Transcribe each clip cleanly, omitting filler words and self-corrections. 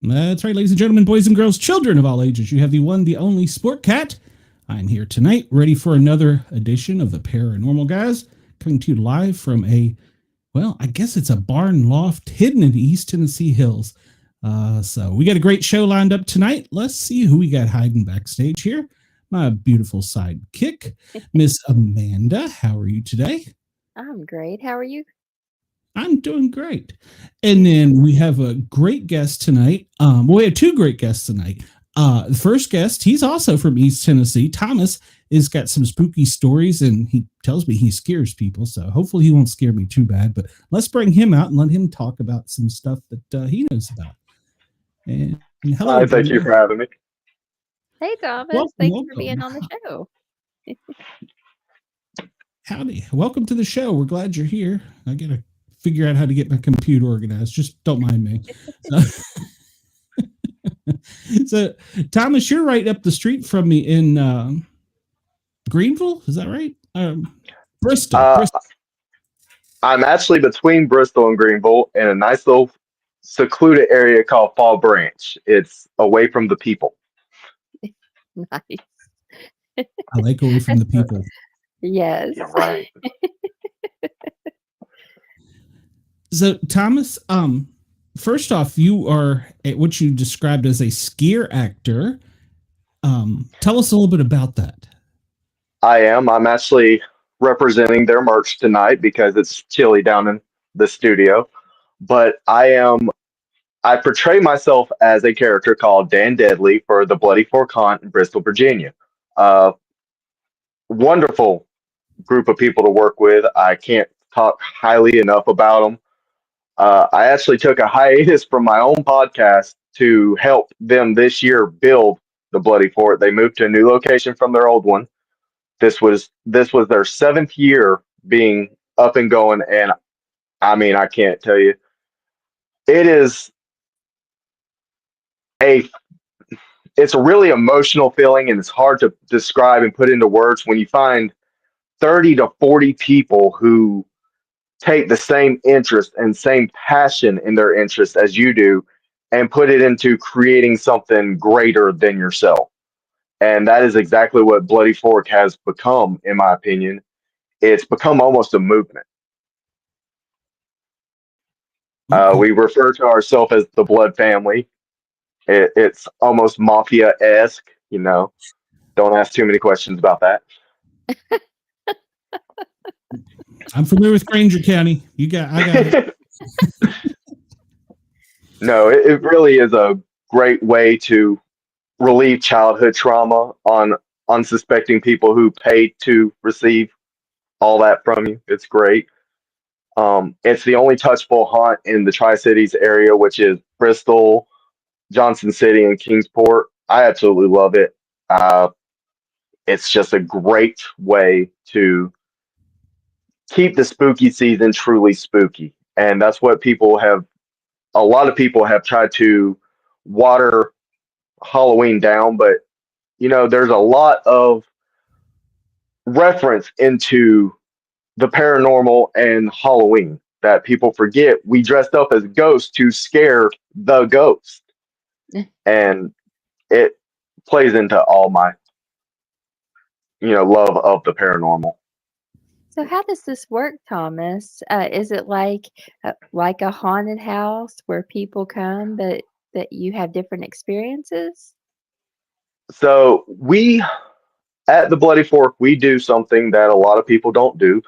That's right, ladies and gentlemen, boys and girls, children of all ages. You have the one, the only Sport Cat. I'm here tonight, ready for another edition of the Paranormal Guys, coming to you live from I guess it's a barn loft hidden in the East Tennessee hills. So we got a great show lined up tonight. Let's see who we got hiding backstage here. My beautiful sidekick, Miss Amanda. How are you today? I'm great. How are you? I'm doing great. And then we have a great guest tonight. We have two great guests tonight. The first guest, he's also from East Tennessee. Thomas has got some spooky stories, and he tells me he scares people. So hopefully he won't scare me too bad. But let's bring him out and let him talk about some stuff that he knows about. And hello. Hi, thank you for having me. Hey, Thomas. Thanks for being on the show. Howdy. Welcome to the show. We're glad you're here. I got to figure out how to get my computer organized. Just don't mind me. So, Thomas, you're right up the street from me in Greenville. Is that right? Bristol. I'm actually between Bristol and Greenville in a nice little secluded area called Fall Branch. It's away from the people. Nice. I like away from the people. Yes. Yeah, right. So, Thomas, first off, you are what you described as a scare actor. Tell us a little bit about that. I am. I'm actually representing their merch tonight because it's chilly down in the studio. But I portray myself as a character called Dan Deadly for the Bloody Fork Haunt in Bristol, Virginia. Wonderful group of people to work with. I can't talk highly enough about them. I actually took a hiatus from my own podcast to help them this year build the Bloody Fort. They moved to a new location from their old one. This was their 7th year being up and going, and I mean, I can't tell you. It is it's a really emotional feeling, and it's hard to describe and put into words when you find 30 to 40 people who take the same interest and same passion in their interest as you do and put it into creating something greater than yourself. And that is exactly what Bloody Fork has become, in my opinion. It's become almost a movement. We refer to ourselves as the Blood Family. It's almost mafia-esque, you know. Don't ask too many questions about that. I'm familiar with Granger County. I got it. No, it really is a great way to relieve childhood trauma on unsuspecting people who paid to receive all that from you. It's great. It's the only touchable haunt in the Tri-Cities area, which is Bristol, Johnson City, and Kingsport. I absolutely love it. It's just a great way to keep the spooky season truly spooky. And that's what a lot of people have tried to water Halloween down, but there's a lot of reference into the paranormal and Halloween that people forget. We dressed up as ghosts to scare the ghost, and it plays into all my love of the paranormal. So how does this work, Thomas? Is it like a haunted house where people come, but that you have different experiences? So we at the Bloody Fork, we do something that a lot of people don't do.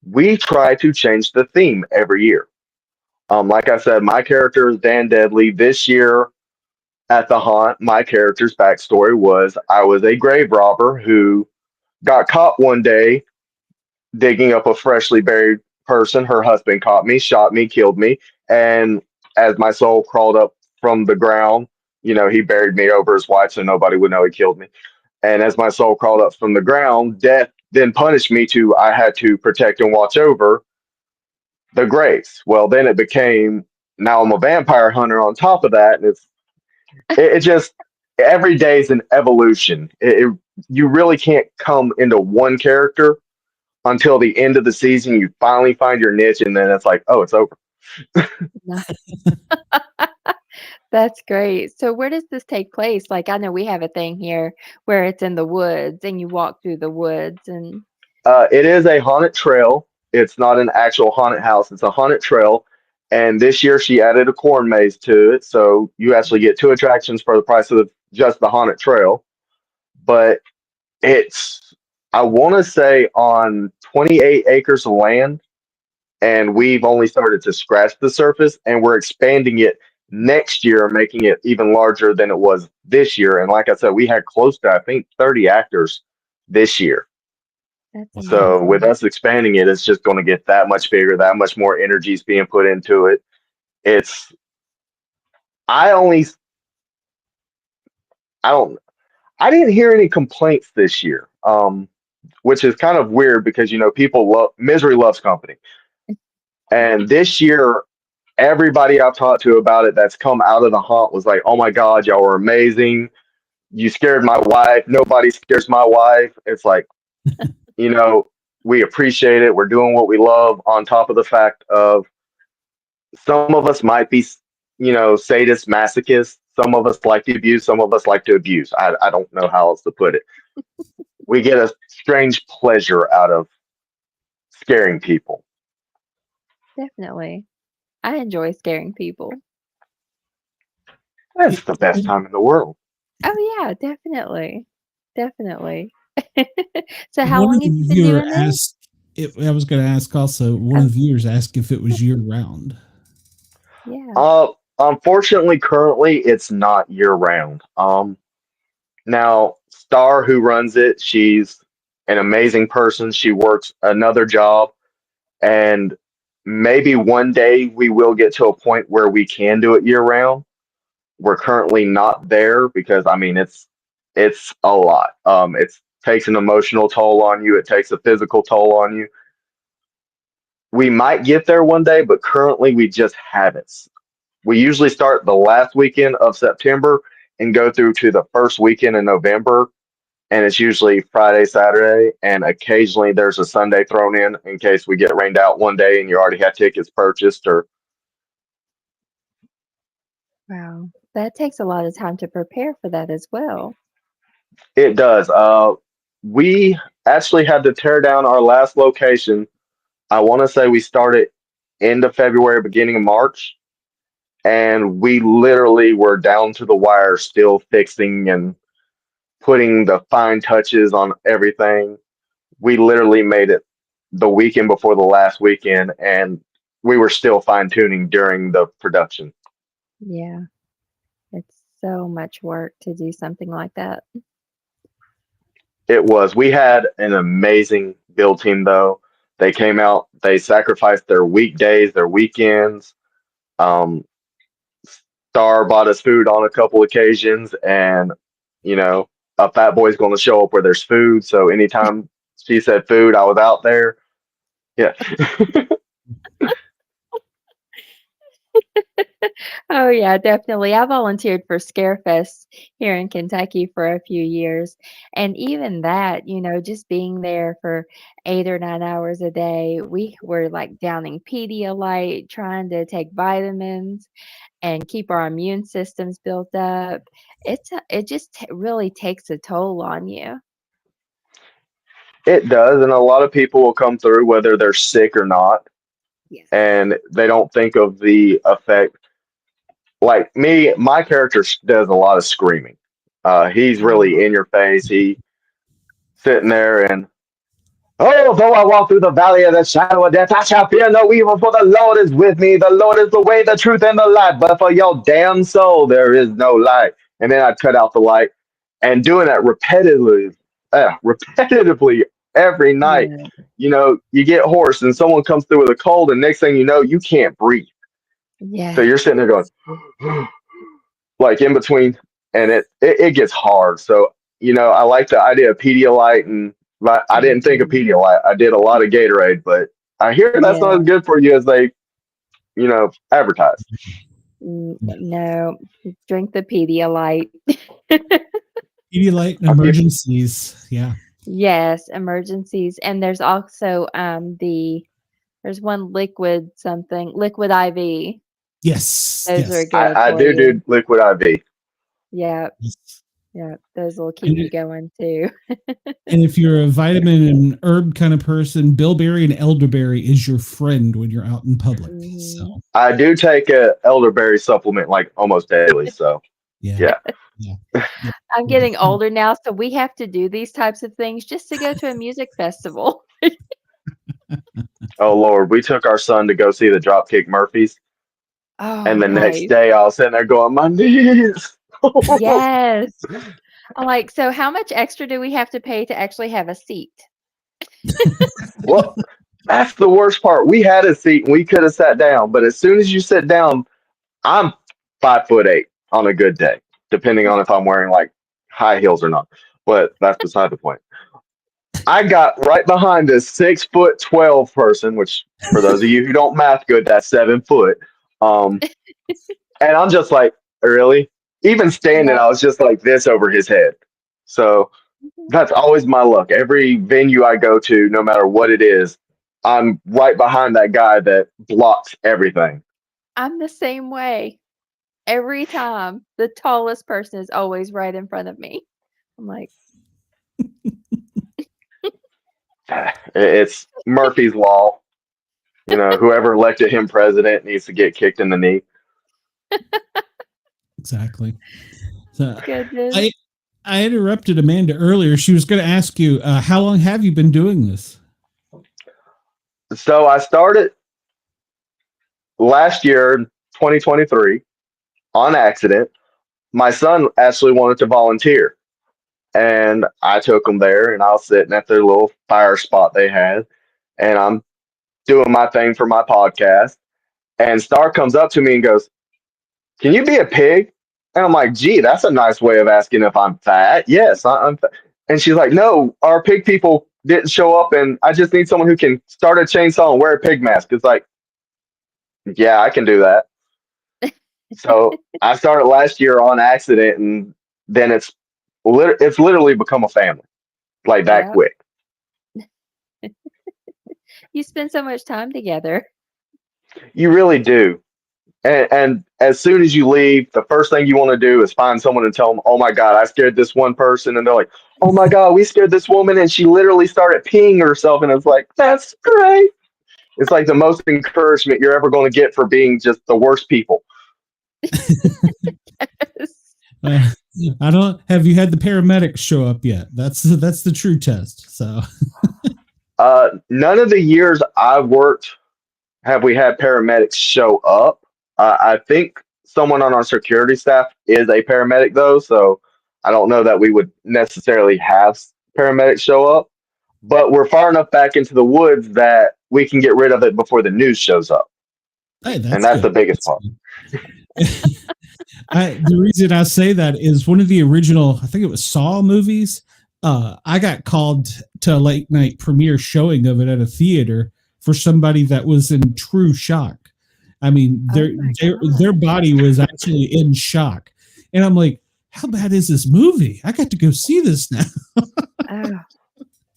We try to change the theme every year. Like I said, my character is Dan Deadly. This year at the haunt, my character's backstory was I was a grave robber who got caught one day digging up a freshly buried person. Her husband caught me, shot me, killed me, and as my soul crawled up from the ground, he buried me over his wife so nobody would know he killed me. And as my soul crawled up from the ground, death then punished me I had to protect and watch over the graves. Well, then it became, now I'm a vampire hunter on top of that. And it just, every day is an evolution. You really can't come into one character until the end of the season. You finally find your niche, and then it's like, oh, it's over. That's great. So where does this take place? Like, I know we have a thing here where it's in the woods and you walk through the woods and It is a haunted trail. It's not an actual haunted house. It's a haunted trail. And this year she added a corn maze to it, so you actually get two attractions for the price of just the haunted trail. But it's, I want to say, on 28 acres of land, and we've only started to scratch the surface, and we're expanding it next year, making it even larger than it was this year. And like I said, we had close to, I think, 30 actors this year. that's So with amazing. us expanding it, it's just going to get that much bigger, that much more energy is being put into it. It's, I only, I don't, I didn't hear any complaints this year, which is kind of weird because, people love, misery loves company. And this year, everybody I've talked to about it that's come out of the haunt was like, oh my God, y'all were amazing. You scared my wife. Nobody scares my wife. It's like, you know, we appreciate it. We're doing what we love, on top of the fact of some of us might be, sadists, masochists. Some of us like to abuse. Some of us like to abuse. I don't know how else to put it. We get a strange pleasure out of scaring people. Definitely. I enjoy scaring people. It's the best time in the world. Oh yeah, definitely. Definitely. So how One of long the have you been viewer doing this? asked. I was going to ask also. One Oh, of the viewers asked if it was year round. yeah. Unfortunately, currently it's not year round. Now Star, who runs it, she's an amazing person. She works another job, and maybe one day we will get to a point where we can do it year round. We're currently not there because I mean it's a lot. It takes an emotional toll on you. It takes a physical toll on you. We might get there one day, but currently we just haven't. We usually start the last weekend of September and go through to the first weekend in November, and it's usually Friday, Saturday, and occasionally there's a Sunday thrown in case we get rained out one day and you already have tickets purchased. Or Wow. That takes a lot of time to prepare for that as well. it does. We actually had to tear down our last location. I want to say we started end of February, beginning of March, and we literally were down to the wire, still fixing and putting the fine touches on everything. We literally made it the weekend before the last weekend, and we were still fine tuning during the production. Yeah. It's so much work to do something like that. It was. We had an amazing build team, though. They came out, they sacrificed their weekdays, their weekends. Um, Star bought us food on a couple occasions, and you know, a fat boy's going to show up where there's food. So anytime she said food, I was out there. Yeah. Oh yeah, definitely. I volunteered for Scarefest here in Kentucky for a few years. And even that, just being there for 8 or 9 hours a day, we were like downing Pedialyte, trying to take vitamins and keep our immune systems built up. It just really takes a toll on you. It does, and a lot of people will come through whether they're sick or not, Yes. and they don't think of the effect. Like me, my character does a lot of screaming. He's really in your face. He sitting there and, oh, though I walk through the valley of the shadow of death, I shall fear no evil, for the Lord is with me. The Lord is the way, the truth, and the light. But for your damn soul, there is no light. And then I'd cut out the light, and doing that repetitively every night. Yeah. You get hoarse, and someone comes through with a cold, and next thing you know, you can't breathe. So Yes. you're sitting there going, like in between, and it gets hard. So I like the idea of Pedialyte, and I didn't think of Mhm. Pedialyte. I did a lot of Gatorade, but I hear that's not Yeah. as good for you as they advertise. No, drink the Pedialyte. Pedialyte in Okay. emergencies. Yeah. Yes, emergencies. And there's also there's one liquid IV. Yes. Those are Yes. good I for do you. do liquid IV. Yeah, Yes. yeah, those will keep And, you going too. and if you're a vitamin and herb kind of person, bilberry and elderberry is your friend when you're out in public. So Mhm. I do take a elderberry supplement like almost daily. So yeah. yeah. Yeah. Yeah. I'm Yeah. getting older now, so we have to do these types of things just to go to a music festival. Oh Lord, we took our son to go see the Dropkick Murphys, Oh, and the next nice. day I was sitting there going, my knees. Yes. I'm like, so how much extra do we have to pay to actually have a seat? Well, that's the worst part. We had a seat and we could have sat down, but as soon as you sit down, I'm 5'8" on a good day, depending on if I'm wearing like high heels or not. But that's beside the point. I got right behind this 6'12" person, which for those of you who don't math good, that's 7 foot. Um, and I'm just like, really? Even standing, Yeah. I was just like this over his head. So Mhm. that's always my luck. Every venue I go to, no matter what it is, I'm right behind that guy that blocks everything. I'm the same way. Every time, the tallest person is always right in front of me. I'm like, It's Murphy's Law. You know, whoever elected him president needs to get kicked in the knee. Exactly. So goodness. I I interrupted Amanda earlier. She was going to ask you, how long have you been doing this? So I started last year, 2023, on accident. My son actually wanted to volunteer, and I took him there, and I was sitting at their little fire spot they had, and I'm doing my thing for my podcast. And Star comes up to me and goes, "Can you be a pig?" And I'm like, "Gee, that's a nice way of asking if I'm fat." Yes, I'm fat. And she's like, "No, our pig people didn't show up, and I just need someone who can start a chainsaw and wear a pig mask." It's like, yeah, I can do that. So I started last year on accident, and then it's literally become a family like that Yeah. quick. You spend so much time together. You really do. And as soon as you leave, the first thing you want to do is find someone and tell them, "Oh my God, I scared this one person," and they're like, "Oh my God, we scared this woman, and she literally started peeing herself," and it's like, "That's great." It's like the most encouragement you're ever going to get for being just the worst people. Uh, I don't. Have you had the paramedics show up yet? That's the true test. So None of the years I've worked have we had paramedics show up. I think someone on our security staff is a paramedic though, so I don't know that we would necessarily have paramedics show up. But we're far enough back into the woods that we can get rid of it before the news shows up, hey, and that's that's the good. biggest That's part. good. The reason I say that is one of the original, I think it was Saw movies. I got called to a late night premiere showing of it at a theater for somebody that was in true shock. I mean, Oh my their gosh. body was actually in shock, and I'm like, how bad is this movie? I got to go see this now. Oh,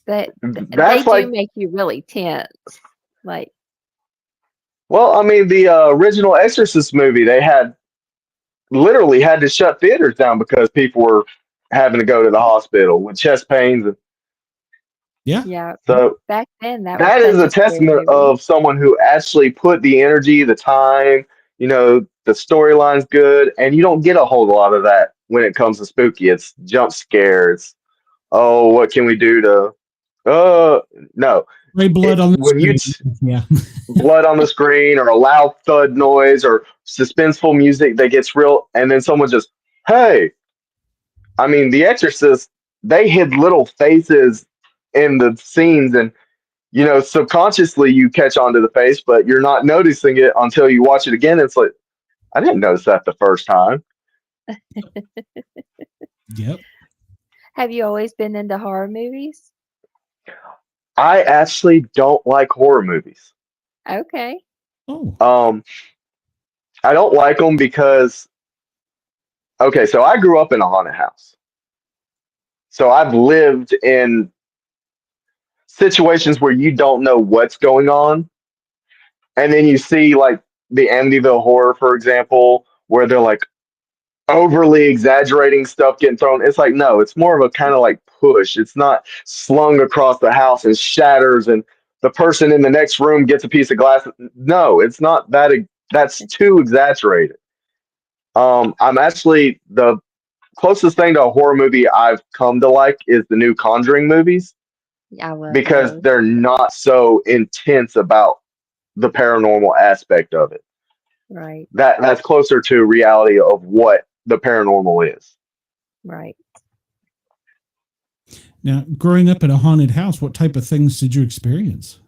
they That's do like, make you really tense. Like, well, I mean, the original Exorcist movie, they had literally had to shut theaters down because people were having to go to the hospital with chest pains. And Yeah, yeah, so back then that was that is such a a scary testament movie. of someone who actually put the energy, the time, the storyline's good, and you don't get a whole lot of that when it comes to spooky. It's jump scares. Oh, what can we do to? Uh, no. ray blood on the When screen. Yeah, blood on the screen or a loud thud noise or suspenseful music that gets real, and then someone just, hey, I mean, The Exorcist, they hid little faces in the scenes, and subconsciously you catch onto the face, but you're not noticing it until you watch it again. It's like, I didn't notice that the first time. yep. Have you always been into horror movies? I actually don't like horror movies. Okay. Oh, Um, I don't like them because, okay, so I grew up in a haunted house. So I've lived in situations where you don't know what's going on, and then you see like the Amityville Horror, for example, where they're like overly exaggerating stuff getting thrown. It's like, no, it's more of a kind of like push. It's not slung across the house and shatters and the person in the next room gets a piece of glass. No, it's not that. That's too exaggerated. I'm actually the closest thing to a horror movie I've come to like is the new Conjuring movies I love because those. they're not so intense about the paranormal aspect of it. Right, That's closer to reality of what the paranormal is. right. Now, growing up in a haunted house, what type of things did you experience?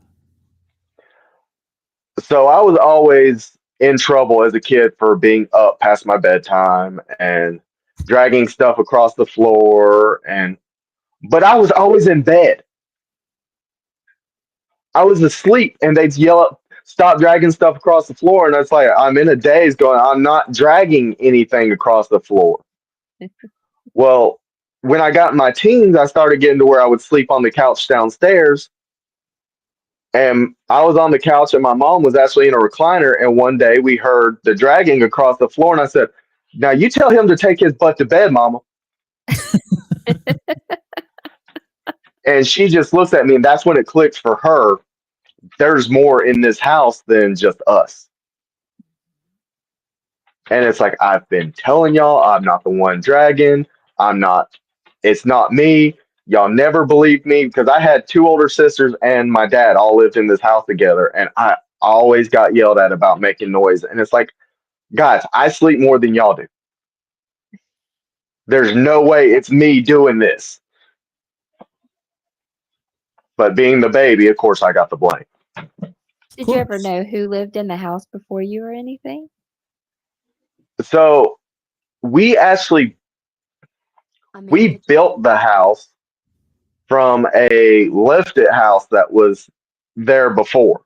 So I was always in trouble as a kid for being up past my bedtime and dragging stuff across the floor and but I was always in bed. I was asleep and they'd yell up, stop dragging stuff across the floor. And it's like, I'm in a daze going, I'm not dragging anything across the floor. Well, when I got in my teens, I started getting to where I would sleep on the couch downstairs. And I was on the couch and my mom was actually in a recliner. And one day we heard the dragging across the floor. And I said, now you tell him to take his butt to bed, mama. And she just looks at me and that's when it clicked for her. There's more in this house than just us. And it's like, I've been telling y'all, I'm not the one dragging. I'm not, it's not me. Y'all never believed me because I had two older sisters and my dad all lived in this house together. And I always got yelled at about making noise. And it's like, guys, I sleep more than y'all do. There's no way it's me doing this. But being the baby, of course, I got the blame. Did you ever know who lived in the house before you or anything? So we actually we built the house from a lifted house that was there before.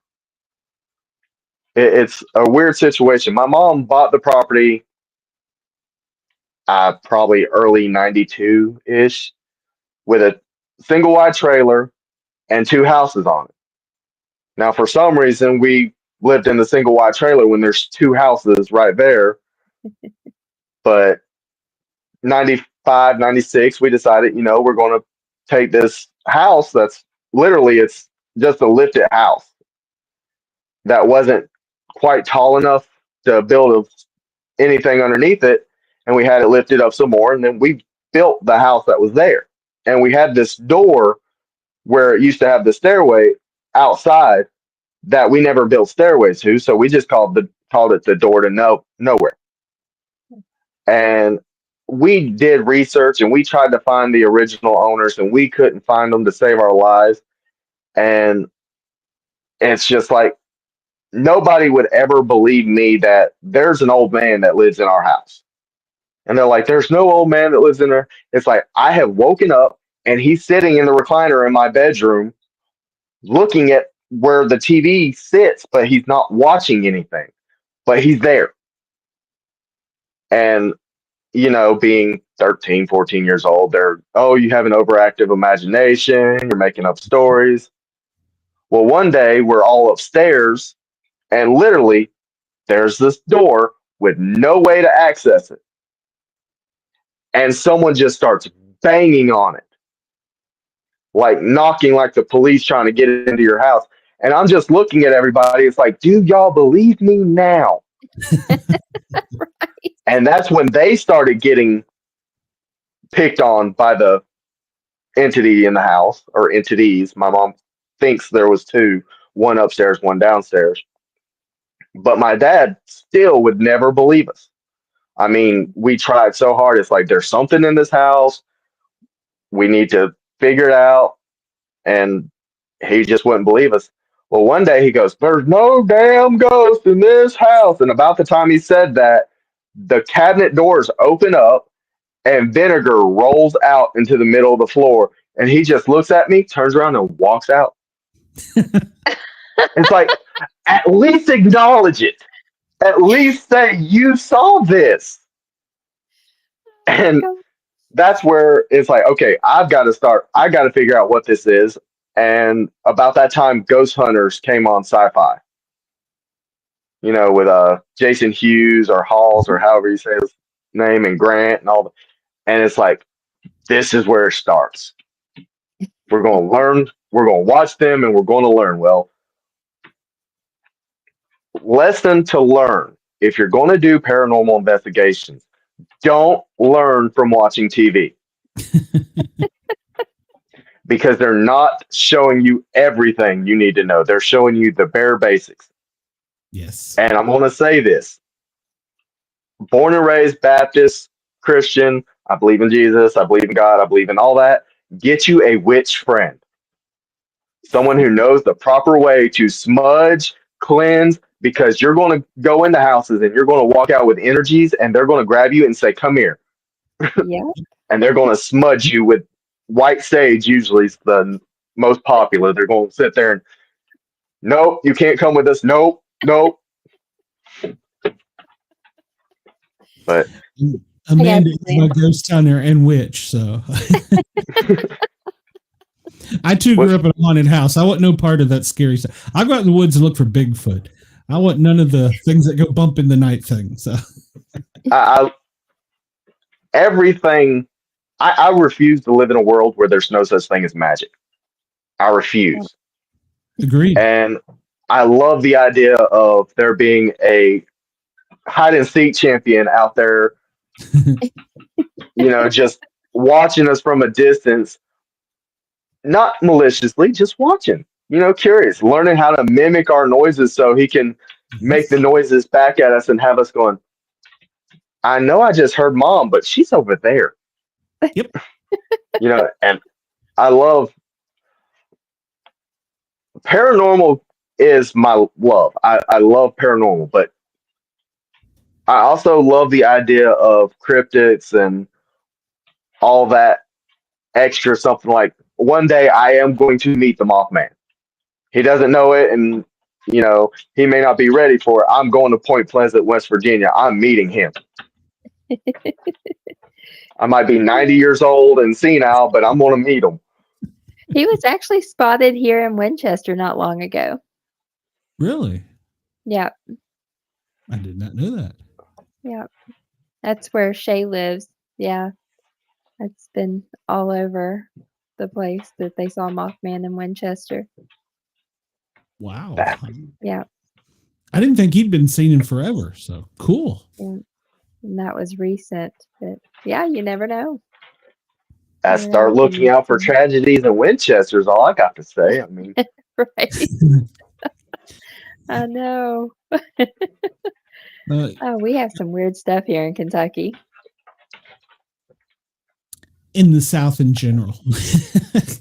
It's a weird situation. My mom bought the property probably early 92 ish with a single wide trailer and two houses on it. Now, for some reason, we lived in the single wide trailer when there's two houses right there. But 95, 96, we decided, we're going to take this house that's literally, it's just a lifted house that wasn't quite tall enough to build anything underneath it. And we had it lifted up some more. And then we built the house that was there. And we had this door where it used to have the stairway outside that we never built stairways to. So we just called it the door to nowhere. And we did research and we tried to find the original owners and we couldn't find them to save our lives. And it's just like nobody would ever believe me that there's an old man that lives in our house. And they're like, there's no old man that lives in there. It's like I have woken up and he's sitting in the recliner in my bedroom looking at where the TV sits, but he's not watching anything, but he's there. And being 13, 14 years old, you have an overactive imagination, you're making up stories. Well, one day we're all upstairs and literally there's this door with no way to access it. And someone just starts banging on it, like knocking like the police trying to get into your house. And I'm just looking at everybody. It's like, do y'all believe me now? Right. And that's when they started getting picked on by the entity in the house, or entities. My mom thinks there was two, one upstairs, one downstairs. But my dad still would never believe us. I mean, we tried so hard. It's like, there's something in this house. We need to figure it out. And he just wouldn't believe us. Well, one day he goes, there's no damn ghost in this house. And about the time he said that, the cabinet doors open up and vinegar rolls out into the middle of the floor. And he just looks at me, turns around and walks out. It's like, at least acknowledge it. At least say you saw this. And that's where it's like, okay, I got to figure out what this is. And about that time, Ghost Hunters came on Sci-Fi. with Jason Hughes or Halls or however you say his name, and Grant and all the, and it's like, this is where it starts. We're going to learn, we're going to watch them, and we're going to learn. Well, lesson to learn. If you're going to do paranormal investigations, don't learn from watching TV because they're not showing you everything you need to know. They're showing you the bare basics. Yes. And I'm going to say this. Born and raised Baptist, Christian, I believe in Jesus, I believe in God, I believe in all that. Get you a witch friend. Someone who knows the proper way to smudge, cleanse, because you're going to go into houses and you're going to walk out with energies, and they're going to grab you and say, come here. Yeah. And they're going to smudge you with white sage, usually is the most popular. They're going to sit there and, nope, you can't come with us. Nope, nope. But Amanda is my ghost hunter and witch, so I too grew up in a haunted house. I want no part of that scary stuff. I go out in the woods and look for Bigfoot. I want none of the things that go bump in the night thing. So everything. I refuse to live in a world where there's no such thing as magic. I refuse. Agreed. And I love the idea of there being a hide and seek champion out there, just watching us from a distance, not maliciously, just watching, curious, learning how to mimic our noises so he can make the noises back at us and have us going, I know I just heard mom, but she's over there. Yep. And I love paranormal is my love. I love paranormal, but I also love the idea of cryptids and all that extra something like one day I am going to meet the Mothman. He doesn't know it, and he may not be ready for it. I'm going to Point Pleasant, West Virginia. I'm meeting him. I might be 90 years old and senile, but I'm going to meet him. He was actually spotted here in Winchester not long ago. Really? Yeah. I did not know that. Yeah. That's where Shay lives. Yeah. It's been all over the place that they saw Mothman in Winchester. Wow. Yeah. I didn't think he'd been seen in forever. So cool. Yeah. And that was recent. But yeah, you never know. I start looking out for tragedies in Winchester is all I got to say. I mean, right. I know. We have some weird stuff here in Kentucky. In the South in general.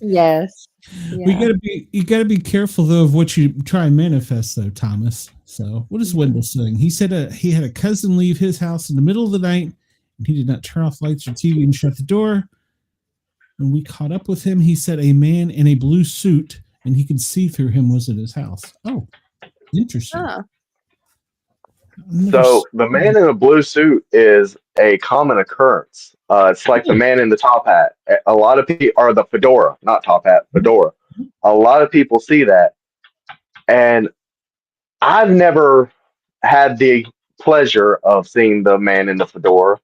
Yes. Yeah. You gotta be careful though of what you try and manifest though, Thomas. So what is Wendell saying? He said he had a cousin leave his house in the middle of the night, and he did not turn off lights or TV and shut the door. When we caught up with him, he said a man in a blue suit, and he could see through him, was at his house. Oh, interesting. So the man in a blue suit is a common occurrence. It's like the man in the top hat. A lot of people, or the fedora, not top hat, fedora. A lot of people see that. And I've never had the pleasure of seeing the man in the fedora,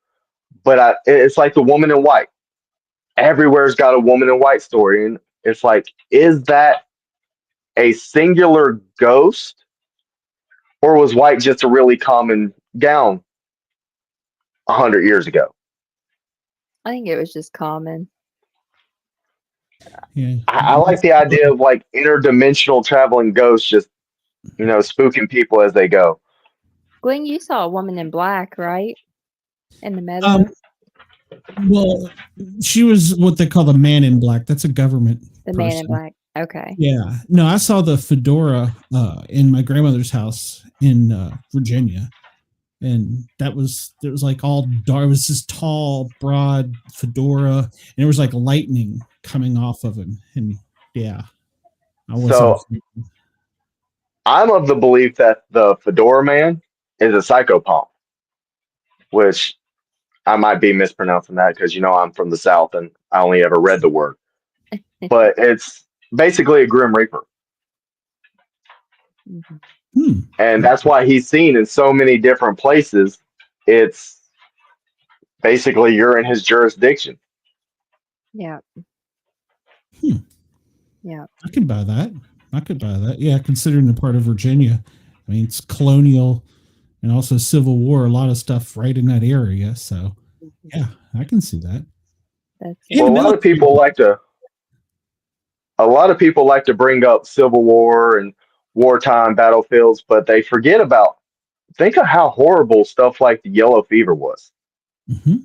but it's like the woman in white. Everywhere's got a woman in white story. And it's like, is that a singular ghost? Or was white just a really common gown 100 years ago? I think it was just common. Yeah. I like the idea of like interdimensional traveling ghosts just, spooking people as they go. Glenn, you saw a woman in black, right? In the meadows? Well, she was what they call the man in black. That's a government The man in black. Okay. Yeah. No, I saw the fedora in my grandmother's house in Virginia. And it was like all dark. It was this tall, broad fedora, and there was like lightning coming off of him. And yeah, I'm of the belief that the fedora man is a psychopath, which I might be mispronouncing that because I'm from the South and I only ever read the word, but it's basically a grim reaper. Mm-hmm. And that's why he's seen in so many different places. It's basically you're in his jurisdiction. Yeah. Hmm. Yeah. I could buy that. Yeah, considering the part of Virginia. I mean, it's colonial and also Civil War, a lot of stuff right in that area. So, yeah, I can see that. That's Well, a lot of people like to bring up Civil War and wartime battlefields, but they forget about think of how horrible stuff like the yellow fever was. Mm-hmm.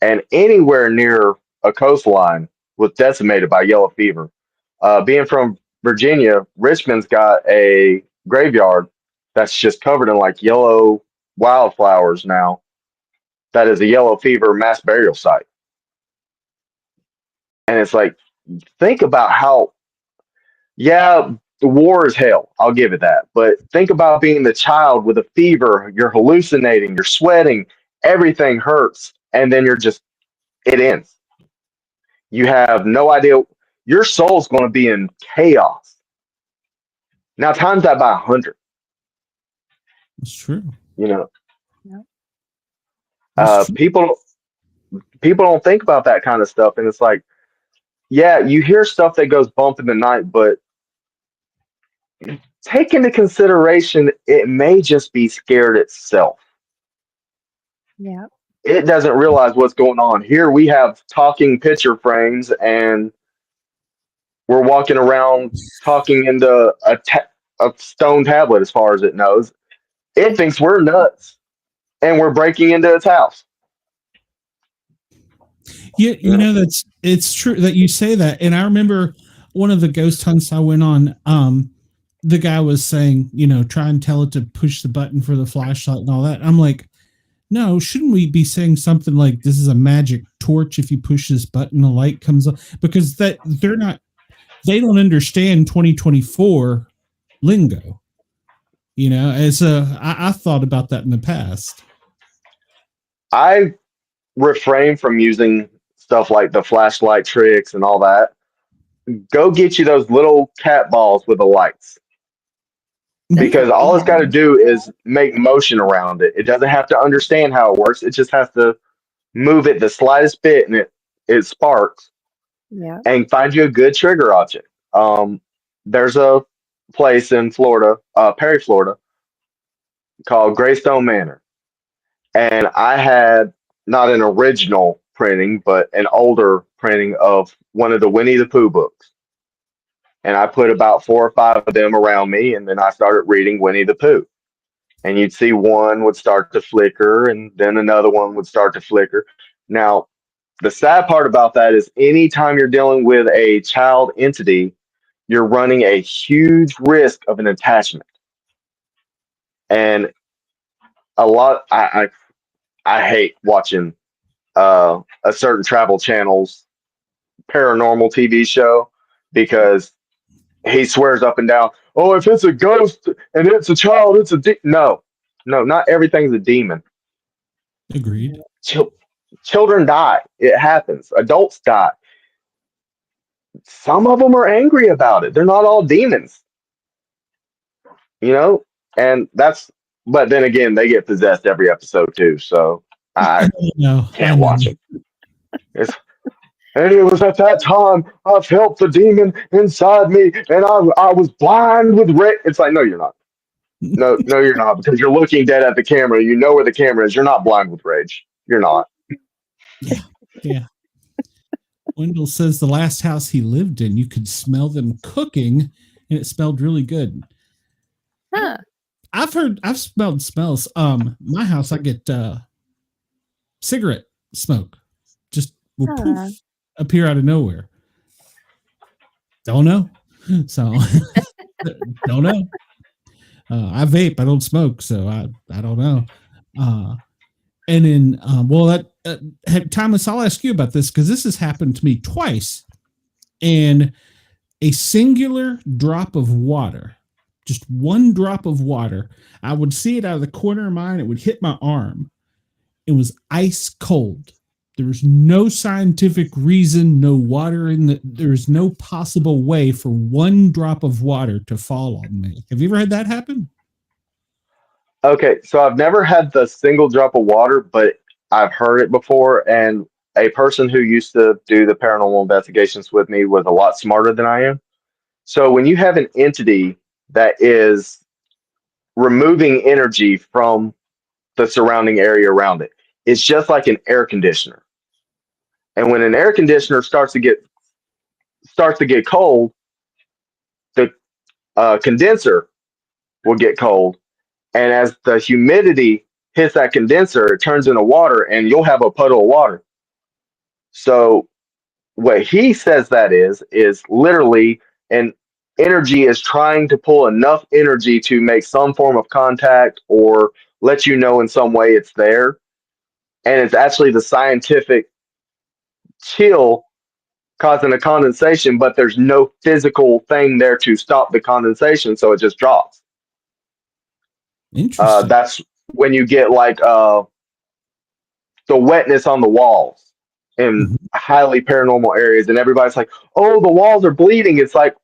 And anywhere near a coastline was decimated by yellow fever. Being from Virginia, Richmond's got a graveyard that's just covered in like yellow wildflowers now. That is a yellow fever mass burial site. And it's like, think about how, yeah, the war is hell. I'll give it that. But think about being the child with a fever. You're hallucinating, you're sweating, everything hurts. And then it ends. You have no idea. Your soul's going to be in chaos. Now, times that by 100. That's true. You know, Yeah. people don't think about that kind of stuff. And it's like, yeah, you hear stuff that goes bump in the night, but take into consideration it may just be scared itself. Yeah. It doesn't realize what's going on. Here we have talking picture frames, and we're walking around talking into a stone tablet as far as it knows. It thinks we're nuts, and we're breaking into its house. Yeah, you know, it's true that you say that. And I remember one of the ghost hunts I went on, the guy was saying, you know, try and tell it to push the button for the flashlight and all that. I'm like, no, shouldn't we be saying something like this is a magic torch? If you push this button, the light comes up, because they don't understand 2024 lingo. You know, I thought about that in the past. I refrain from using stuff like the flashlight tricks and all that. Go get you those little cat balls with the lights. Because all it's got to do is make motion around it. It doesn't have to understand how it works. It just has to move it the slightest bit, and it sparks. Yeah. And find you a good trigger object. There's a place in Florida, Perry, Florida, called Greystone Manor, and I had not an original printing, but an older printing of one of the Winnie the Pooh books. And I put about 4 or 5 of them around me, and then I started reading Winnie the Pooh. And you'd see one would start to flicker, and then another one would start to flicker. Now, the sad part about that is anytime you're dealing with a child entity, you're running a huge risk of an attachment. And I hate watching a certain travel channel's paranormal TV show, because he swears up and down, oh, if it's a ghost and it's a child, it's a no, not everything's a demon. Agreed. Children die. It happens. Adults die. Some of them are angry about it. They're not all demons. You know? And but then again, they get possessed every episode too. So I can't watch it. And it was at that time I felt the demon inside me, and I was blind with rage. It's like, no, you're not. No, you're not, because you're looking dead at the camera. You know where the camera is. You're not blind with rage. You're not. Yeah. Wendell says the last house he lived in, you could smell them cooking, and it smelled really good. Huh. I've smelled smells. My house, I get cigarette smoke. Just will poof appear out of nowhere. Don't know. So don't know. I vape. I don't smoke, so I don't know. And then, Thomas, I'll ask you about this, because this has happened to me twice. And a singular drop of water, just one drop of water, I would see it out of the corner of mine. It would hit my arm. It was ice cold. There was no scientific reason, no water there's no possible way for one drop of water to fall on me. Have you ever had that happen? Okay, so I've never had the single drop of water, but I've heard it before. And a person who used to do the paranormal investigations with me was a lot smarter than I am. So when you have an entity that is removing energy from the surrounding area around it, it's just like an air conditioner. And when an air conditioner starts to get cold, the condenser will get cold. And as the humidity hits that condenser, it turns into water, and you'll have a puddle of water. So what he says that is literally an energy is trying to pull enough energy to make some form of contact or let you know in some way it's there. And it's actually the scientific chill causing a condensation, but there's no physical thing there to stop the condensation, so it just drops. Interesting. That's when you get like the wetness on the walls in Mhm. highly paranormal areas, and everybody's like, "Oh, the walls are bleeding." It's like,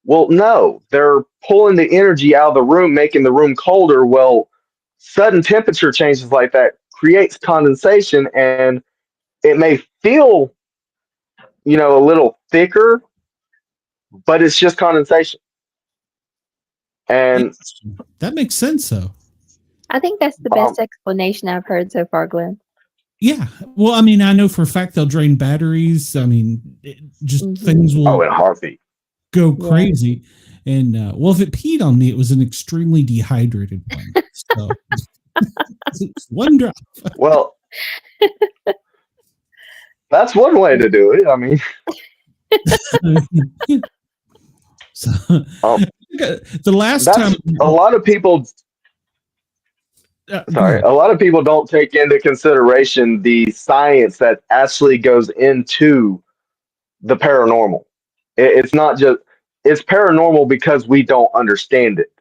well, no, they're pulling the energy out of the room, making the room colder. Well, sudden temperature changes like that creates condensation, and it may feel, a little thicker, but it's just condensation. And Interesting. That makes sense, though. I think that's the um, best explanation I've heard so far, Glenn. Yeah. Well, I mean, I know for a fact they'll drain batteries. I mean, just things oh, in will a heartbeat. go Yeah. crazy. And well, if it peed on me, it was an extremely dehydrated one. So it's one drop. Well, that's one way to do it. I mean, So um, the last time, that's a lot of people. go Sorry, ahead. a lot of people don't take into consideration the science that actually goes into the paranormal. It's not just it's paranormal because we don't understand it.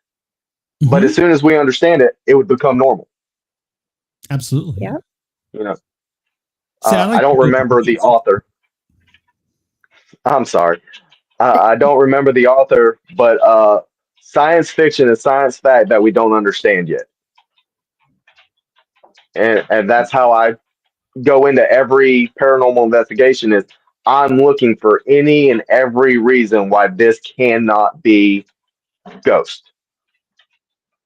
But as Mhm. soon as we understand it, it would become normal. Absolutely. Yeah. You know, See, I I like to don't go remember the author. I'm sorry, I don't remember the author, but science fiction is science fact that we don't understand yet, and that's how I go into every paranormal investigation. Is I'm looking for any and every reason why this cannot be ghost.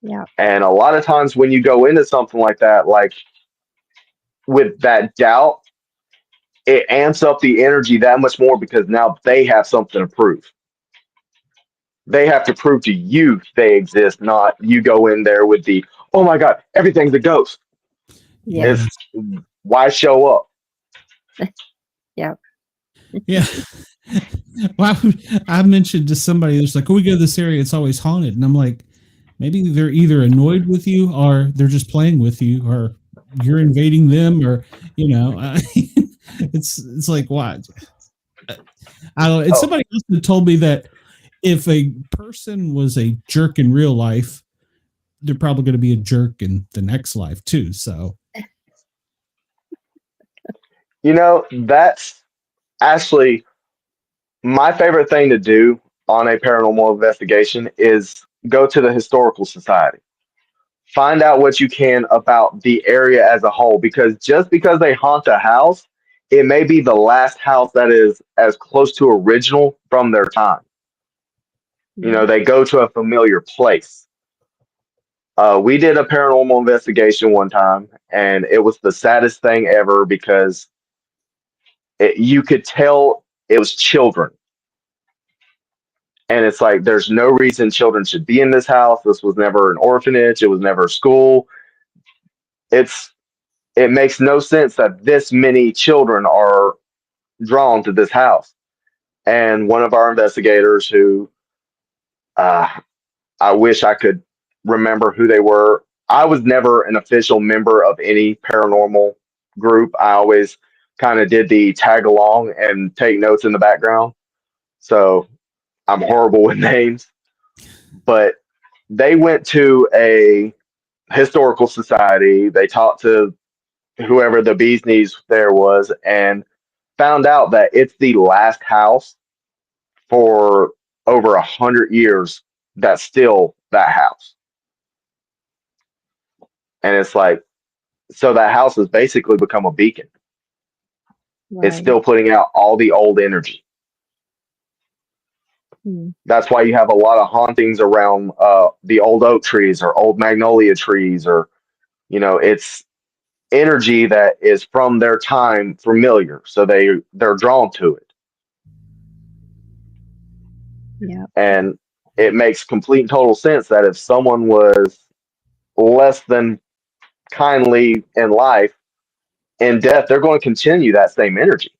Yeah. And a lot of times when you go into something like that, like with that doubt, it amps up the energy that much more because now they have something to prove. They have to prove to you they exist, not you go in there with the, oh my God, everything's a ghost. Yeah. Yeah. It's why show up? Yeah. Yeah. Well, I mentioned to somebody that's like, oh, we go to this area, it's always haunted. And I'm like, maybe they're either annoyed with you or they're just playing with you or you're invading them or, it's like, what? I don't know. And Oh, somebody else had told me that if a person was a jerk in real life, they're probably going to be a jerk in the next life too. So, that's actually my favorite thing to do on a paranormal investigation is go to the historical society. Find out what you can about the area as a whole because just because they haunt a house, it may be the last house that is as close to original from their time. Yeah. They go to a familiar place. We did a paranormal investigation one time, and it was the saddest thing ever because you could tell it was children. And it's like, there's no reason children should be in this house. This was never an orphanage. It was never a school. It's it makes no sense that this many children are drawn to this house. And one of our investigators, who uh, I wish I could remember who they were. I was never an official member of any paranormal group. I always kind of did the tag along and take notes in the background. So I'm horrible with names, but they went to a historical society. They talked to whoever the bee's knees there was and found out that it's the last house for over 100 years that's still that house. And it's like, so that house has basically become a beacon. It's Right. still putting out all the old energy. Hmm. That's why you have a lot of hauntings around the old oak trees or old magnolia trees, or, it's energy that is from their time familiar. So they're drawn to it. Yeah. And it makes complete and total sense that if someone was less than kindly in life, in death, they're going to continue that same energy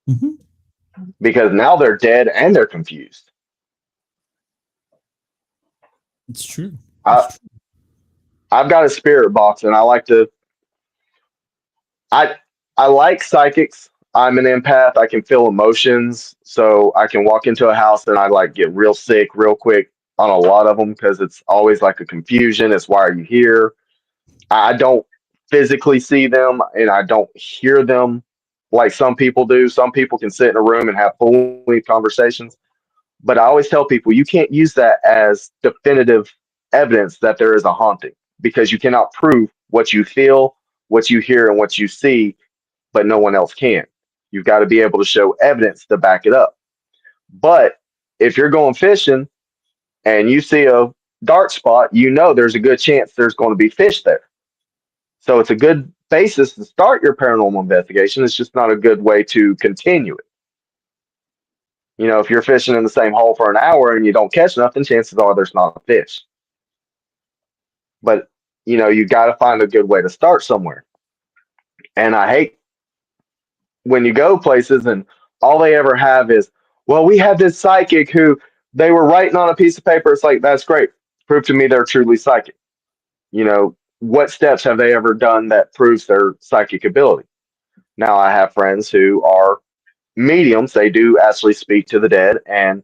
Hmm. because now they're dead and they're confused. It's true. I, It's true. I've got a spirit box, and I I like psychics. I'm an empath. I can feel emotions, so I can walk into a house and I like get real sick real quick on a lot of them because it's always like a confusion. It's why are you here? I don't physically see them and I don't hear them like some people do. Some people can sit in a room and have full length conversations, but I always tell people you can't use that as definitive evidence that there is a haunting because you cannot prove what you feel, what you hear, and what you see, but no one else can. You've got to be able to show evidence to back it up. But if you're going fishing and you see a dark spot, there's a good chance there's going to be fish there. So it's a good basis to start your paranormal investigation. It's just not a good way to continue it. If you're fishing in the same hole for an hour and you don't catch nothing, chances are there's not a fish. But, you got to find a good way to start somewhere. And I hate when you go places and all they ever have is, well, we had this psychic who they were writing on a piece of paper. It's like, that's great. Prove to me they're truly psychic. What steps have they ever done that proves their psychic ability? Now, I have friends who are mediums. They do actually speak to the dead. And,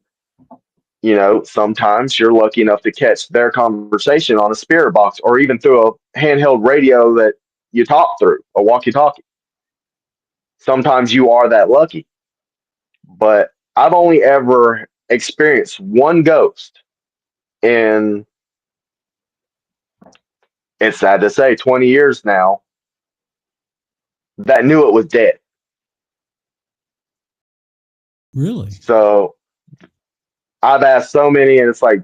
sometimes you're lucky enough to catch their conversation on a spirit box or even through a handheld radio that you talk through, a walkie talkie. Sometimes you are that lucky. But I've only ever experienced one ghost in, it's sad to say, 20 years now that knew it was dead. Really? So I've asked so many, and it's like,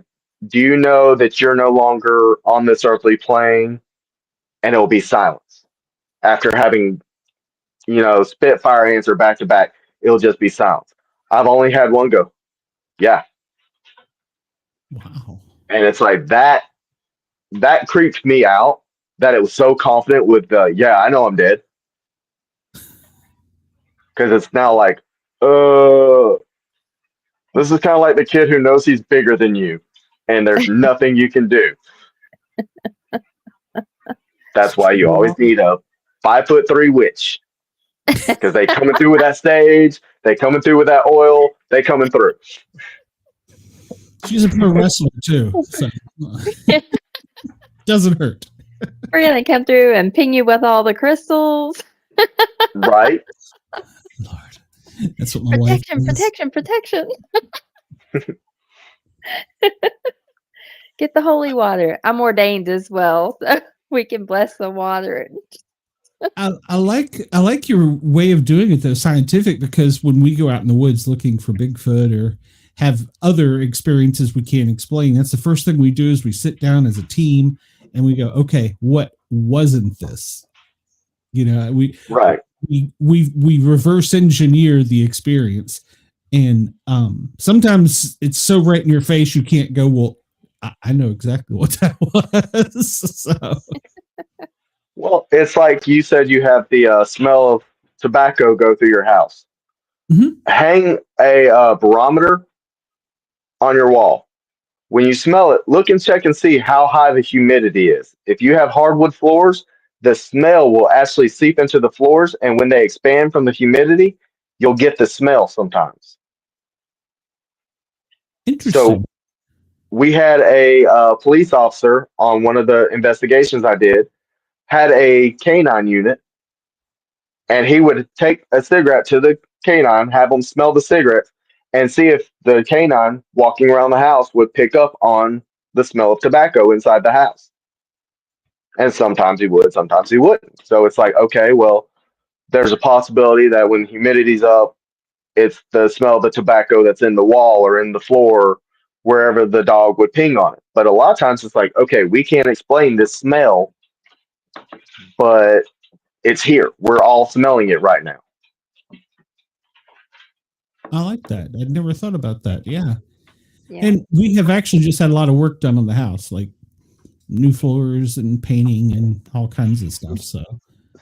do you know that you're no longer on this earthly plane? And it will be silence. After having, spitfire answer back to back, it'll just be silence. I've only had one go, yeah. Wow. And it's like that creeped me out that it was so confident with yeah, I know I'm dead. Because it's now like, this is kind of like the kid who knows he's bigger than you, and there's nothing you can do. That's why you always need a 5'3" witch, because they coming through with that stage, they coming through with that oil, they coming through. She's a pro wrestler too, so doesn't hurt. We're gonna come through and ping you with all the crystals. Right? Lord, that's what my wife Protection. Get the holy water. I'm ordained as well, so we can bless the water. I like your way of doing it though, scientific, because when we go out in the woods looking for Bigfoot or have other experiences we can't explain, that's the first thing we do is we sit down as a team and we go, okay, what wasn't this? We reverse engineer the experience. And sometimes it's so right in your face you can't go, well, I know exactly what that was. So. Well, it's like you said you have the smell of tobacco go through your house. Mm-hmm. Hang a barometer on your wall. When you smell it, look and check and see how high the humidity is. If you have hardwood floors, the smell will actually seep into the floors, and when they expand from the humidity, you'll get the smell sometimes. Interesting. So we had a police officer on one of the investigations I did, had a canine unit, and he would take a cigarette to the canine, have them smell the cigarette, and see if the canine walking around the house would pick up on the smell of tobacco inside the house. And sometimes he would, sometimes he wouldn't. So it's like, okay, well, there's a possibility that when humidity's up, it's the smell of the tobacco that's in the wall or in the floor, wherever the dog would ping on it. But a lot of times it's like, okay, we can't explain this smell, but it's here. We're all smelling it right now. I like that. I'd never thought about that. Yeah. Yeah. And we have actually just had a lot of work done on the house, like new floors and painting and all kinds of stuff. So,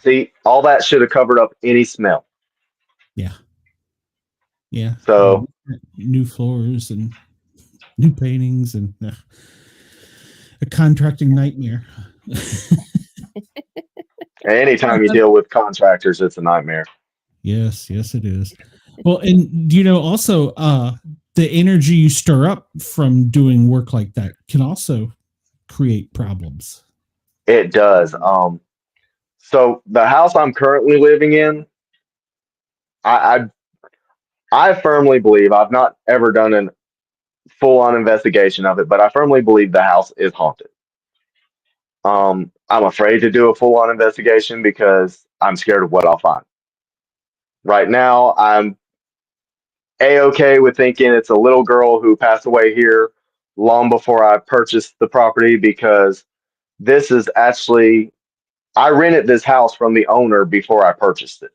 See, all that should have covered up any smell. yeah. Yeah. So, new floors and new paintings and a contracting nightmare. anytime you deal with contractors, it's a nightmare. Yes, it is. Well, and also the energy you stir up from doing work like that can also create problems. It does. So the house I'm currently living in, I firmly believe, I've not ever done a full-on investigation of it, but I firmly believe the house is haunted. I'm afraid to do a full-on investigation because I'm scared of what I'll find. Right now, I'm a-okay with thinking it's a little girl who passed away here long before I purchased the property, because this is actually, I rented this house from the owner before I purchased it.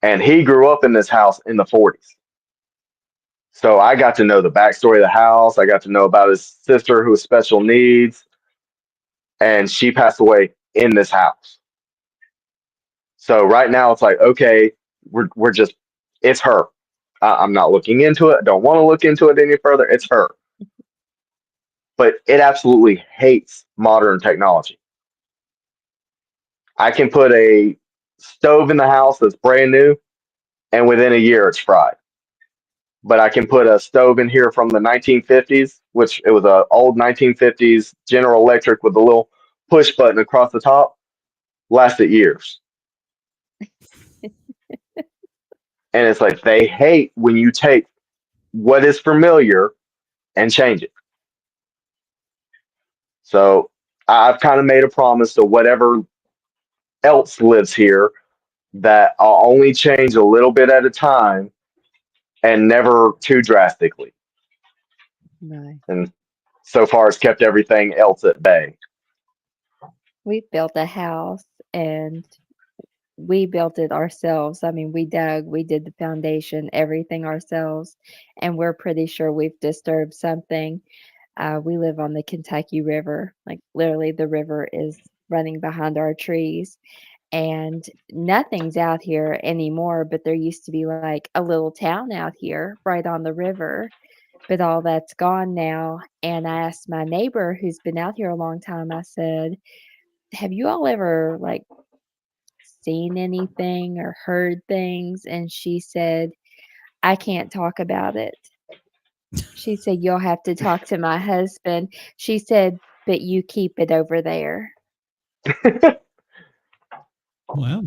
And he grew up in this house in the 40s. So I got to know the backstory of the house. I got to know about his sister who has special needs. And she passed away in this house. So right now it's like, okay, we're just, it's her. I'm not looking into it. I don't want to look into it any further. It's her. But it absolutely hates modern technology. I can put a stove in the house that's brand new, and within a year it's fried. But I can put a stove in here from the 1950s, which it was an old 1950s General Electric with a little push button across the top, lasted years. And it's like they hate when you take what is familiar and change it. So I've kind of made a promise to whatever else lives here that I'll only change a little bit at a time and never too drastically. Nice. And so far, it's kept everything else at bay. We built a house and we built it ourselves. I mean, we dug, we did the foundation, everything ourselves, and we're pretty sure we've disturbed something. We live on the Kentucky River. Like literally, the river is running behind our trees, and nothing's out here anymore. But there used to be like a little town out here right on the river, but all that's gone now. And I asked my neighbor who's been out here a long time, I said, have you all ever like seen anything or heard things? And she said, I can't talk about it. She said, you'll have to talk to my husband. She said, but you keep it over there. Wow.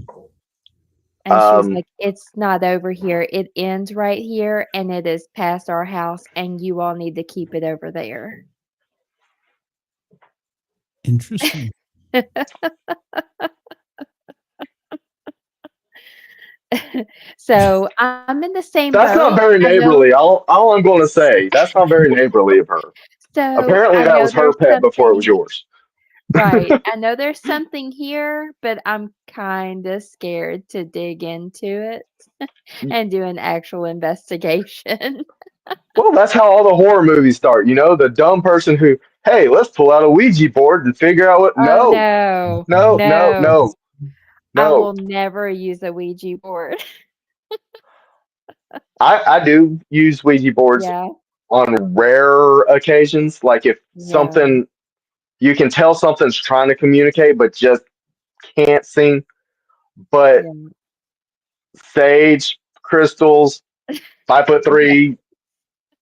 And she was like, it's not over here. It ends right here and it is past our house and you all need to keep it over there. Interesting. So I'm in the same That's boat. not very I know, neighborly. All I'm going to say, that's not very neighborly of her. so Apparently, I that know was her there's pet before it was something, yours. right. I know there's something here, but I'm kind of scared to dig into it and do an actual investigation. Well, that's how all the horror movies start. You know, the dumb person who, hey, let's pull out a Ouija board and figure out what. Oh, No, no, no, no, no. no, I no. will never use a Ouija board. I do use Ouija boards Yeah, on rare occasions. Like if yeah, something, you can tell something's trying to communicate, but just can't seem. But yeah, sage, crystals, 5'3",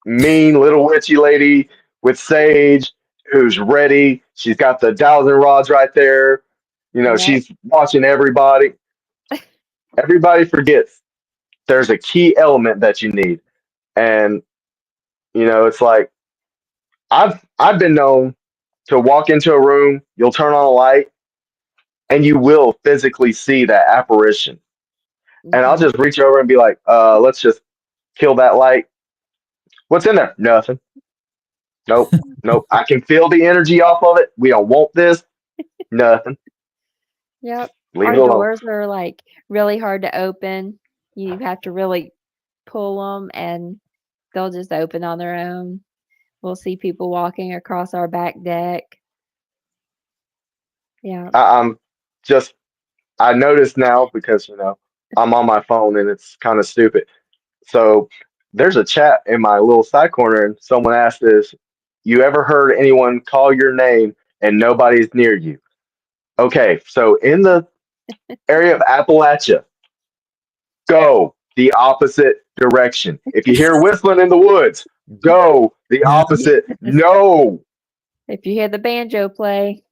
mean little witchy lady with sage who's ready. She's got the dowsing rods right there. You know, yep. she's watching everybody. Everybody forgets there's a key element that you need. And, you know, it's like I've been known to walk into a room, you'll turn on a light, and you will physically see that apparition. And I'll Mhm. just reach over and be like, let's just kill that light. What's in there? Nothing. Nope. Nope. I can feel the energy off of it. We don't want this. Nothing. Yep. Leave Our it alone. doors are like really hard to open. You have to really pull them and they'll just open on their own. We'll see people walking across our back deck. Yeah. I'm just, I notice now because, I'm on my phone and it's kind of stupid. So there's a chat in my little side corner, and someone asked this: you ever heard anyone call your name and nobody's near you? Okay, so in the area of Appalachia, go the opposite direction. If you hear whistling in the woods, go the Yeah. opposite. No, If you hear the banjo play,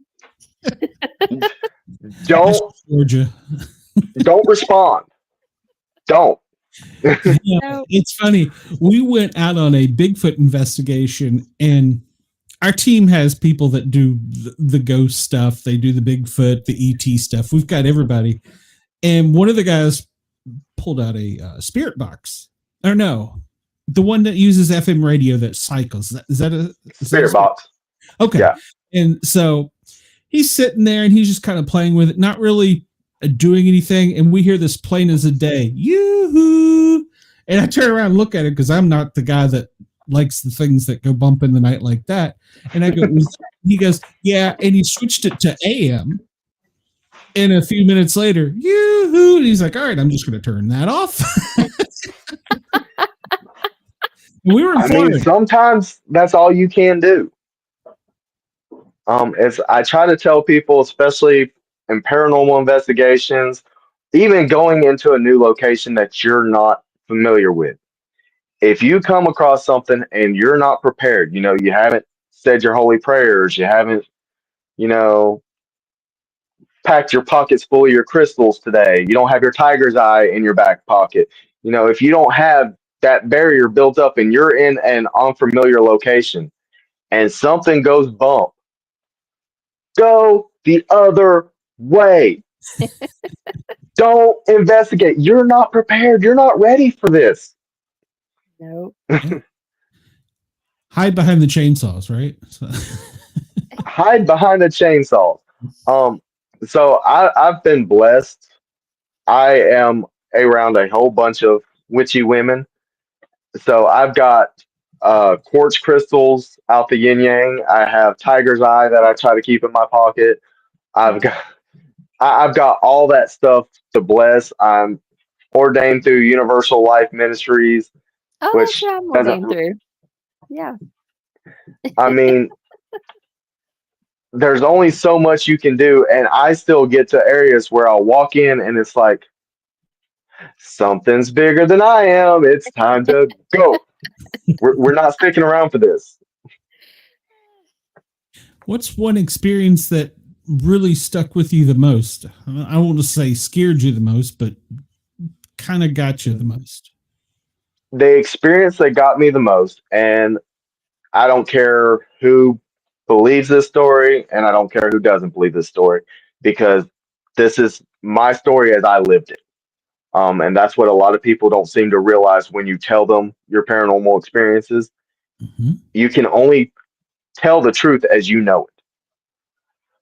don't Georgia. don't respond. Don't. Yeah, no. it's funny. We went out on a Bigfoot investigation, and our team has people that do the ghost stuff. They do the Bigfoot, the ET stuff. We've got everybody. And one of the guys pulled out a spirit box. Or no, the one that uses FM radio that cycles. Is that a Spirit box. Okay. Yeah. And so he's sitting there and he's just kind of playing with it, not really doing anything. And we hear this plain as a day, yoo-hoo. And I turn around and look at it because I'm not the guy that likes the things that go bump in the night like that. And I go, he goes, yeah. And he switched it to AM. And a few minutes later, yoo-hoo. And he's like, all right, I'm just going to turn that off. We were in Florida. Sometimes that's all you can do. As I try to tell people, especially in paranormal investigations, even going into a new location that you're not familiar with, if you come across something and you're not prepared, you haven't said your holy prayers, you haven't, packed your pockets full of your crystals today, you don't have your tiger's eye in your back pocket, if you don't have that barrier built up and you're in an unfamiliar location and something goes bump, go the other way. Don't investigate. You're not prepared. You're not ready for this. Nope. Hide behind the chainsaws, right? So. Hide behind the chainsaws. So I've been blessed. I am around a whole bunch of witchy women. So I've got quartz crystals out the yin yang. I have tiger's eye that I try to keep in my pocket. I've got all that stuff to bless. I'm ordained through Universal Life Ministries, Oh, that's which what I'm doesn't. ordained through. Yeah. I mean, there's only so much you can do, and I still get to areas where I'll walk in and it's like, something's bigger than I am. It's time to go. We're not sticking around for this. What's one experience that really stuck with you the most? I won't just say scared you the most, but kind of got you the most. The experience that got me the most, and I don't care who believes this story, and I don't care who doesn't believe this story, because this is my story as I lived it. And that's what a lot of people don't seem to realize when you tell them your paranormal experiences. Mm-hmm. You can only tell the truth as you know it.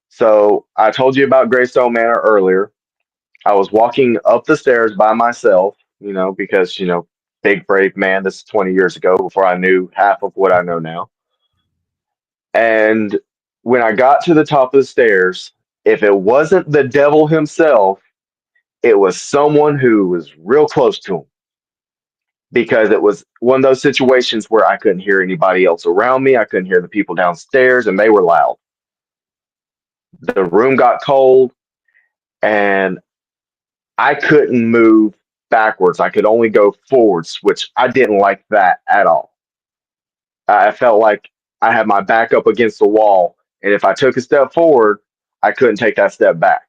So I told you about Greystone Manor earlier. I was walking up the stairs by myself, because, big brave man, this is 20 years ago before I knew half of what I know now. And when I got to the top of the stairs, if it wasn't the devil himself, it was someone who was real close to him. Because it was one of those situations where I couldn't hear anybody else around me. I couldn't hear the people downstairs, and they were loud. The room got cold, and I couldn't move backwards. I could only go forwards, which I didn't like that at all. I felt like I had my back up against the wall, and if I took a step forward, I couldn't take that step back.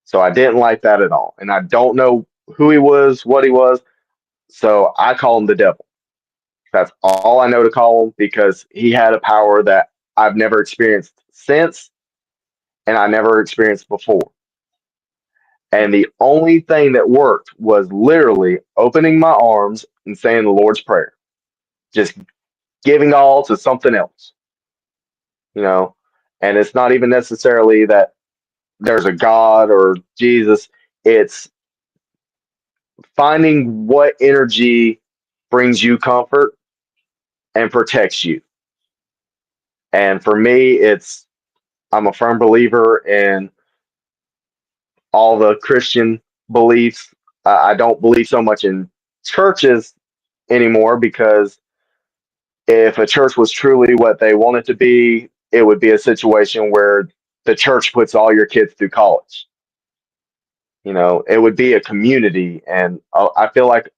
So I didn't like that at all. And I don't know who he was, what he was. So I call him the devil. That's all I know to call him, because he had a power that I've never experienced since, and I never experienced before. And the only thing that worked was literally opening my arms and saying the Lord's Prayer, just giving all to something else, you know. And it's not even necessarily that there's a God or Jesus. It's finding what energy brings you comfort and protects you. And for me, I'm a firm believer in all the Christian beliefs. I don't believe so much in churches anymore, because if a church was truly what they want it to be, it would be a situation where the church puts all your kids through college. It would be a community, and I feel like,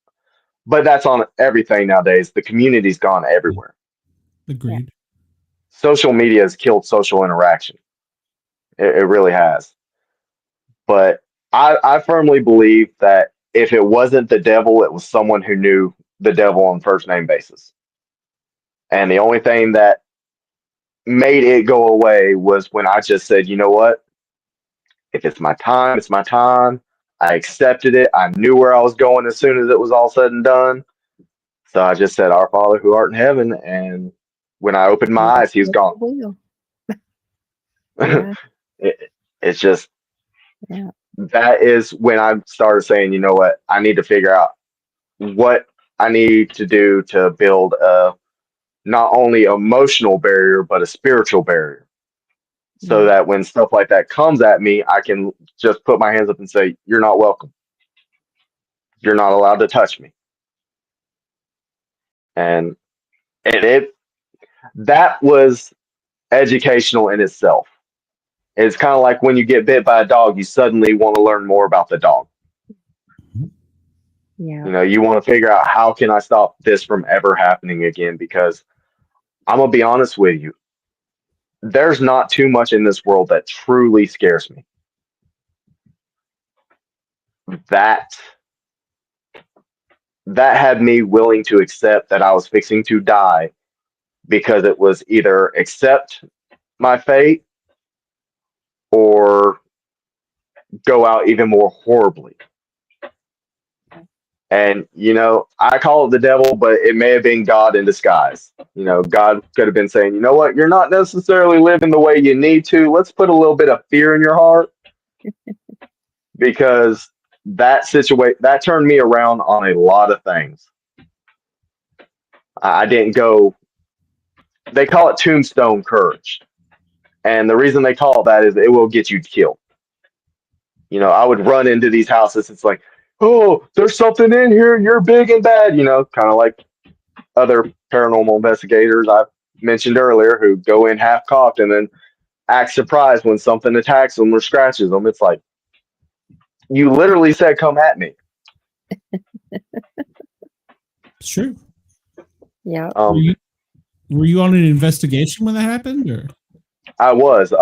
but that's on everything nowadays. The community's gone everywhere. Agreed. Social media has killed social interaction. It really has. But I firmly believe that if it wasn't the devil, it was someone who knew the devil on first name basis. And the only thing that made it go away was when I just said, you know what? If it's my time, it's my time. I accepted it. I knew where I was going as soon as it was all said and done. So I just said, Our Father who art in heaven. And when I opened my eyes, he was gone. Yeah. It's just, Yeah. that is when I started saying, you know what? I need to figure out what I need to do to build a not only emotional barrier, but a spiritual barrier. So Yeah. that when stuff like that comes at me, I can just put my hands up and say, You're not welcome. You're not allowed to touch me. And that was educational in itself. It's kind of like when you get bit by a dog, you suddenly want to learn more about the dog. Yeah. You want to figure out, how can I stop this from ever happening again? Because I'm going to be honest with you, there's not too much in this world that truly scares me. That had me willing to accept that I was fixing to die, because it was either accept my fate or go out even more horribly. And, I call it the devil, but it may have been God in disguise. God could have been saying, you know what, you're not necessarily living the way you need to. Let's put a little bit of fear in your heart. Because that turned me around on a lot of things. I didn't go, they call it tombstone courage. And the reason they call it that is it will get you killed. I would run into these houses. It's like, oh, there's something in here. You're big and bad, kind of like other paranormal investigators I've mentioned earlier, who go in half cocked and then act surprised when something attacks them or scratches them. It's like, you literally said, come at me. It's true. Yeah. Were you on an investigation when that happened, or? I was.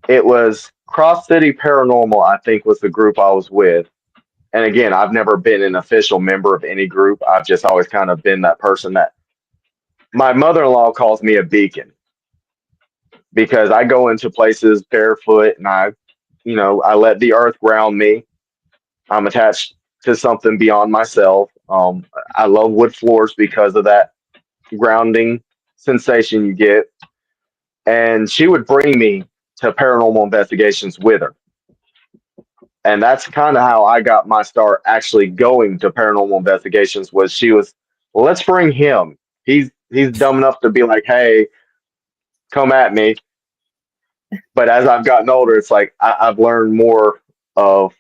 It was Cross City Paranormal, I think, was the group I was with. And again, I've never been an official member of any group. I've just always kind of been that person that my mother-in-law calls me a beacon, because I go into places barefoot and I let the earth ground me. I'm attached to something beyond myself. I love wood floors because of that grounding sensation you get. And she would bring me to paranormal investigations with her. And that's kind of how I got my start actually going to paranormal investigations. Was she was, well, let's bring him. He's dumb enough to be like, hey, come at me. But as I've gotten older, it's like I've learned more of,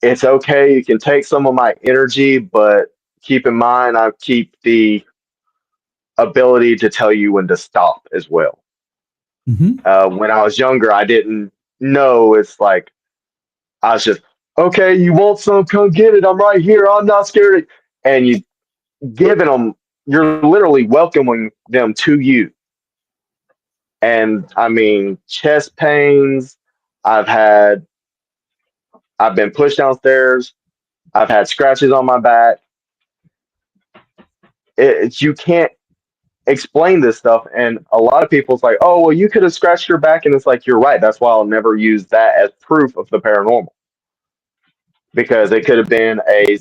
it's okay. You can take some of my energy, but keep in mind, I keep the ability to tell you when to stop as well. Mm-hmm. When I was younger, I didn't know. It's like, I was just, okay, you want some? Come get it. I'm right here. I'm not scared. And you giving them, you're literally welcoming them to you. And I mean, chest pains. I've been pushed downstairs. I've had scratches on my back. You can't explain this stuff, and a lot of people's like, oh well, you could have scratched your back, and it's like, you're right, that's why I'll never use that as proof of the paranormal, because it could have been a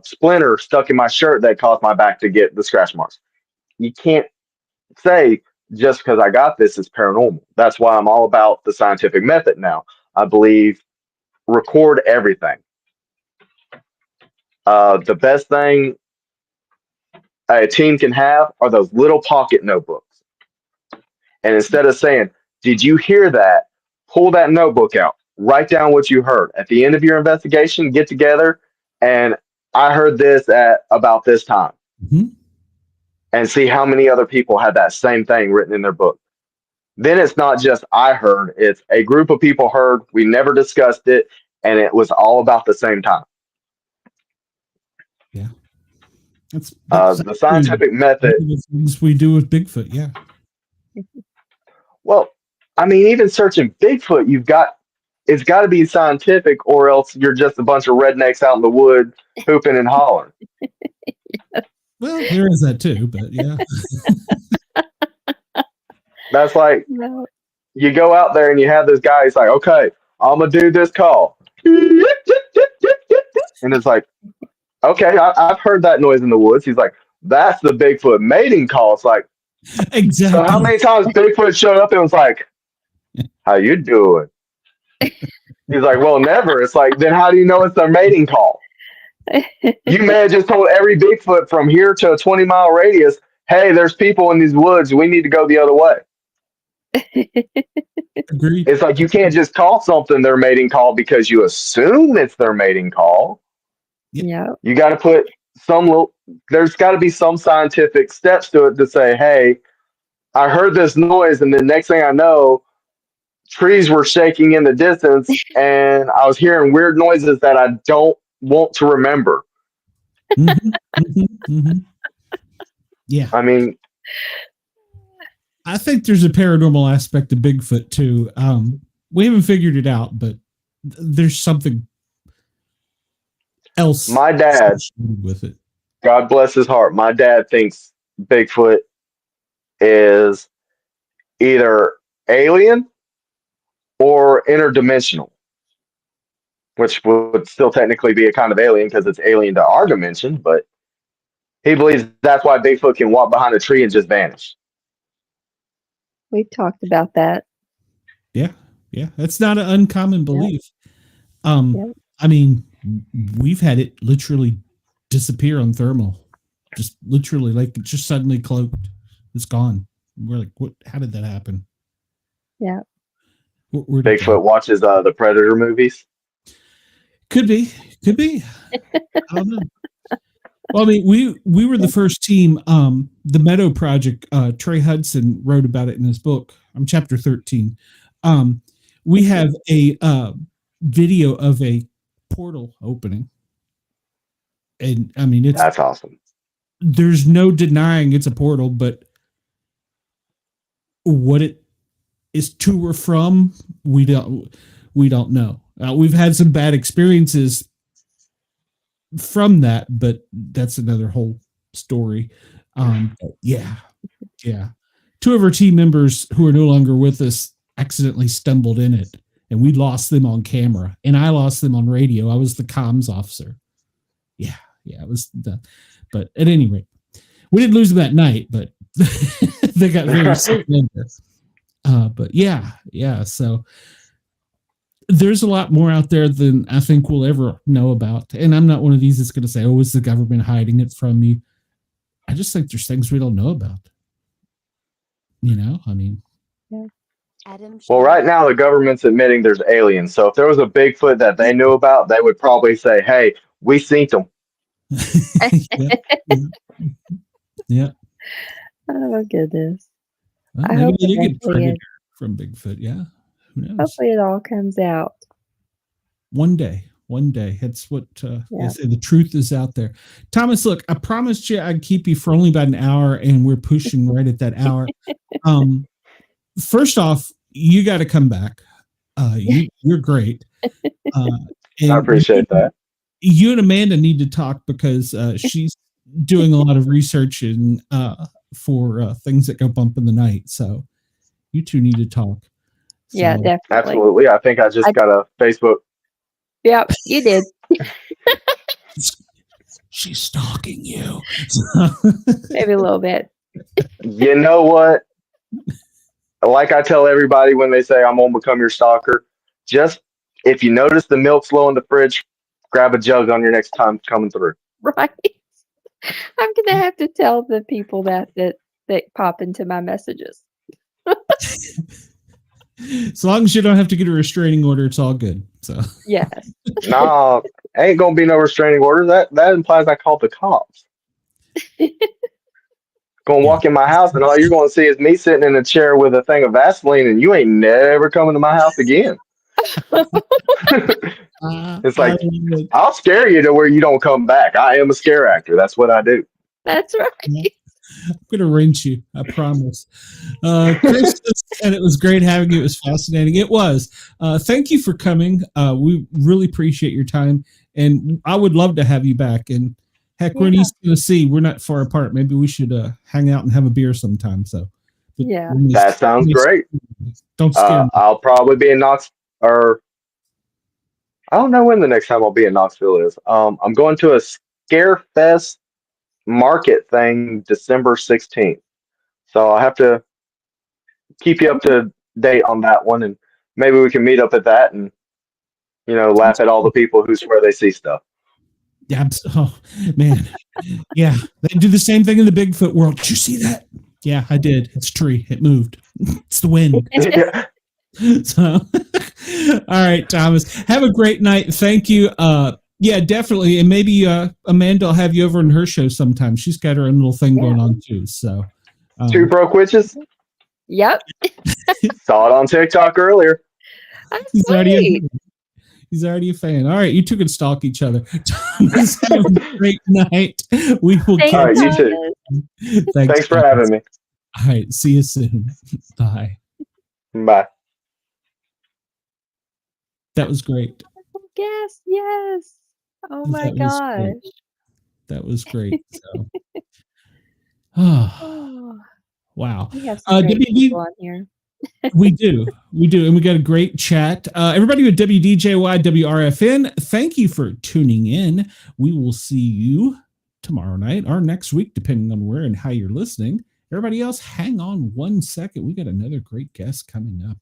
splinter stuck in my shirt that caused my back to get the scratch marks. You can't say just because I got this is paranormal. That's why I'm all about the scientific method now. I believe record everything. The best thing a team can have are those little pocket notebooks. And instead of saying, did you hear that? Pull that notebook out. Write down what you heard. At the end of your investigation, get together and I heard this at about this time. Mm-hmm. And see how many other people had that same thing written in their book. Then it's not just I heard, it's a group of people heard, we never discussed it, and it was all about the same time. Yeah. That's the scientific method. The things we do with Bigfoot, yeah. Well, I mean, even searching Bigfoot, it's got to be scientific, or else you're just a bunch of rednecks out in the wood hooping and hollering. Well, there is that too, but yeah. That's like, you go out there and you have this guy, he's like, okay, I'm going to do this call. And it's like, okay, I've heard that noise in the woods. He's like, that's the Bigfoot mating call. It's like, exactly. So how many times Bigfoot showed up and was like, how you doing? He's like, well, never. It's like, then how do you know it's their mating call? You may have just told every Bigfoot from here to a 20-mile radius, hey, there's people in these woods. We need to go the other way. Agreed. It's like, you can't just call something their mating call because you assume it's their mating call. Yeah. You got to put there's got to be some scientific steps to it to say, hey, I heard this noise, and the next thing I know, trees were shaking in the distance, and I was hearing weird noises that I don't want to remember. Mm-hmm, mm-hmm, mm-hmm. Yeah. I mean, I think there's a paranormal aspect to Bigfoot too. We haven't figured it out, but there's something else. My dad, with it, God bless his heart, my dad thinks Bigfoot is either alien or interdimensional, which would still technically be a kind of alien because it's alien to our dimension, but he believes that's why Bigfoot can walk behind a tree and just vanish. We've talked about that. Yeah. That's not an uncommon belief. Yep. I mean, we've had it literally disappear on thermal. Just literally, like, it just suddenly cloaked. It's gone. We're like, what? How did that happen? Yeah. Where Bigfoot watches the Predator movies. Could be. I don't know. Well, I mean, we were the first team. The Meadow Project. Trey Hudson wrote about it in his book. I'm chapter 13. We have a video of a portal opening, and I mean, that's awesome. There's no denying it's a portal, but what it is to or from, we don't know. We've had some bad experiences from that, but that's another whole story. Yeah. Two of our team members who are no longer with us accidentally stumbled in it, and we lost them on camera, and I lost them on radio. I was the comms officer. Yeah, it was but at any rate, we didn't lose them that night, but they got very sick. But yeah. So there's a lot more out there than I think we'll ever know about. And I'm not one of these that's going to say, oh, is the government hiding it from you? I just think there's things we don't know about. I mean. Yeah. Adam Well, right now the government's admitting there's aliens. So if there was a Bigfoot that they knew about, they would probably say, hey, we seen them. Yeah. Oh, goodness. Well, I maybe hope they did get eventually predator from Bigfoot. Yeah. Who knows? Hopefully it all comes out. One day. That's what they say. The truth is out there. Thomas, look, I promised you I'd keep you for only about an hour, and we're pushing right at that hour. First off, you got to come back. You're great. I appreciate that. You and Amanda need to talk because she's doing a lot of research and for things that go bump in the night. So you two need to talk. So, Yeah, definitely. Absolutely. I think I just got a Facebook. Yep, you did. she's stalking you. Maybe a little bit. You know what? Like I tell everybody when they say I'm gonna become your stalker, just if you notice the milk's low in the fridge, grab a jug on your next time coming through. Right. I'm gonna have to tell the people that pop into my messages. As long as you don't have to get a restraining order, it's all good. So Yes. Nah, ain't gonna be no restraining order. That implies I called the cops. Gonna walk in my house and all you're gonna see is me sitting in a chair with a thing of Vaseline, and you ain't never coming to my house again. It's like I'll scare you to where you don't come back. I am a scare actor. That's what I do. That's right. I'm gonna wrench you, I promise. Chris, and it was great having you. It was fascinating. It was. Thank you for coming. We really appreciate your time, and I would love to have you back. And heck, we're in East Tennessee. We're not far apart. Maybe we should hang out and have a beer sometime. So, yeah, that sounds great. Don't scare me. I'll probably be in Knoxville, or I don't know when the next time I'll be in Knoxville is. I'm going to a Scare Fest market thing December 16th. So I'll have to keep you up to date on that one, and maybe we can meet up at that and laugh at all the people who swear they see stuff. Yeah, oh man, yeah, they do the same thing in the Bigfoot world. Did you see that? Yeah, I did. It's a tree. It moved. It's the wind. Yeah. So, all right, Thomas, have a great night. Thank you. Yeah, definitely. And maybe Amanda will have you over on her show sometime. She's got her own little thing going on too. So, Two Broke Witches. Yep. Saw it on TikTok earlier. He's already a fan. All right, you two can stalk each other. Thomas, have a great night. We will. All right, you too. Thanks for having me. All right, see you soon. Bye. Bye. That was great. Yes. Oh my gosh. That was great. So. Oh, wow. We have some great people on here. we do. And we got a great chat. Everybody with WDJY, WRFN, thank you for tuning in. We will see you tomorrow night or next week, depending on where and how you're listening. Everybody else, hang on 1 second. We got another great guest coming up.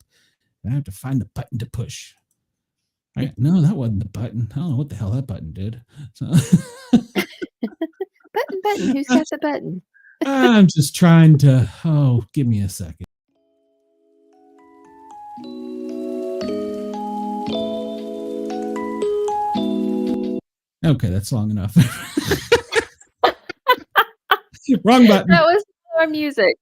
I have to find the button to push. No, that wasn't the button. I don't know what the hell that button did. So. Button. Who's got the button? I'm just trying to. Oh, give me a second. Okay, that's long enough. Wrong button. That was more music.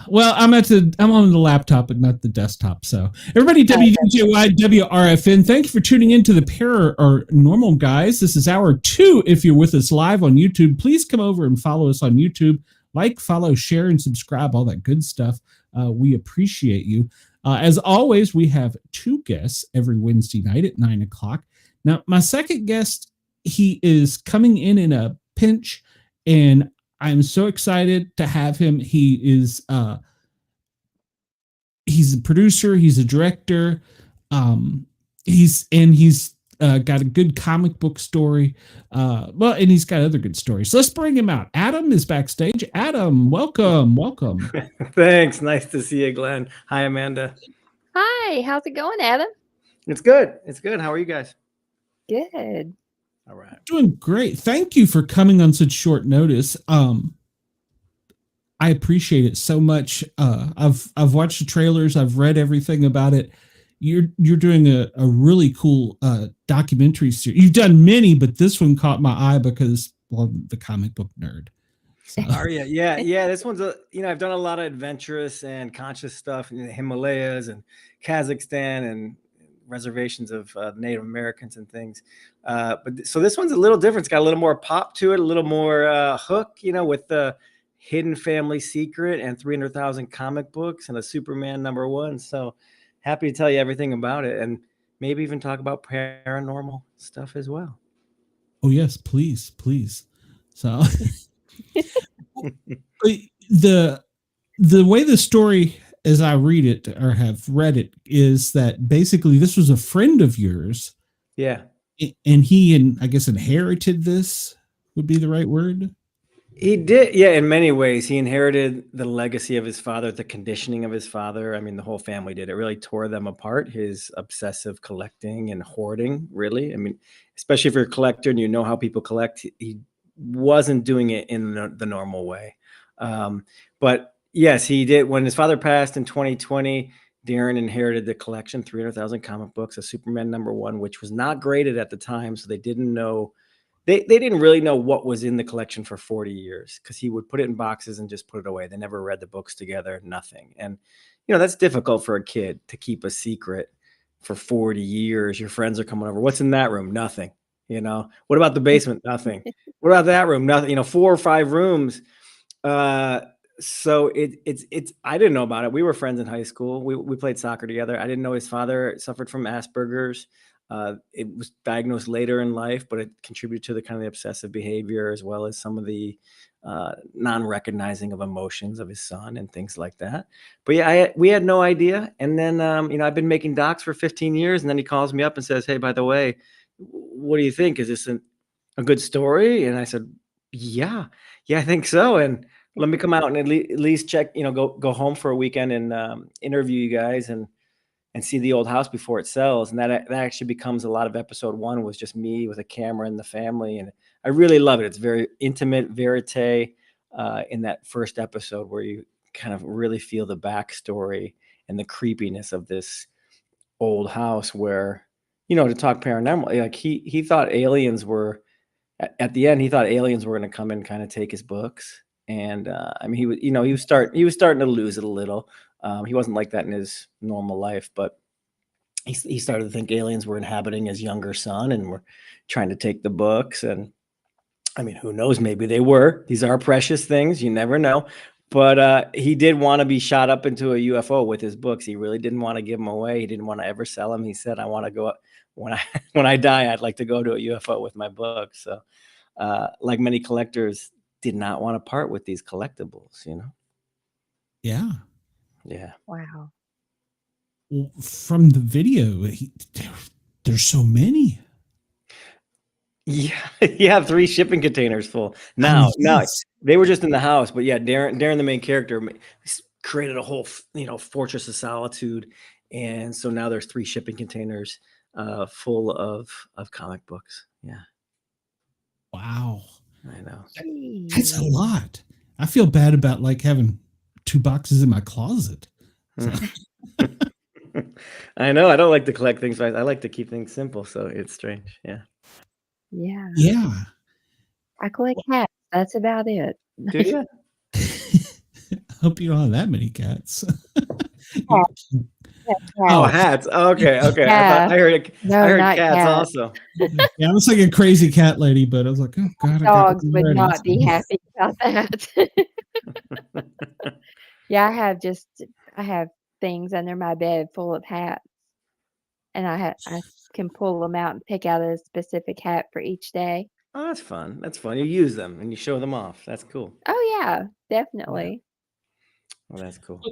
Well, I'm on the laptop and not the desktop. So everybody, WDJY, WRFN, thank you for tuning in to the Paranormal Guys. This is hour 2. If you're with us live on YouTube, please come over and follow us on YouTube. Like, follow, share, and subscribe, all that good stuff. We appreciate you. As always, we have 2 guests every Wednesday night at 9 o'clock. Now, my second guest, he is coming in a pinch, and I'm so excited to have him. He is he's a producer, he's a director, he's got a good comic book story. And he's got other good stories. So let's bring him out. Adam is backstage. Adam, welcome. Thanks. Nice to see you, Glenn. Hi, Amanda. Hi, how's it going, Adam? It's good. How are you guys? Good. All right. Doing great. Thank you for coming on such short notice. I appreciate it so much. I've watched the trailers. I've read everything about it. You're doing a really cool documentary series. You've done many, but this one caught my eye because, well, I'm the comic book nerd. So. Are you? Yeah. This one's I've done a lot of adventurous and conscious stuff in the Himalayas and Kazakhstan and reservations of Native Americans and things. So this one's a little different. It's got a little more pop to it, a little more hook, with the hidden family secret and 300,000 comic books and a Superman #1. So happy to tell you everything about it and maybe even talk about paranormal stuff as well. Oh yes, please. So the way the story, as I read it or have read it, is that basically this was a friend of yours. Yeah. And he I guess inherited this would be the right word. He did, yeah, in many ways. He inherited the legacy of his father, the conditioning of his father. I mean, the whole family did. It really tore them apart, his obsessive collecting and hoarding, really. I mean, especially if you're a collector and you know how people collect, he wasn't doing it in the normal way. But yes, he did. When his father passed in 2020, Darren inherited the collection, 300,000 comic books, a Superman #1, which was not graded at the time, so they didn't know. They didn't really know what was in the collection for 40 years because he would put it in boxes and just put it away. They never read the books together, nothing. And, that's difficult for a kid to keep a secret for 40 years. Your friends are coming over. What's in that room? Nothing. What about the basement? Nothing. What about that room? Nothing. 4 or 5 rooms. So it's I didn't know about it. We were friends in high school. We played soccer together. I didn't know his father suffered from Asperger's. It was diagnosed later in life, but it contributed to the kind of the obsessive behavior as well as some of the non-recognizing of emotions of his son and things like that. But yeah, we had no idea. And then, I've been making docs for 15 years, and then he calls me up and says, "Hey, by the way, what do you think? Is this a good story?" And I said, yeah, I think so. And let me come out and at least check, go home for a weekend and interview you guys and see the old house before it sells. And that actually becomes a lot of episode 1 was just me with a camera and the family. And I really love it. It's very intimate, verite in that first episode where you kind of really feel the backstory and the creepiness of this old house where, to talk paranormal, like he thought aliens were, at the end, he thought aliens were going to come and kind of take his books. And I mean, he was starting to lose it a little. He wasn't like that in his normal life, but he started to think aliens were inhabiting his younger son and were trying to take the books. And I mean, who knows? Maybe they were. These are precious things. You never know. But he did want to be shot up into a UFO with his books. He really didn't want to give them away. He didn't want to ever sell them. He said, "I want to go when I die. I'd like to go to a UFO with my books." So, like many collectors, did not want to part with these collectibles. Yeah. Yeah. Wow. Well, from the video, there's so many. Yeah, you have 3 shipping containers full. Now, they were just in the house, but yeah, Darren, the main character, created a whole, fortress of solitude, and so now there's 3 shipping containers full of comic books. Yeah. Wow. I know. That's a lot. I feel bad about like having 2 boxes in my closet. So. I know. I don't like to collect things, but I like to keep things simple. So it's strange. Yeah. Yeah. Yeah. I collect cats. That's about it. Do you? I hope you don't have that many cats. Oh, hats. Okay. Yeah. I heard No, I heard not cats cats. also. Yeah, I was like a crazy cat lady, but I was like, oh God, Dogs would not be happy about that. Yeah, I have things under my bed full of hats, and I can pull them out and pick out a specific hat for each day. Oh, that's fun. That's fun. You use them and you show them off. That's cool. Oh yeah, definitely. Well, that's cool.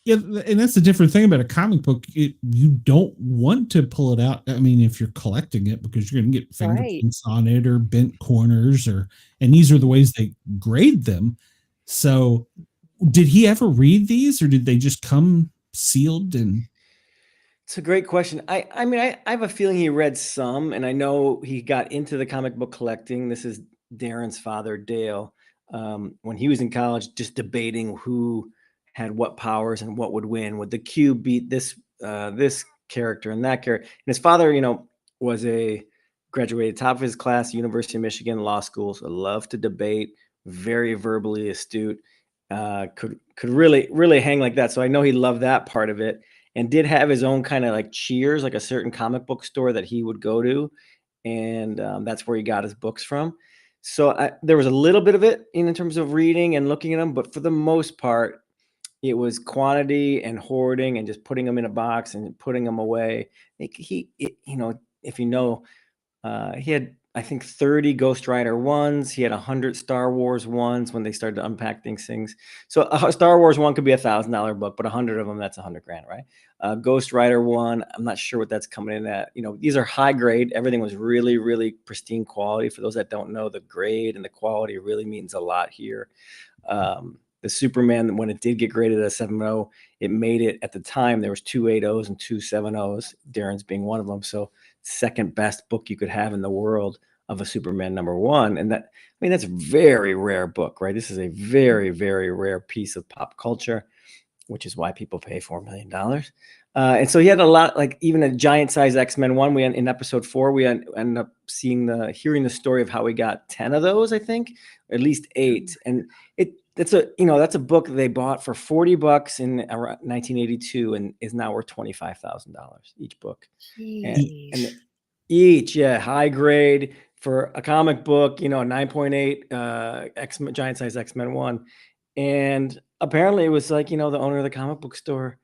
Yeah, and that's the different thing about a comic book. You don't want to pull it out. I mean, if you're collecting it, because you're going to get fingerprints on it or bent corners, and these are the ways they grade them. So, did he ever read these, or did they just come sealed? And it's a great question. I mean, I have a feeling he read some, and I know he got into the comic book collecting. This is Darren's father, Dale, when he was in college, just debating who had what powers and what would win. Would the cube beat this character and that character? And his father, was graduated top of his class, University of Michigan Law School. So loved to debate, very verbally astute, could really hang like that. So I know he loved that part of it, and did have his own kind of like Cheers, like a certain comic book store that he would go to, and that's where he got his books from. So there was a little bit of it in terms of reading and looking at them, but for the most part, it was quantity and hoarding and just putting them in a box and putting them away. If he had I think 30 Ghost Rider ones. He had 100 Star Wars ones when they started to unpack things. So a Star Wars one could be $1,000 book, but 100 of them, that's $100,000, right? Ghost Rider one, I'm not sure what that's coming in at. These are high grade. Everything was really, really pristine quality. For those that don't know, the grade and the quality really means a lot here. The Superman, when it did get graded at a 7.0, it made it at the time. There was 2 8.0s and 2 7.0s, Darren's being one of them. So second best book you could have in the world of a Superman #1. And that's a very rare book, right? This is a very, very rare piece of pop culture, which is why people pay $4 million. And so he had a lot, like even a giant size X-Men one. In episode 4, we ended up hearing the story of how we got 10 of those, I think, or at least 8. And that's a book they bought for $40 in around 1982 and is now worth $25,000 each book. And each, high grade for a comic book, a 9.8 giant size X-Men one. And apparently it was like, the owner of the comic book store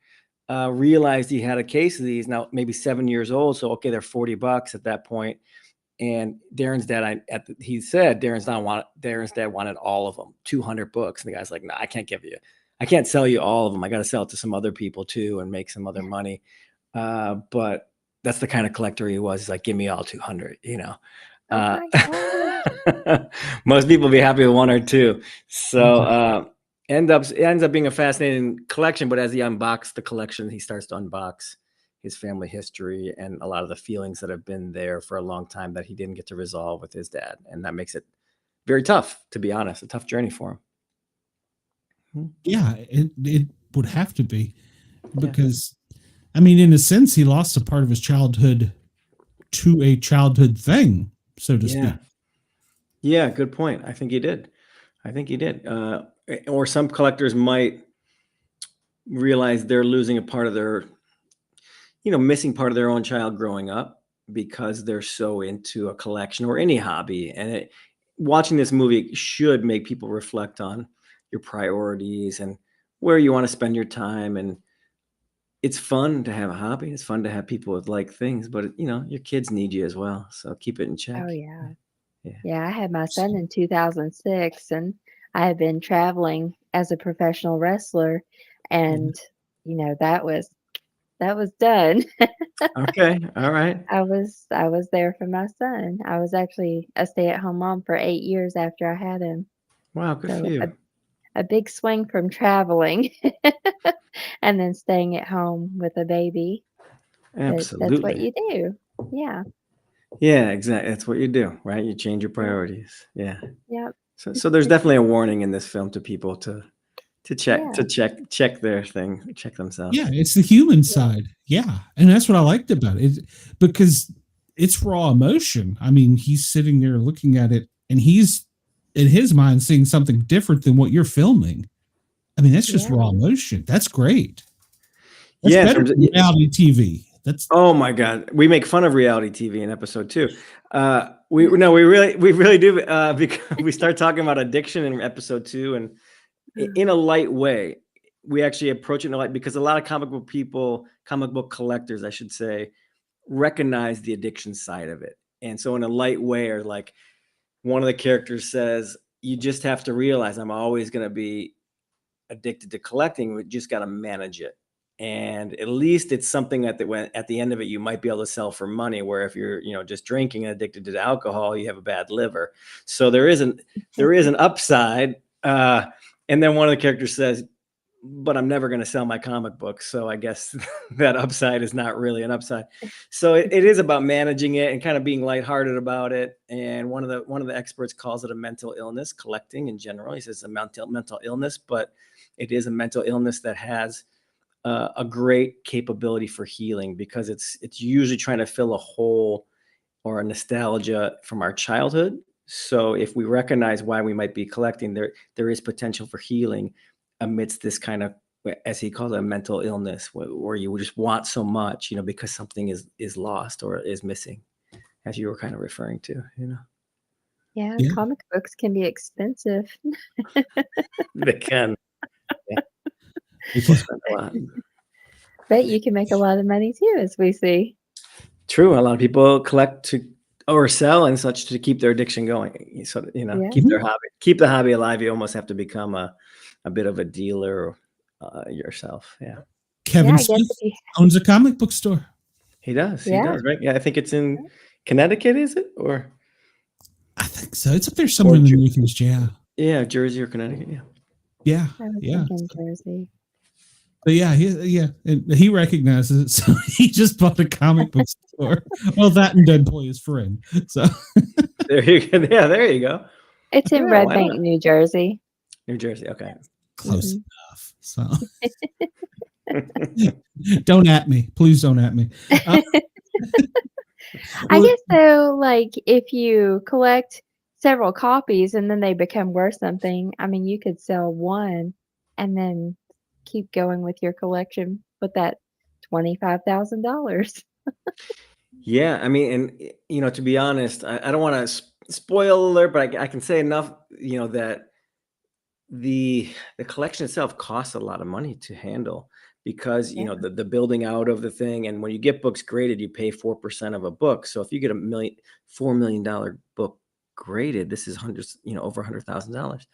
realized he had a case of these, now maybe 7 years old. So, okay, they're $40 at that point. And Darren's dad, Darren's dad wanted all of them, 200 books. And the guy's like, no, I can't sell you all of them. I got to sell it to some other people too and make some other money. But that's the kind of collector he was. He's like, give me all 200, Most people be happy with 1 or 2. So it ends up being a fascinating collection. But as he unboxed the collection, he starts to unbox his family history and a lot of the feelings that have been there for a long time that he didn't get to resolve with his dad. And that makes it very tough, to be honest, a tough journey for him. Yeah, it would have to be, because in a sense, he lost a part of his childhood to a childhood thing, so to speak. Yeah, good point. I think he did. Or some collectors might realize they're losing a part of their, missing part of their own child growing up because they're so into a collection or any hobby. And watching this movie should make people reflect on your priorities and where you want to spend your time. And it's fun to have a hobby. It's fun to have people with like things, but your kids need you as well. So keep it in check. Oh, yeah. Yeah, I had my son in 2006, and I had been traveling as a professional wrestler, and that was done. Okay, all right. I was there for my son. I was actually a stay-at-home mom for 8 years after I had him. Wow, good for you. A big swing from traveling and then staying at home with a baby. Absolutely. That's what you do. Yeah. Yeah, exactly. That's what you do, right? You change your priorities. Yeah. Yep. So there's definitely a warning in this film to people to check their thing, check themselves. Yeah, it's the human side. Yeah. And that's what I liked about it, because it's raw emotion. He's sitting there looking at it, and he's in his mind seeing something different than what you're filming. That's just raw emotion. That's great. That's better than reality TV. Oh my God, we make fun of reality TV in episode 2. We really do, because we start talking about addiction in episode 2, and in a light way. We actually approach it in a light, because a lot of comic book collectors, I should say, recognize the addiction side of it. And so in a light way, or like one of the characters says, you just have to realize I'm always going to be addicted to collecting. We just got to manage it. And at least it's something at the end of it, you might be able to sell for money, where if you're, just drinking and addicted to alcohol, you have a bad liver. So there is an upside. And then one of the characters says, but I'm never going to sell my comic books. So I guess that upside is not really an upside. So it is about managing it and kind of being lighthearted about it. And one of the experts calls it a mental illness, collecting in general. He says a mental illness, but it is a mental illness that has a great capability for healing, because it's usually trying to fill a hole or a nostalgia from our childhood. So if we recognize why we might be collecting, there is potential for healing amidst this kind of, as he calls it, a mental illness, where you just want so much, because something is lost or is missing, as you were kind of referring to, Yeah, comic books can be expensive. They can. Yeah. People spend a lot. But you can make a lot of money too, as we see. True. A lot of people collect to or sell and such to keep their addiction going. So, Yeah. keep their hobby, keep the hobby alive. You almost have to become a bit of a dealer yourself. Yeah. Kevin Yeah, I guess Smith if you owns a comic book store. He does. He Yeah. does, right? Yeah, I think it's in Connecticut, is it? Or I think so. It's up there somewhere in the Northeast. Yeah. Jersey or Connecticut. Yeah. Yeah. I was Yeah. thinking Jersey. But yeah, and he recognizes it, so he just bought a comic book store. Well, that and Deadpool his friend. So There you go. Yeah, there you go. It's in Yeah, Red why Bank, not? New Jersey. New Jersey. Okay. close Mhm. enough. So don't at me, please don't at me. I Well, guess though, like if you collect several copies and then they become worth something, I mean, you could sell one and then keep going with your collection with that $25,000. Yeah, I mean, and to be honest, I don't want to spoil alert, but I can say enough, that the collection itself costs a lot of money to handle because Yeah. the building out of the thing, and when you get books graded, you pay 4% of a book. So if you get $4 million book graded, this is hundreds, over $100,000.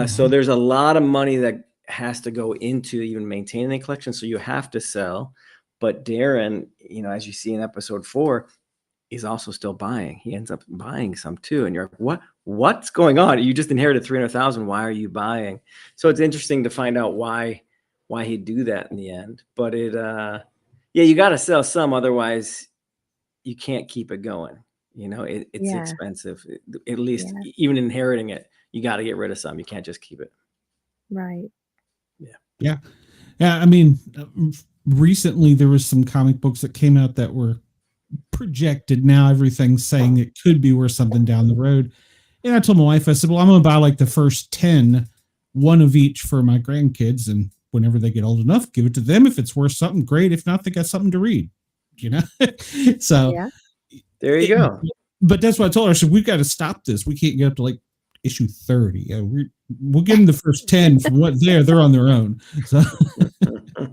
So there's a lot of money that has to go into even maintaining the collection. So you have to sell. But Darren, as you see in episode 4, he's also still buying. He ends up buying some too. And you're like, what's going on? You just inherited 300,000. Why are you buying? So it's interesting to find out why he'd do that in the end. But you got to sell some. Otherwise you can't keep it going. It's Yeah. expensive. At least Yeah. even inheriting it, you got to get rid of some. You can't just keep it. Right. Yeah. I mean, recently there was some comic books that came out that were projected. Now everything's saying it could be worth something down the road. And I told my wife, I said, well, I'm going to buy like the first 10, one of each for my grandkids. And whenever they get old enough, give it to them. If it's worth something, great. If not, they got something to read, So Yeah. There you go. But that's what I told her. I said, we've got to stop this. We can't get up to like issue 30. We'll give them the first 10 from what they're on their own. So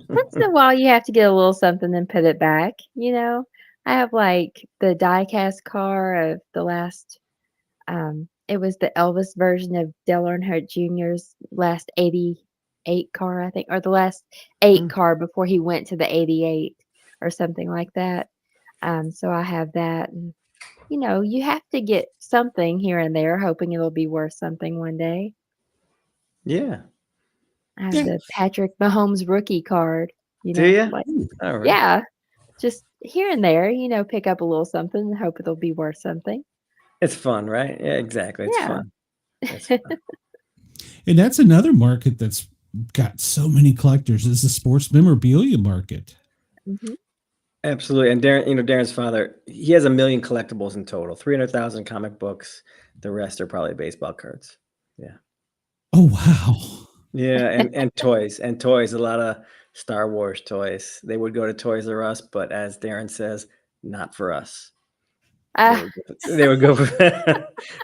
Once in a while, you have to get a little something and put it back. I have like the die-cast car of the last, it was the Elvis version of Dale Earnhardt Jr.'s last 88 car, I think, or the last 8 car before he went to the 88 or something like that. So I have that. And, you have to get something here and there, hoping it'll be worth something one day. Yeah. I have the Patrick Mahomes rookie card. Do you? Like, All right. yeah, just here and there, pick up a little something and hope it'll be worth something. It's fun, right? Yeah, exactly. It's Yeah. fun. It's fun. And that's another market that's got so many collectors, is the sports memorabilia market. Mhm. Absolutely. And Darren, Darren's father, he has 1 million collectibles in total, 300,000 comic books. The rest are probably baseball cards. Yeah. Oh, wow. Yeah. And toys, a lot of Star Wars toys. They would go to Toys R Us, but as Darren says, not for us. They would go for,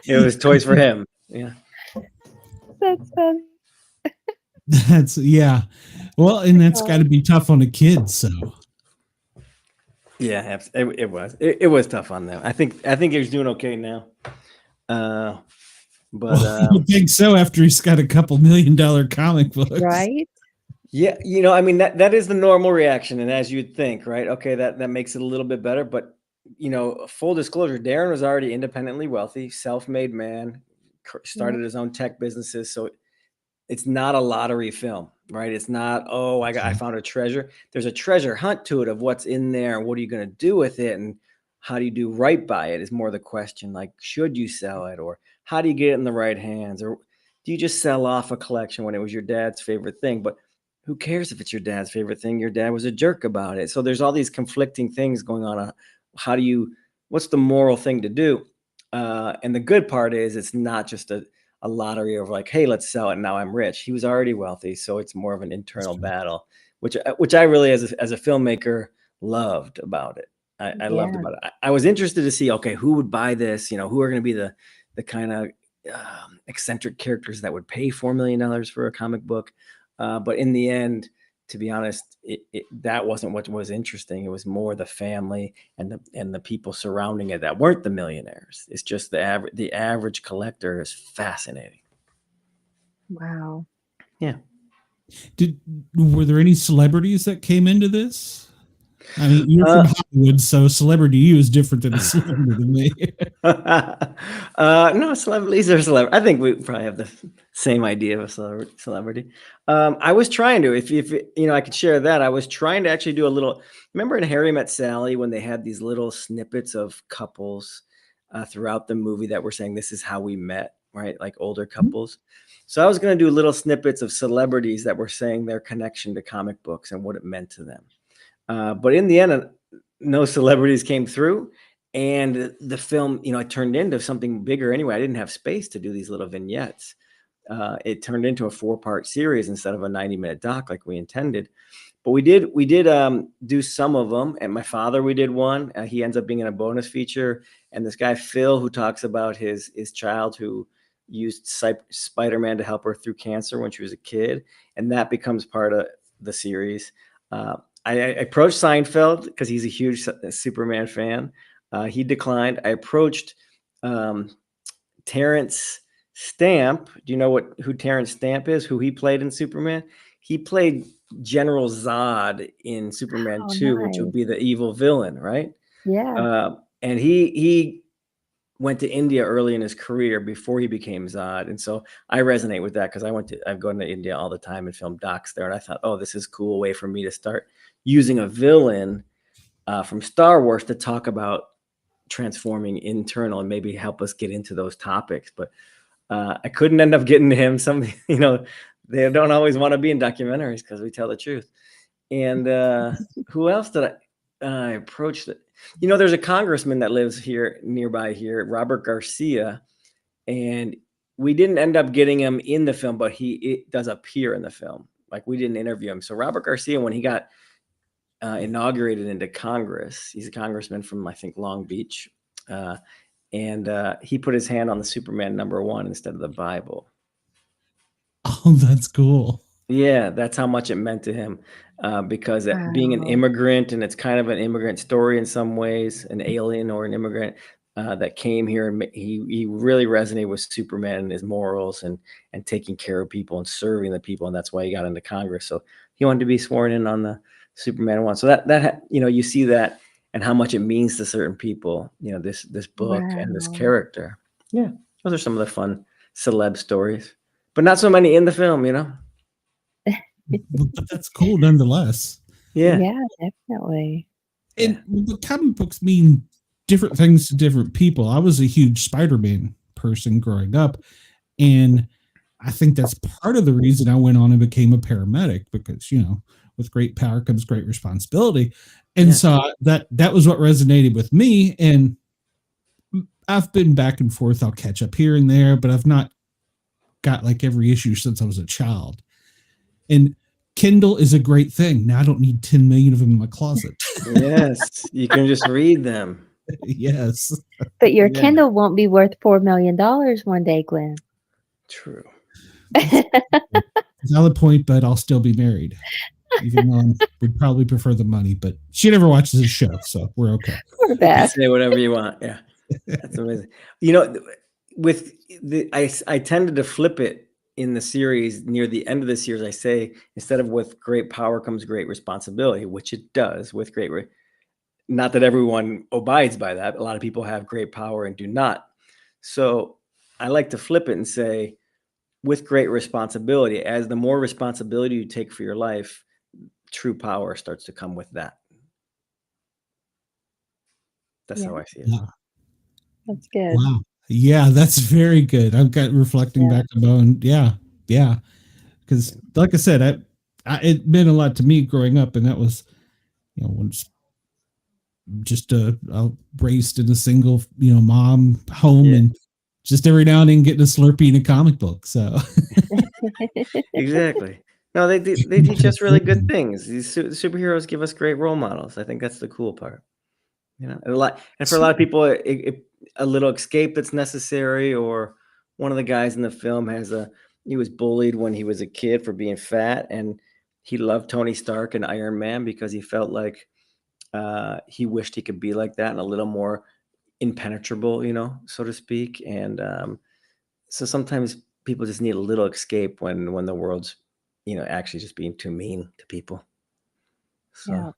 it was toys for him. Yeah. That's funny. Yeah. Well, and that's got to be tough on a kid. So yeah, it was. It was tough on them. I think he was doing okay now. But I don't think so after he's got a couple $1 million comic books. Right? Yeah, I mean that is the normal reaction, and as you'd think, right? Okay, that makes it a little bit better. But full disclosure, Darren was already independently wealthy, self-made man, started his own tech businesses, so it's not a lottery film, right? It's not, I found a treasure. There's a treasure hunt to it of what's in there and what are you going to do with it and how do you do right by it is more the question. Like, should you sell it, or how do you get it in the right hands, or do you just sell off a collection when it was your dad's favorite thing? But who cares if it's your dad's favorite thing? Your dad was a jerk about it. So there's all these conflicting things going on. What's the moral thing to do? And the good part is it's not just a lottery of like, hey, let's sell it. Now I'm rich. He was already wealthy. So it's more of an internal battle, which I really, as a filmmaker, loved about it. I loved about it. I was interested to see, okay, who would buy this? Who are going to be the kind of eccentric characters that would pay $4 million for a comic book. But in the end, to be honest, that wasn't what was interesting. It was more the family and the people surrounding it that weren't the millionaires. It's just the average collector is fascinating. Wow. Yeah. Were there any celebrities that came into this? I mean, you're from Hollywood, so celebrity to you is different than a celebrity to me. No, celebrities are celebrities. I think we probably have the same idea of a celebrity. I was trying to, if I could share that. I was trying to actually do a little. Remember in Harry Met Sally when they had these little snippets of couples throughout the movie that were saying this is how we met, right? Like older couples. So I was going to do little snippets of celebrities that were saying their connection to comic books and what it meant to them. But in the end, no celebrities came through, and the film, it turned into something bigger anyway. I didn't have space to do these little vignettes. It turned into a 4-part series instead of a 90-minute doc like we intended. But we did do some of them. And my father, we did one. He ends up being in a bonus feature. And this guy Phil, who talks about his child who used Spider-Man to help her through cancer when she was a kid, and that becomes part of the series. I approached Seinfeld because he's a huge Superman fan. He declined. I approached Terrence Stamp. Do you know who Terrence Stamp is? Who he played in Superman? He played General Zod in Superman 2, which would be the evil villain, right? Yeah. And he went to India early in his career before he became Zod. And so I resonate with that because I've gone to India all the time and filmed docs there. And I thought, oh, this is a cool way for me to start using a villain from Star Wars to talk about transforming internal and maybe help us get into those topics. But I couldn't end up getting to him. Some, they don't always want to be in documentaries because we tell the truth. And who else did I approach? There's a congressman that lives here nearby here, Robert Garcia, and we didn't end up getting him in the film, but it does appear in the film. Like we didn't interview him. So Robert Garcia, when he got inaugurated into Congress, he's a congressman from, I think, Long Beach. And he put his hand on the Superman #1 instead of the Bible. Oh, that's cool. Yeah, that's how much it meant to him, because being an immigrant, and it's kind of an immigrant story in some ways, an alien or an immigrant that came here, and he really resonated with Superman and his morals and taking care of people and serving the people, and that's why he got into Congress. So he wanted to be sworn in on the Superman one. So that you see that and how much it means to certain people. This book and this character. Yeah, those are some of the fun celeb stories, but not so many in the film. But that's cool nonetheless. Yeah, Definitely. And the comic books mean different things to different people. I was a huge Spider-Man person growing up, and I think that's part of the reason I went on and became a paramedic, because with great power comes great responsibility. And so that was what resonated with me. And I've been back and forth. I'll catch up here and there, but I've not got like every issue since I was a child. And Kindle is a great thing. Now I don't need 10 million of them in my closet. Yes, you can just read them. Yes. But your Kindle won't be worth $4 million one day, Glenn. True. Valid point, but I'll still be married. Even though I would probably prefer the money, but she never watches the show, so we're okay. We're back. Say whatever you want. Yeah, that's amazing. With I tended to flip it in the series. Near the end of the series, I say, instead of with great power comes great responsibility, which it does with great. Not that everyone abides by that. A lot of people have great power and do not. So I like to flip it and say, with great responsibility, as the more responsibility you take for your life, true power starts to come with that. That's how I see it. Yeah. That's good. Wow. Yeah, that's very good. I've got reflecting back about, and yeah. Because like I said, it meant a lot to me growing up, and that was, once just raised in a single, mom home, and just every now and then getting a Slurpee and a comic book. So exactly. No, they teach us really good things. These superheroes give us great role models. I think that's the cool part. And for a lot of people, a little escape that's necessary. Or one of the guys in the film he was bullied when he was a kid for being fat, and he loved Tony Stark and Iron Man because he felt like he wished he could be like that and a little more impenetrable, so to speak. And so sometimes people just need a little escape when the world's, actually just being too mean to people. So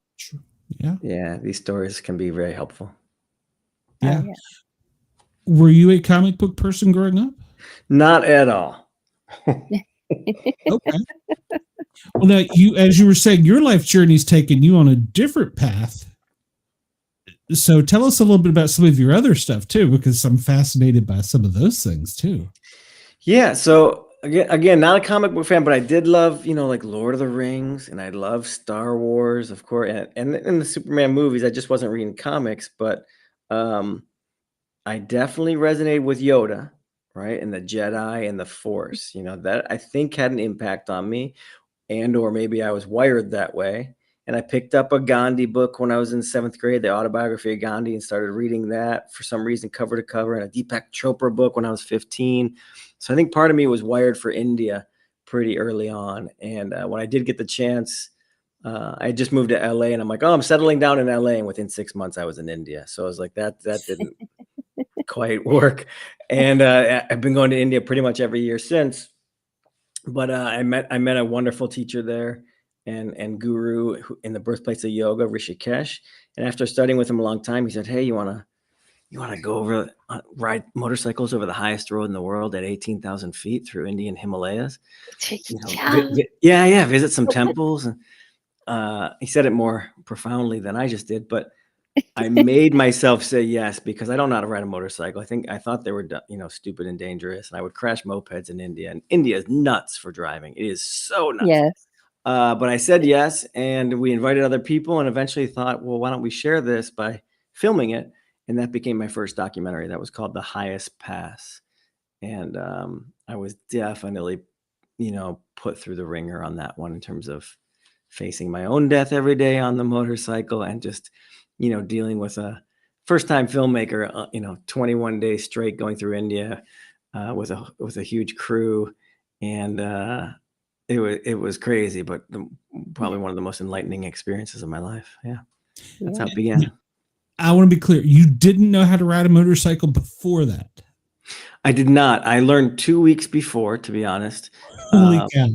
yeah, these stories can be very helpful. Yeah. Were you a comic book person growing up? Not at all. Okay. Well, now as you were saying, your life journey's taken you on a different path. So tell us a little bit about some of your other stuff too, because I'm fascinated by some of those things too. Yeah. So again, not a comic book fan, but I did love, like Lord of the Rings, and I love Star Wars, of course, and in the Superman movies. I just wasn't reading comics, but I definitely resonated with Yoda, right? And the Jedi and the Force, that I think had an impact on me, or maybe I was wired that way. And I picked up a Gandhi book when I was in 7th grade, the autobiography of Gandhi, and started reading that for some reason, cover to cover, and a Deepak Chopra book when I was 15. So I think part of me was wired for India pretty early on. And when I did get the chance, I just moved to LA, and I'm like, oh, I'm settling down in LA. And within 6 months, I was in India. So I was like, that didn't quite work. And I've been going to India pretty much every year since. But I met a wonderful teacher there and guru in the birthplace of yoga, Rishikesh. And after studying with him a long time, he said, hey, you want to go over, ride motorcycles over the highest road in the world at 18,000 feet through Indian Himalayas? Visit some temples. And he said it more profoundly than I just did, but I made myself say yes because I don't know how to ride a motorcycle. I thought they were, stupid and dangerous, and I would crash mopeds in India. And India is nuts for driving. It is so nuts. Yes. But I said yes, and we invited other people, and eventually thought, well, why don't we share this by filming it? And that became my first documentary. That was called The Highest Pass. And I was definitely, put through the ringer on that one in terms of facing my own death every day on the motorcycle and just, dealing with a first-time filmmaker, 21 days straight going through India with a huge crew. And it was crazy, but probably one of the most enlightening experiences of my life. Yeah. That's how it began. I want to be clear. You didn't know how to ride a motorcycle before that? I did not. I learned 2 weeks before, to be honest. Holy cow.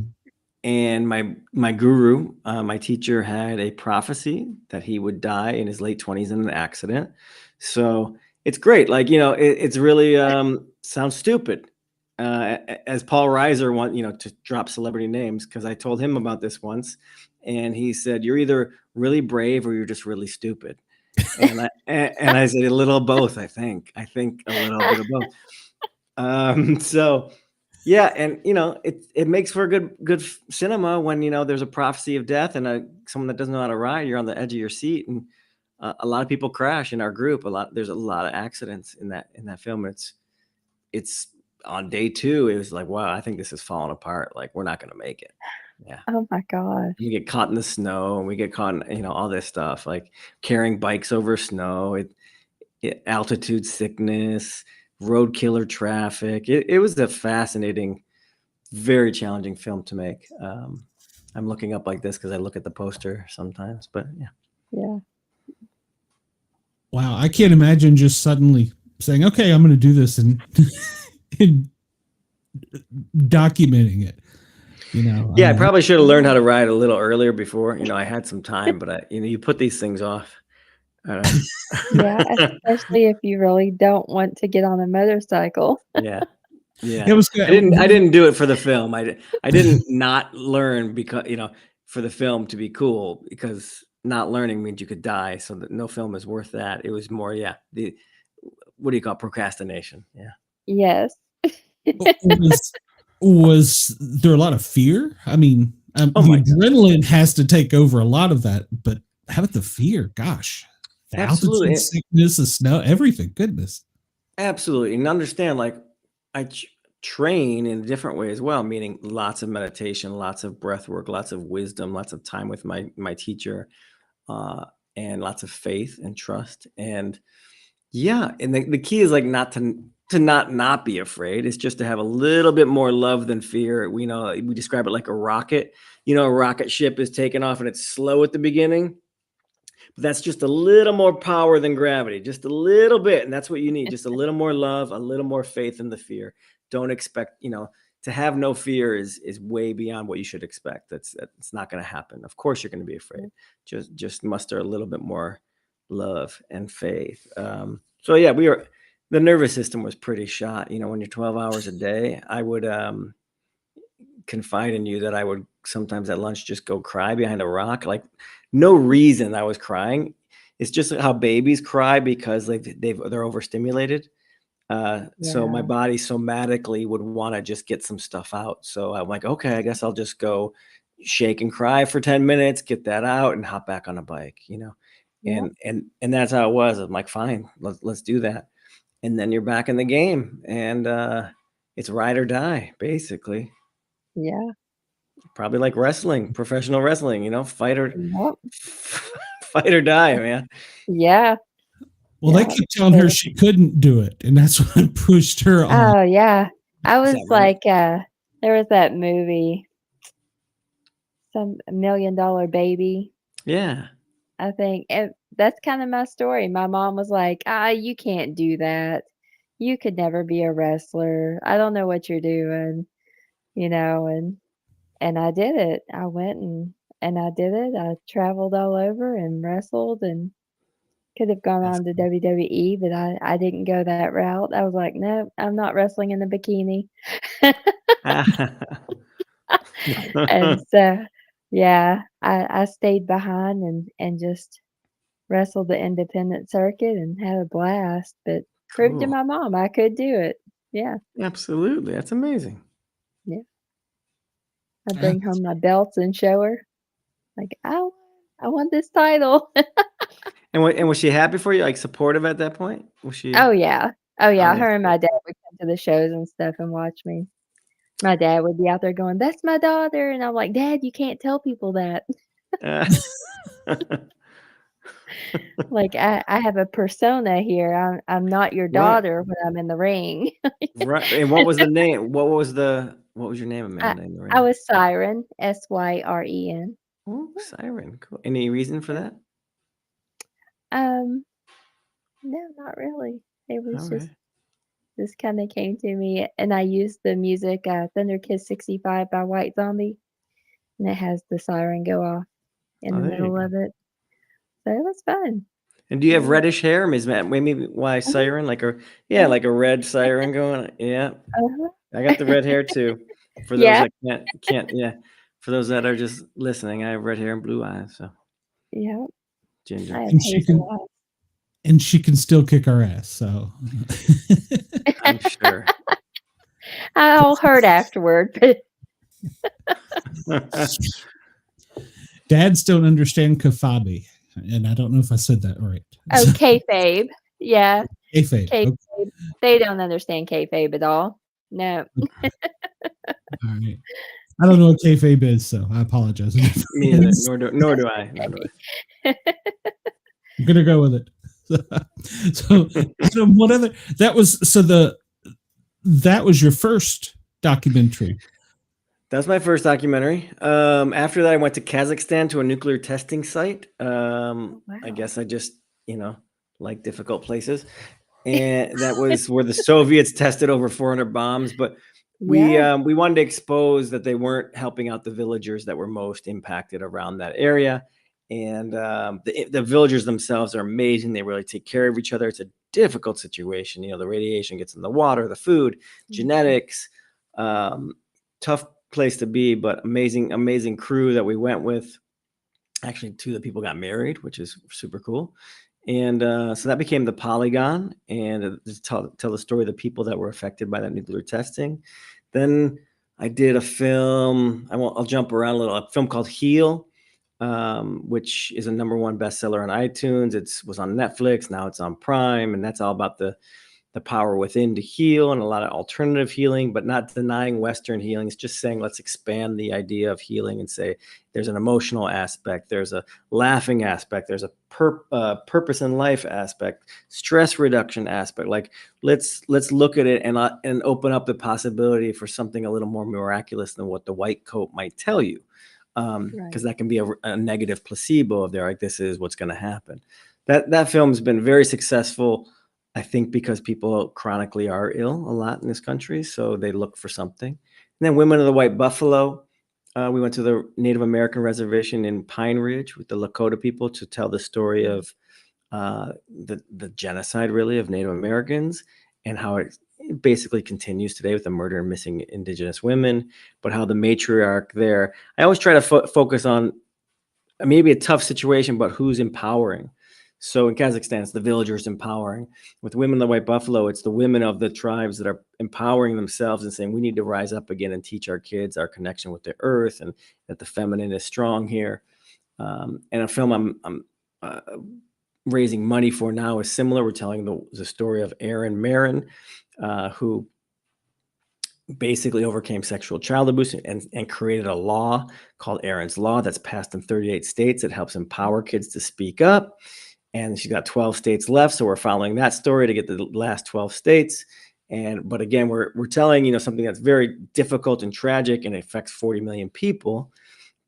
And my guru, my teacher, had a prophecy that he would die in his late 20s in an accident. So it's great. Like, it's really sounds stupid. As Paul Reiser to drop celebrity names, because I told him about this once, and he said, you're either really brave or you're just really stupid. And I said, a little of both, I think a little bit of both. So yeah. And it makes for good cinema when, there's a prophecy of death and someone that doesn't know how to ride, you're on the edge of your seat. And a lot of people crash in our group. There's a lot of accidents in that film. It's on day 2, it was like, wow, I think this is falling apart. Like, we're not going to make it. Yeah. Oh my gosh. We get caught in the snow, and we get caught in, all this stuff, like carrying bikes over snow, altitude sickness, road killer traffic. It was a fascinating, very challenging film to make. I'm looking up like this because I look at the poster sometimes, but yeah. Yeah. Wow. I can't imagine just suddenly saying, okay, I'm going to do this and documenting it. Yeah, I probably should have learned how to ride a little earlier before. I had some time, but you put these things off. Yeah, especially if you really don't want to get on a motorcycle. Yeah. It was good. I didn't do it for the film. I didn't not learn because, for the film to be cool, because not learning means you could die. So that no film is worth that. It was more, what do you call it? Procrastination. Yeah. Yes. Was there a lot of fear? I mean, the adrenaline has to take over a lot of that, but how about the fear? Gosh, the absolutely. Altitude sickness, the snow, everything. Goodness. Absolutely. And understand, like, I train in a different way as well, meaning lots of meditation, lots of breath work, lots of wisdom, lots of time with my teacher, and lots of faith and trust. And yeah, and the key is like not to to not be afraid. It's just to have a little bit more love than fear. We describe it like a rocket. A rocket ship is taking off and it's slow at the beginning. But that's just a little more power than gravity, just a little bit. And that's what you need. Just a little more love, a little more faith in the fear. Don't expect, to have no fear is way beyond what you should expect. It's not going to happen. Of course, you're going to be afraid. Just muster a little bit more love and faith. So yeah, the nervous system was pretty shot. When you're 12 hours a day, I would confide in you that I would sometimes at lunch just go cry behind a rock. Like no reason I was crying. It's just how babies cry because they're overstimulated. So my body somatically would want to just get some stuff out. So I'm like, okay, I guess I'll just go shake and cry for 10 minutes, get that out and hop back on a bike, and that's how it was. I'm like, fine, let's do that. And then you're back in the game and, it's ride or die basically. Yeah. Probably like wrestling, professional wrestling, fight or die, man. Yeah. Well, they kept telling her she couldn't do it, and that's what pushed her on. Oh yeah. I was right? like, there was that movie, some $1 Million Baby. Yeah. I think that's kind of my story. My mom was like, you can't do that. You could never be a wrestler. I don't know what you're doing, and I did it. I went and I did it. I traveled all over and wrestled and could have gone on to WWE, but I didn't go that route. I was like, no, I'm not wrestling in a bikini. And so, yeah, I stayed behind and just wrestled the independent circuit and had a blast, but proved to Cool. my mom I could do it. Yeah. Absolutely. That's amazing. Yeah. I bring home my belts and show her. Like, I want this title. And was she happy for you? Like supportive at that point? Was she? Oh yeah. Oh yeah. that's Her and good. my dad would come to the shows and stuff and watch me. My dad would be out there going, "That's my daughter," and I'm like, "Dad, you can't tell people that." Like I have a persona here. I'm not your Right. daughter when I'm in the ring. Right. And what was the name? What was your name, Amanda, in the ring? I was Siren, Syren. Oh, Siren. Cool. Any reason for that? No, not really. It was All right. just kind of came to me, and I used the music Thunder Kiss 65 by White Zombie, and it has the siren go off in the there you middle go. of it. So it was fun. And do you have reddish hair? Maybe why siren? Like a red siren going. Yeah. Uh-huh. I got the red hair too. For those that can't. Yeah. For those that are just listening, I have red hair and blue eyes. So Yeah. ginger. I have And she hazel eyes. And she can still kick our ass. So I'm sure. I'll hurt afterward, but dads don't understand kafabi, and I don't know if I said that right. kayfabe. Yeah. Kayfabe. Kayfabe. Okay. They don't understand kayfabe at all. No. Okay. All right. I don't know what kayfabe is, so I apologize. Me neither. Nor do I. I'm gonna go with it. So Adam, what other that was your first documentary? That's my first documentary. After that, I went to Kazakhstan to a nuclear testing site. Wow. I guess I just, like difficult places. And that was where the Soviets tested over 400 bombs. But we wanted to expose that they weren't helping out the villagers that were most impacted around that area. And the villagers themselves are amazing. They really take care of each other. It's a difficult situation. The radiation gets in the water, the food, genetics, tough place to be, but amazing crew that we went with. Actually, 2 of the people got married, which is super cool. And so that became the Polygon, and just tell the story of the people that were affected by that nuclear testing. Then I did a film. I'll jump around a little. A film called Heal, which is a #1 bestseller on iTunes. It was on Netflix. Now it's on Prime, and that's all about the the power within to heal and a lot of alternative healing, but not denying Western healing. It's just saying, let's expand the idea of healing and say there's an emotional aspect, there's a laughing aspect, there's a purpose in life aspect, stress reduction aspect. Like let's look at it and open up the possibility for something a little more miraculous than what the white coat might tell you. Because that can be a negative placebo of there, like this is what's going to happen. That film's been very successful, I think, because people chronically are ill a lot in this country, so they look for something. And then Women of the White Buffalo. We went to the Native American reservation in Pine Ridge with the Lakota people to tell the story of the genocide, really, of Native Americans and how it basically continues today with the murder and missing Indigenous women, but how the matriarch there, I always try to focus on maybe a tough situation, but who's empowering. So in Kazakhstan, it's the villagers empowering. With Women of the White Buffalo, it's the women of the tribes that are empowering themselves and saying, we need to rise up again and teach our kids our connection with the earth and that the feminine is strong here. And a film I'm raising money for now is similar. We're telling the story of Aaron Marin, who basically overcame sexual child abuse and created a law called Aaron's Law that's passed in 38 states. It helps empower kids to speak up. And she's got 12 states left. So we're following that story to get the last 12 states. But again, we're telling, something that's very difficult and tragic and it affects 40 million people.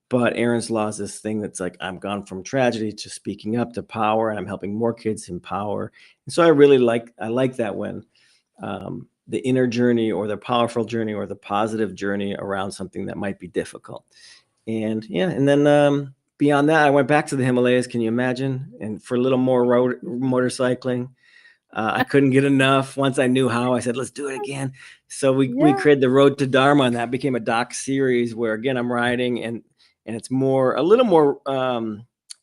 But Aaron's Law is this thing that's like, I'm gone from tragedy to speaking up to power, and I'm helping more kids empower. And so I really like that when the inner journey or the powerful journey or the positive journey around something that might be difficult. And then beyond that, I went back to the Himalayas. Can you imagine? And for a little more motorcycling, I couldn't get enough. Once I knew how, I said, let's do it again. So we created the Road to Dharma, and that became a doc series where, again, I'm riding and it's a little more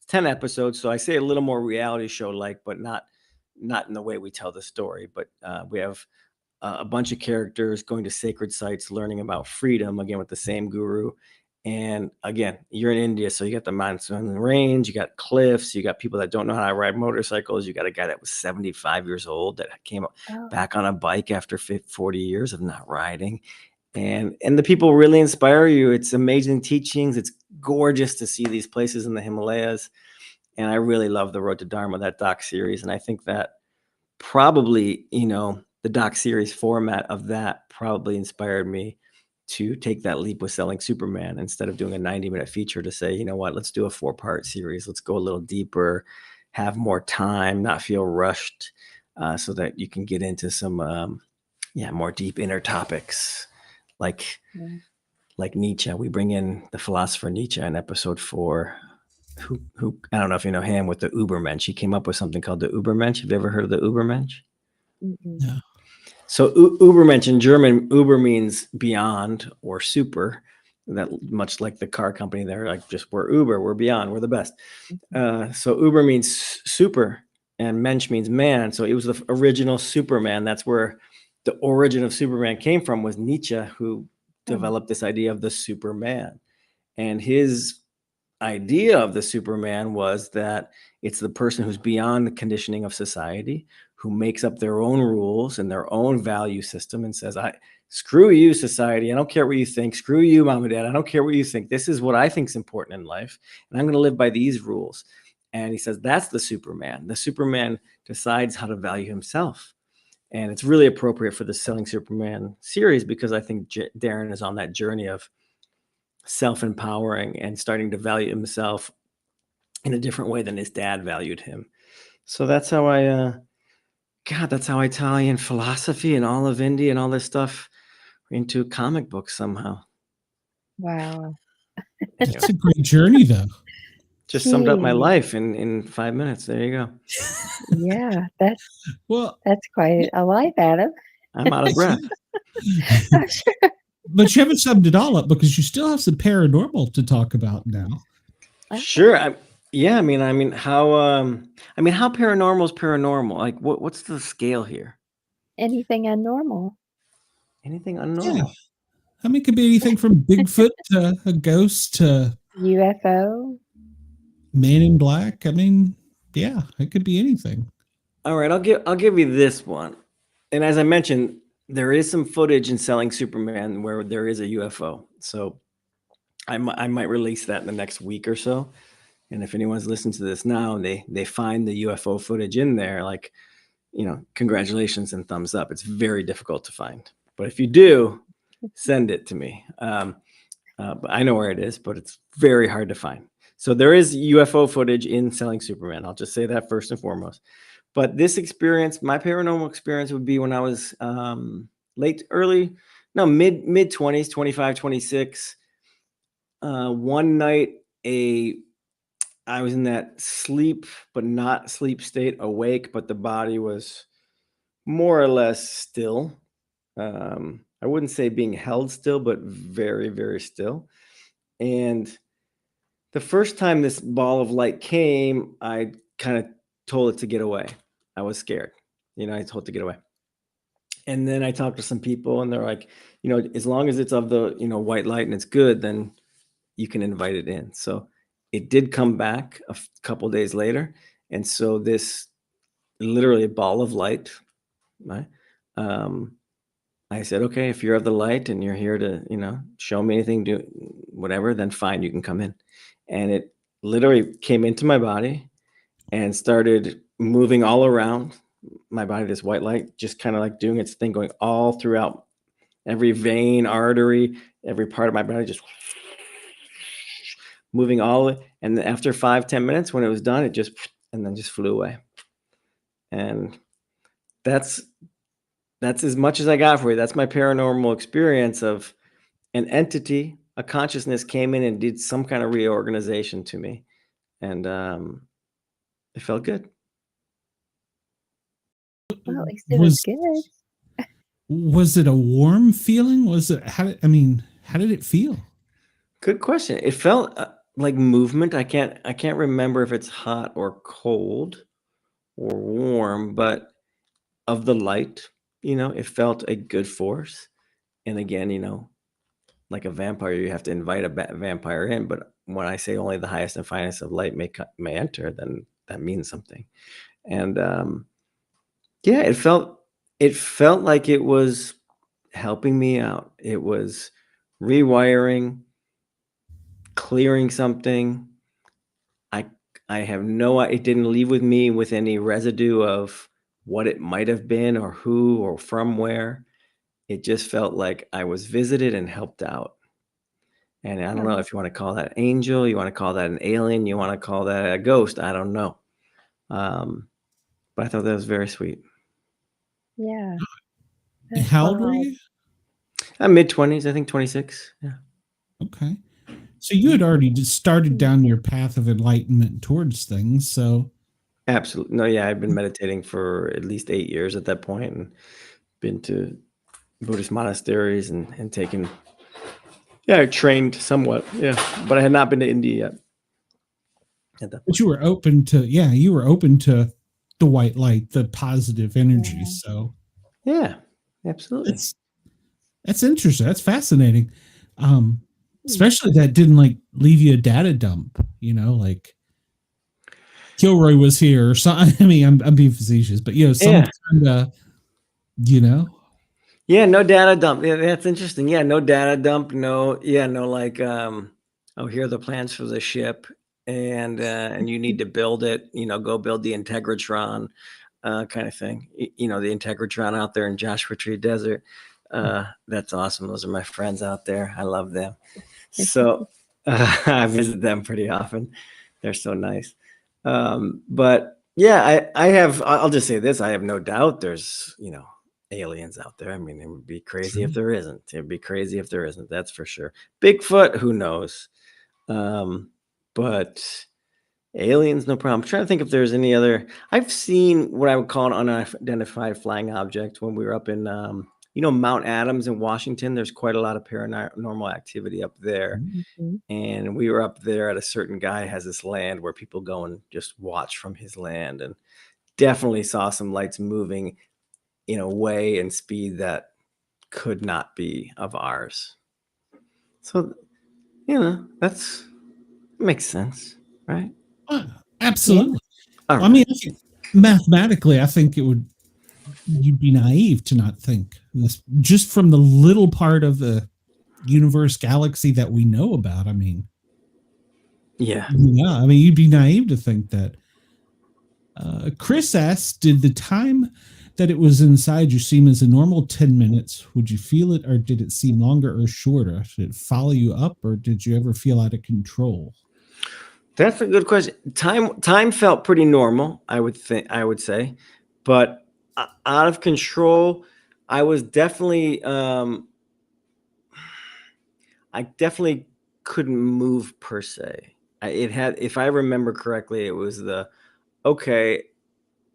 10 episodes. So I say a little more reality show like, but not in the way we tell the story. But we have a bunch of characters going to sacred sites, learning about freedom, again, with the same guru. And again, you're in India, so you got the mountain range, you got cliffs, you got people that don't know how to ride motorcycles. You got a guy that was 75 years old that came back on a bike after 40 years of not riding. And the people really inspire you. It's amazing teachings. It's gorgeous to see these places in the Himalayas. And I really love the Road to Dharma, that doc series. And I think that probably, the doc series format of that probably inspired me to take that leap with selling Superman instead of doing a 90-minute feature, to say, you know what, let's do a 4-part series. Let's go a little deeper, have more time, not feel rushed, so that you can get into some, more deep inner topics like Nietzsche. We bring in the philosopher Nietzsche in episode 4, who I don't know if you know him, with the Ubermensch. He came up with something called the Ubermensch. Have you ever heard of the Ubermensch? No. So Ubermensch in German, Uber means beyond or super. That much like the car company, they're like, just we're Uber, we're beyond, we're the best. So Uber means super, and Mensch means man. So it was the original Superman. That's where the origin of Superman came from, was Nietzsche, who developed this idea of the Superman. And his idea of the Superman was that it's the person who's beyond the conditioning of society, who makes up their own rules and their own value system and says, screw you, society. I don't care what you think. Screw you, mom and dad. I don't care what you think. This is what I think is important in life, and I'm going to live by these rules. And he says, that's the Superman. The Superman decides how to value himself. And it's really appropriate for the Selling Superman series, because I think Darren is on that journey of self-empowering and starting to value himself in a different way than his dad valued him. So that's how that's how I tie in philosophy and all of India and all this stuff into comic books somehow. Wow. It's a great journey, though. Just summed up my life in 5 minutes. There you go. Yeah, that's Well, quite a life, Adam. I'm out of breath. I'm sure. but you haven't summed it all up, because you still have some paranormal to talk about now. Sure. How paranormal is paranormal? Like, what's the scale here? Anything unnormal. Anything unnormal? Yeah. I mean, it could be anything from Bigfoot to a ghost to UFO. Man in Black. I mean, yeah, it could be anything. All right, I'll give you this one. and as I mentioned, there is some footage in Selling Superman where there is a UFO. So I might release that in the next week or so. And if anyone's listening to this now and they find the UFO footage in there, like, congratulations and thumbs up. It's very difficult to find. But if you do, send it to me. But I know where it is, but it's very hard to find. So there is UFO footage in Selling Superman. I'll just say that first and foremost. But this experience, my paranormal experience, would be when I was mid 20s, 25, 26. One night, I was in that sleep, but not sleep state, awake, but the body was more or less still. I wouldn't say being held still, but very, very still. And the first time this ball of light came, I kind of told it to get away. I was scared. I told it to get away. And then I talked to some people and they're like, as long as it's of the, white light and it's good, then you can invite it in. So it did come back a couple days later. And so this literally a ball of light, right? I said, okay, if you're of the light and you're here to, show me anything, do whatever, then fine, you can come in. And it literally came into my body and started moving all around my body, this white light, just kind of like doing its thing, going all throughout every vein, artery, every part of my body, just moving all. And after 5-10 minutes, when it was done, it just flew away. And that's as much as I got for you. That's my paranormal experience of an entity, a consciousness came in and did some kind of reorganization to me. And it felt good. Well, at least it was good. Was it a warm feeling? How did it feel? Good question. It felt like movement. I can't remember if it's hot or cold or warm, but of the light, it felt a good force. And again, like a vampire, you have to invite a vampire in. But when I say only the highest and finest of light may enter, then that means something. And yeah, it felt like it was helping me out. It was rewiring, clearing something. I have it didn't leave with me with any residue of what it might have been or who or from where. It just felt like I was visited and helped out. And I don't know if you want to call that an angel, you want to call that an alien, you want to call that a ghost. I don't know. But I thought that was very sweet. Yeah. How old were you? I'm mid-20s, I think 26. Yeah. Okay. So you had already just started down your path of enlightenment towards things. So absolutely. No, yeah, I've been meditating for at least 8 years at that point and been to Buddhist monasteries and taken, I trained somewhat. Yeah. But I had not been to India yet. But you were open to, you were open to the white light, the positive energy. Yeah. So yeah, absolutely. That's interesting. That's fascinating. Especially that didn't like leave you a data dump, like Kilroy was here or something. I mean, I'm being facetious, but some kind of, Yeah, no data dump. Yeah, that's interesting. Yeah, no data dump. No, like, here are the plans for the ship, and you need to build it. Go build the Integratron, kind of thing. The Integratron out there in Joshua Tree Desert. That's awesome. Those are my friends out there. I love them. So I visit them pretty often. They're so nice. But yeah, I'll just say this. I have no doubt there's, aliens out there. I mean, it would be crazy if there isn't. It'd be crazy if there isn't. That's for sure. Bigfoot, who knows? But aliens, no problem. I'm trying to think if there's any other. I've seen what I would call an unidentified flying object when we were up in, Mount Adams in Washington. There's quite a lot of paranormal activity up there. Mm-hmm. And we were up there at a certain guy has this land where people go and just watch from his land, and definitely saw some lights moving in a way and speed that could not be of ours. So, that makes sense, right? Absolutely. Yeah. I mean, mathematically, I think it would you'd be naive to not think this just from the little part of the universe galaxy that we know about. I mean, Yeah. you'd be naive to think that. Chris asked, did the time that it was inside you seem as a normal 10 minutes? Would you feel it, or did it seem longer or shorter? Did it follow you up, or did you ever feel out of control? That's a good question. Time felt pretty normal, I would say, but out of control, I was definitely I definitely couldn't move per se. If I remember correctly, it was okay,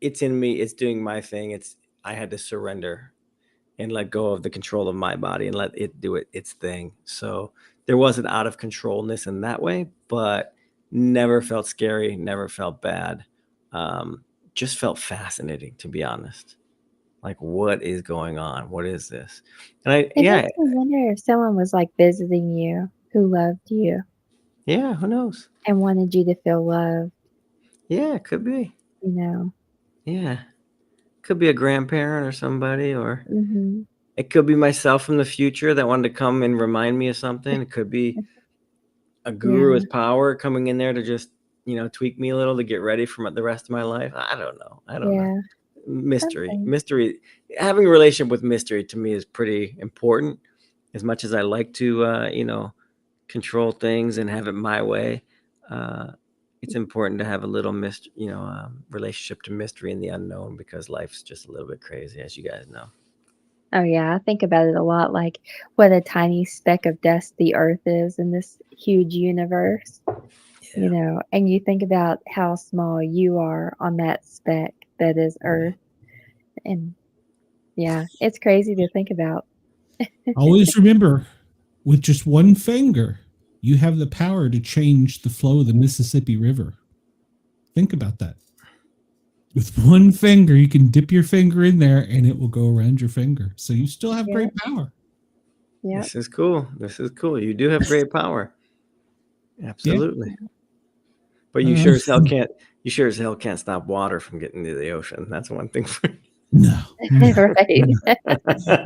it's in me, it's doing my thing. I had to surrender and let go of the control of my body and let it do its thing. So there wasn't out of controlness in that way, but never felt scary, never felt bad. Just felt fascinating, to be honest. Like, what is going on? What is this? And It makes me wonder if someone was like visiting you who loved you yeah, who knows? and wanted you to feel loved, Yeah, it could be. you know. Yeah. Could be a grandparent or somebody, or Hmm. it could be myself from the future that wanted to come and remind me of something. It could be a guru Yeah. with power coming in there to just, tweak me a little to get ready for the rest of my life. I don't know. Yeah. Mystery. Something. Mystery. Having a relationship with mystery to me is pretty important. As much as I like to, control things and have it my way, it's important to have a little relationship to mystery and the unknown, because life's just a little bit crazy, as you guys know. Oh, yeah. I think about it a lot, like what a tiny speck of dust the Earth is in this huge universe, you know, and you think about how small you are on that speck that is Earth. And yeah, it's crazy to think about. Always remember, with just one finger, you have the power to change the flow of the Mississippi River. Think about that. With one finger, you can dip your finger in there and it will go around your finger. So you still have great power. Yeah. This is cool. You do have great power. Absolutely. Yeah. But you sure as hell can't stop water from getting to the ocean. That's one thing for you. No. Right.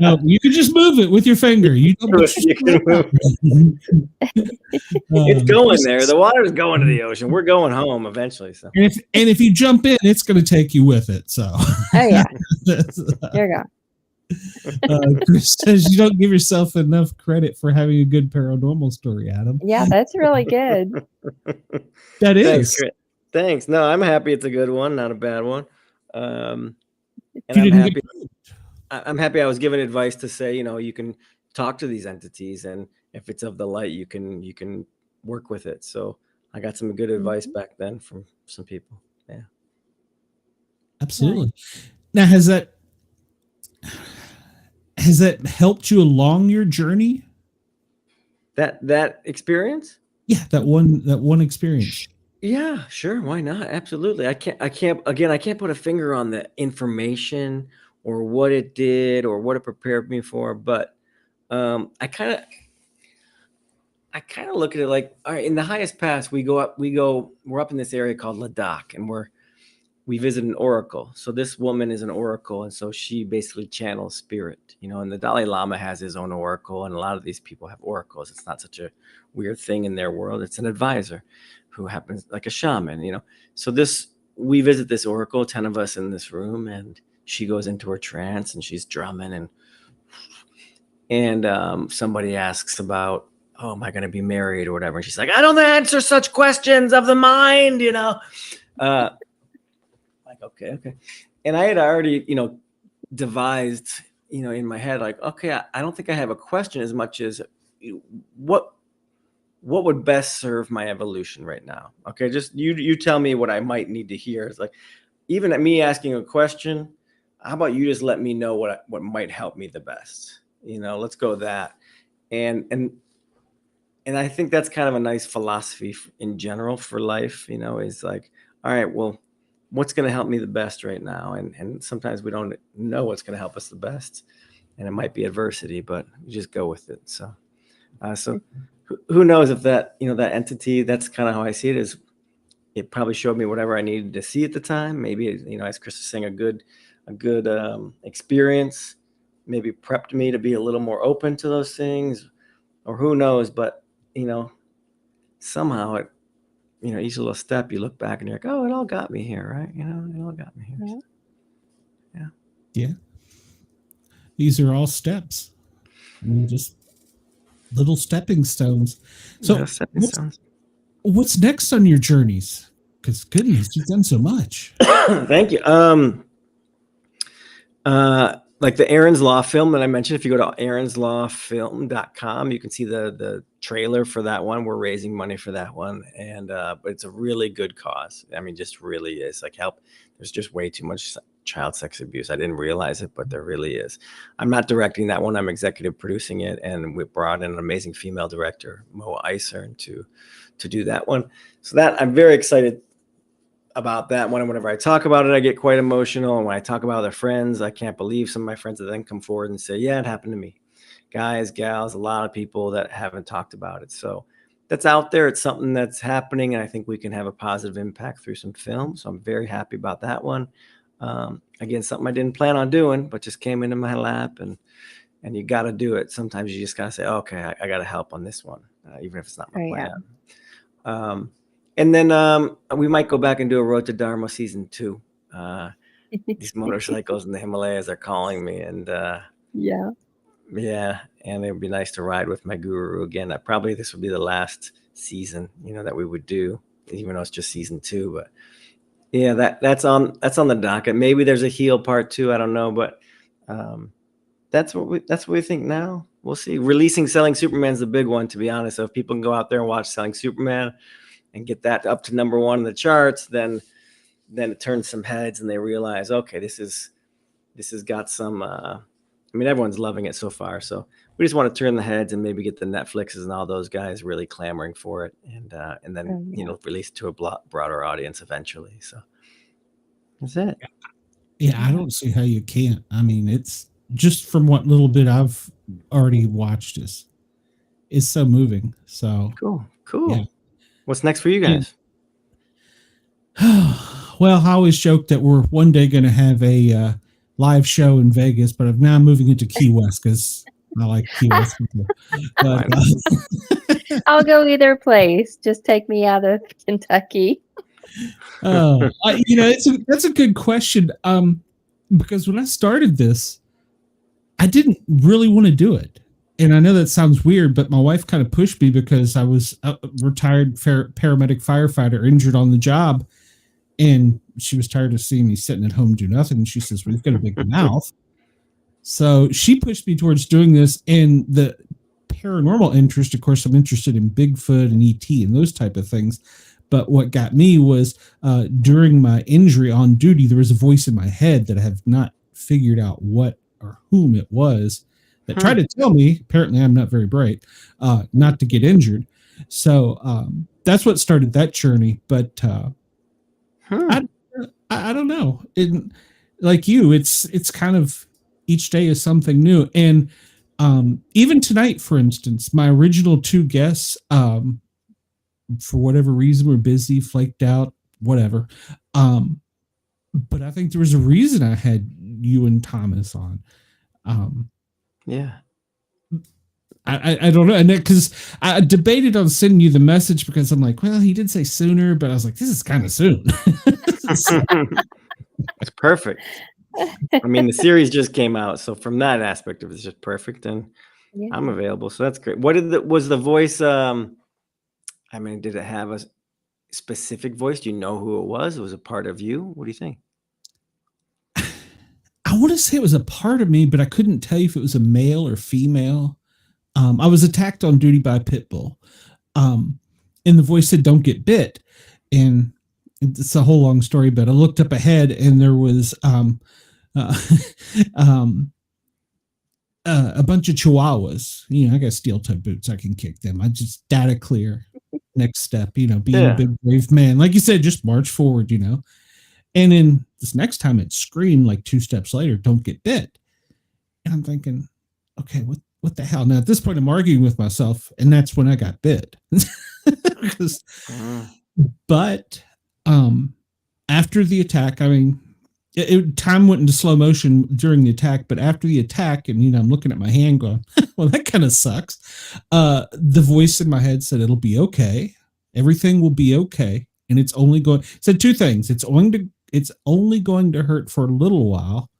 No, you can just move it with your finger. You can move. It's going there. The water's going to the ocean. We're going home eventually. So. And if you jump in, it's going to take you with it. So. Oh yeah. There you go. Chris says you don't give yourself enough credit for having a good paranormal story, Adam. Yeah, that's really good. That is. Thanks. No, I'm happy it's a good one, not a bad one. And I'm happy I was given advice to say, you can talk to these entities, and if it's of the light, you can work with it. So I got some good advice back then from some people. Yeah. Absolutely. Now, has that helped you along your journey? That experience? Yeah, that one experience. Yeah, sure. Why not? Absolutely. I can't put a finger on the information or what it did or what it prepared me for, but I kind of look at it like, all right, in the highest pass, we're up in this area called Ladakh, and we visit an oracle. So this woman is an oracle, and so she basically channels spirit, and the Dalai Lama has his own oracle, and a lot of these people have oracles. It's not such a weird thing in their world. It's an advisor who happens like a shaman, So we visit this oracle, 10 of us in this room, and she goes into her trance and she's drumming, and somebody asks about, oh, am I going to be married or whatever? And she's like, I don't answer such questions of the mind, like, okay. And I had already, devised, in my head, like, okay, I don't think I have a question as much as what would best serve my evolution right now? Okay, just you tell me what I might need to hear. It's like, even at me asking a question, how about you just let me know what might help me the best? Let's go with that. And I think that's kind of a nice philosophy in general for life, is like, all right, well, what's going to help me the best right now? And sometimes we don't know what's going to help us the best, and it might be adversity, but we just go with it. So who knows if that, that entity, that's kind of how I see it, is it probably showed me whatever I needed to see at the time. Maybe, as Chris was saying, a good experience, maybe prepped me to be a little more open to those things, or who knows, but somehow each little step you look back and you're like, oh, it all got me here, right? It all got me here. Yeah. These are all steps. Just little stepping stones. So what's next on your journeys? Because goodness, you've done so much. Thank you. Like the Aaron's Law film that I mentioned, if you go to aaronslawfilm.com, you can see the trailer for that one. We're raising money for that one. And but it's a really good cause. I mean, just really is like help. There's just way too much child sex abuse. I didn't realize it, but there really is. I'm not directing that one. I'm executive producing it. And we brought in an amazing female director, Moa Eisern, to do that one. So that I'm very excited about that one. And whenever I talk about it, I get quite emotional. And when I talk about their friends, I can't believe some of my friends that then come forward and say, yeah, it happened to me. Guys, gals, a lot of people that haven't talked about it. So that's out there. It's something that's happening. And I think we can have a positive impact through some film. So I'm very happy about that one. Again, something I didn't plan on doing, but just came into my lap, and you got to do it. Sometimes you just got to say, okay, I got to help on this one, even if it's not my plan. And then we might go back and do a Road to Dharma season 2. These motorcycles in the Himalayas are calling me, and yeah, and it would be nice to ride with my guru again. Probably this would be the last season, that we would do, even though it's just season 2. But yeah, that's on the docket. Maybe there's a heal part 2. I don't know, but that's what we think now. We'll see. Releasing Selling Superman's the big one, to be honest. So if people can go out there and watch Selling Superman and get that up to number 1 in the charts, then it turns some heads and they realize, okay, this has got some. I mean, everyone's loving it so far. So we just want to turn the heads and maybe get the Netflixes and all those guys really clamoring for it, and then release it to a broader audience eventually. So that's it. Yeah, I don't see how you can't. I mean, it's just from what little bit I've already watched is so moving. So cool. Yeah. What's next for you guys? Well, I always joke that we're one day going to have a live show in Vegas, but I'm now moving into Key West because I like Key West people. But, I'll go either place. Just take me out of Kentucky. That's a good question. Because when I started this, I didn't really want to do it. And I know that sounds weird, but my wife kind of pushed me because I was a retired paramedic firefighter injured on the job. And she was tired of seeing me sitting at home do nothing. And she says, well, you've got a big mouth. So she pushed me towards doing this. And the paranormal interest, of course, I'm interested in Bigfoot and ET and those type of things. But what got me was during my injury on duty, there was a voice in my head that I have not figured out what or whom it was that tried to tell me, apparently I'm not very bright, not to get injured. So that's what started that journey. But I don't know. Like you, it's kind of each day is something new. And even tonight, for instance, my original 2 guests, for whatever reason, were busy, flaked out, whatever. But I think there was a reason I had you and Thomas on. Yeah. I don't know. And because I debated on sending you the message because I'm like, well, he did say sooner, but I was like, this is kind of soon. It's perfect. I mean, the series just came out. So from that aspect of it, it's just perfect. And I'm available. So that's great. Was the voice, I mean, did it have a specific voice? Do you know who it was? Was it part of you? What do you think? I want to say it was a part of me, but I couldn't tell you if it was a male or female. I was attacked on duty by a pit bull. And the voice said, don't get bit. And it's a whole long story, but I looked up ahead and there was a bunch of chihuahuas. I got steel toe boots. I can kick them. I just data clear. Next step, being a big brave man. Like you said, just march forward, And then this next time it screamed like 2 steps later, don't get bit. And I'm thinking, okay, what the hell? Now at this point I'm arguing with myself, and that's when I got bit. But after the attack, I mean, time went into slow motion during the attack, but after the attack, and I'm looking at my hand going, well, that kind of sucks. The voice in my head said, it'll be okay. Everything will be okay. And it's only going, said two things. It's only going to hurt for a little while,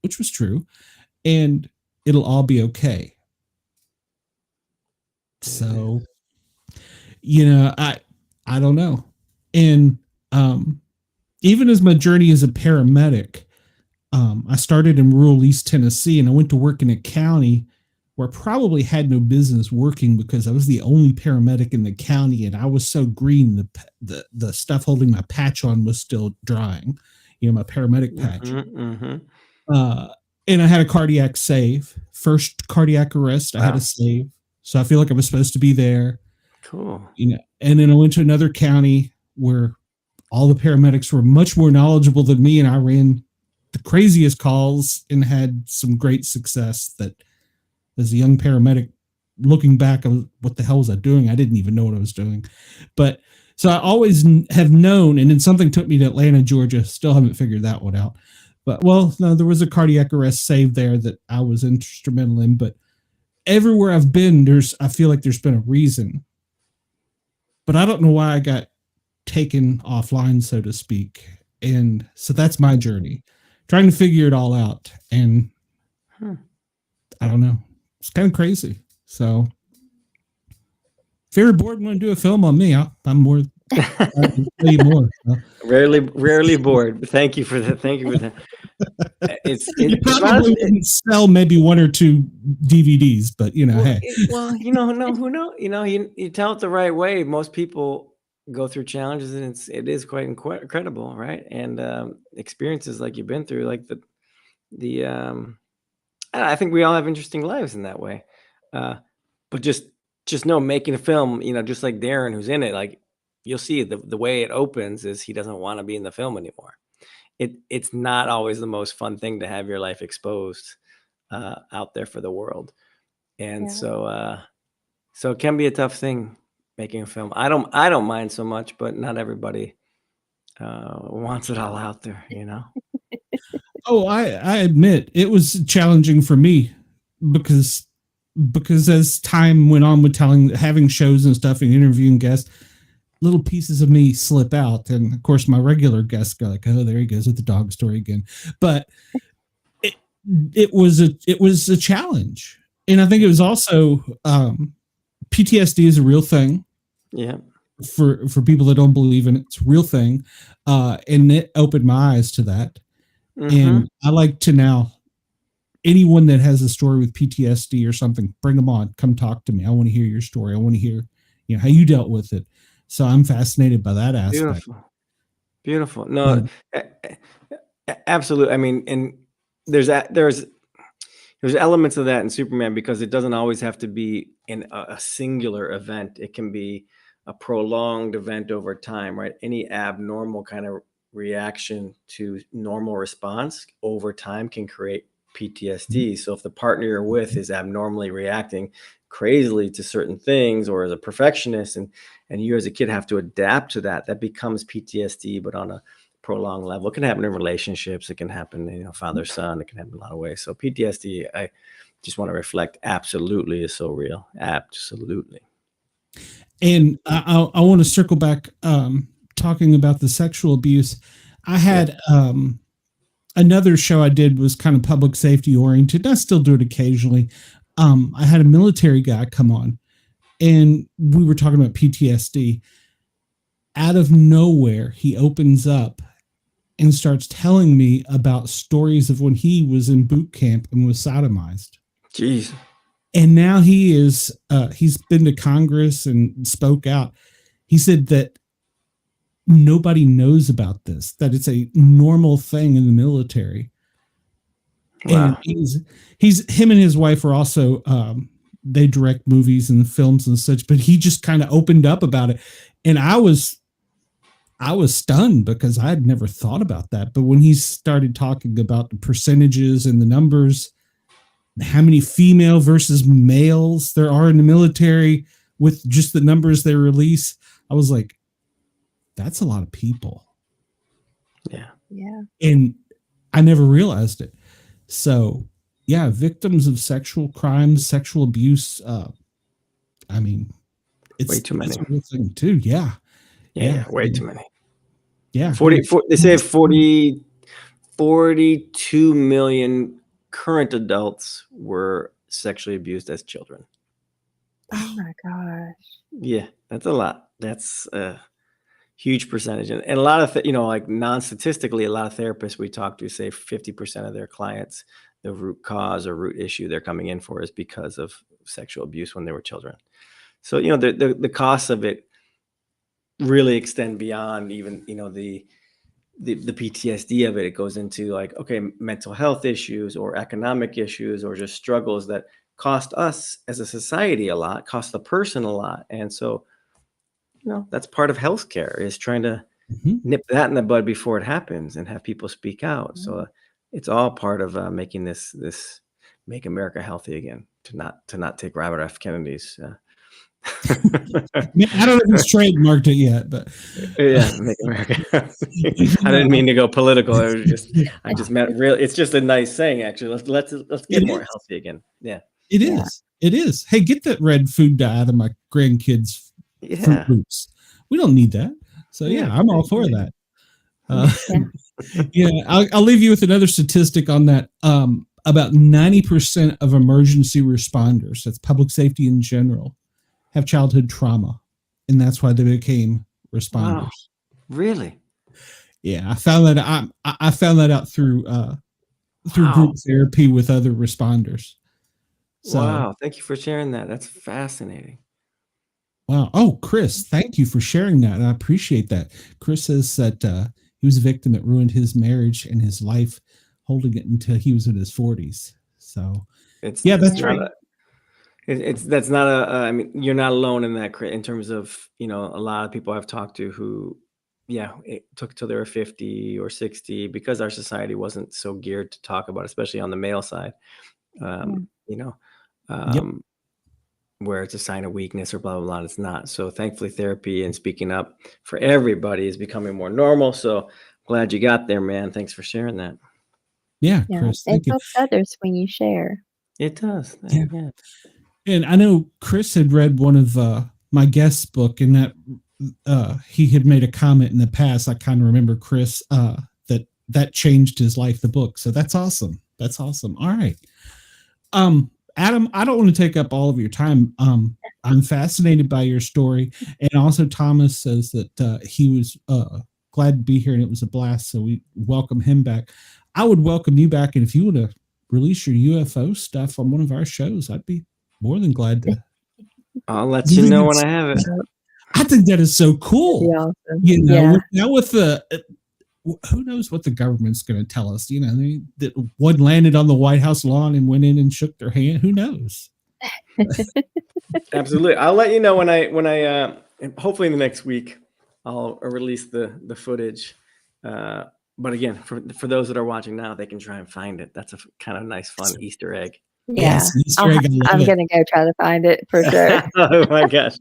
which was true. And it'll all be okay. So, I don't know. And, even as my journey as a paramedic, I started in rural East Tennessee, and I went to work in a county where I probably had no business working because I was the only paramedic in the county, and I was so green, the stuff holding my patch on was still drying, my paramedic patch. And I had a cardiac save. First cardiac arrest, I had a save. So I feel like I was supposed to be there. Cool. And then I went to another county where all the paramedics were much more knowledgeable than me, and I ran the craziest calls and had some great success. That as a young paramedic, looking back, what the hell was I doing? I didn't even know what I was doing. But so I always have known, and then something took me to Atlanta, Georgia. Still haven't figured that one out. But no, there was a cardiac arrest save there that I was instrumental in. But everywhere I've been, I feel like there's been a reason. But I don't know why I got taken offline, so to speak. And so that's my journey, trying to figure it all out. And I don't know, it's kind of crazy. So if you're bored and want to do a film on me, I'm more I can tell you more. Rarely bored. Thank you for that. You probably wouldn't sell maybe one or two DVDs, but hey. Well, who knows? You tell it the right way. Most people go through challenges, and it is quite incredible, right? And experiences like you've been through, like I think we all have interesting lives in that way. But just know, making a film, just like Darren, who's in it, like you'll see the way it opens is he doesn't want to be in the film anymore. It's not always the most fun thing to have your life exposed out there for the world. And so it can be a tough thing making a film. I don't mind so much, but not everybody wants it all out there, Oh, I admit it was challenging for me because as time went on with having shows and stuff and interviewing guests, little pieces of me slip out. And of course my regular guests go like, oh, there he goes with the dog story again. But it was a challenge. And I think it was also PTSD is a real thing. Yeah. For people that don't believe in it, it's a real thing. And it opened my eyes to that. And I like to now, anyone that has a story with PTSD or something, bring them on, come talk to me. I want to hear your story. I want to hear, how you dealt with it. So I'm fascinated by that aspect. Beautiful. No, absolutely. I mean, and there's elements of that in Superman, because it doesn't always have to be in a singular event. It can be a prolonged event over time, right? Any abnormal kind of reaction to normal response over time can create PTSD. So if the partner you're with is abnormally reacting crazily to certain things, or as a perfectionist, and you as a kid have to adapt to that becomes PTSD, but on a prolonged level. It can happen in relationships. It can happen, father-son. It can happen in a lot of ways. So PTSD, I just want to reflect, absolutely is so real. Absolutely. And I want to circle back, talking about the sexual abuse. I had another show I did was kind of public safety oriented. I still do it occasionally. I had a military guy come on, and we were talking about PTSD. Out of nowhere, he opens up and starts telling me about stories of when he was in boot camp and was sodomized. Jeez. And now he's been to Congress and spoke out. He said that nobody knows about this, that it's a normal thing in the military. Wow. And him and his wife are also, they direct movies and films and such, but he just kind of opened up about it. And I was stunned because I had never thought about that. But when he started talking about the percentages and the numbers, how many female versus males there are in the military with just the numbers they release, I was like, that's a lot of people. Yeah. Yeah. And I never realized it. So, yeah, victims of sexual crimes, sexual abuse. I mean, Way too many. it's a real thing too. Yeah. Yeah, way too many. Yeah. 44, they say 42 million current adults were sexually abused as children. Oh my gosh. Yeah, that's a lot. That's a huge percentage. And a lot of, like non-statistically, a lot of therapists we talk to say 50% of their clients, the root cause or root issue they're coming in for is because of sexual abuse when they were children. So, the costs of it really extend beyond even, the PTSD of it. It goes into like, okay, mental health issues or economic issues or just struggles that cost us as a society a lot, cost the person a lot. And so, that's part of healthcare, is trying to nip that in the bud before it happens and have people speak out. So it's all part of making this make America healthy again, to not take Robert F. Kennedy's. I don't know if he's trademarked it yet, but yeah, make America healthy. I didn't mean to go political. I just meant real. It's just a nice saying, actually. Let's get more healthy again. Yeah, it is. It is. Hey, get that red food dye out of my grandkids' fruit loops. We don't need that. So yeah, I'm all for that. I'll leave you with another statistic on that. About 90% of emergency responders, that's public safety in general, have childhood trauma, and that's why they became responders. Wow. Really? Yeah, I found that out through group therapy with other responders. So, wow, thank you for sharing that. That's fascinating. Wow. Oh, Chris, thank you for sharing that. I appreciate that. Chris says that he was a victim that ruined his marriage and his life, holding it until he was in his 40s. So, that's right. That's not I mean, you're not alone in that, in terms of, a lot of people I've talked to who, it took till they were 50 or 60 because our society wasn't so geared to talk about, especially on the male side, where it's a sign of weakness or blah, blah, blah. It's not. So thankfully, therapy and speaking up for everybody is becoming more normal. So glad you got there, man. Thanks for sharing that. Yeah, Chris, it helps others when you share. It does. Yeah. And I know Chris had read one of my guest's book, and that he had made a comment in the past. I kind of remember, Chris, that changed his life, the book. So that's awesome. That's awesome. All right. Adam, I don't want to take up all of your time. I'm fascinated by your story. And also Thomas says that he was glad to be here and it was a blast. So we welcome him back. I would welcome you back. And if you want to release your UFO stuff on one of our shows, I'd be more than glad to. I'll let you know when I have it. I think that is so cool. Awesome. Now with the who knows what the government's going to tell us? That one landed on the White House lawn and went in and shook their hand. Who knows? Absolutely. I'll let you know when I hopefully in the next week I'll release the footage. But again, for those that are watching now, they can try and find it. That's a kind of nice, fun Easter egg. Yeah, I'm going to go try to find it for sure. Oh my gosh.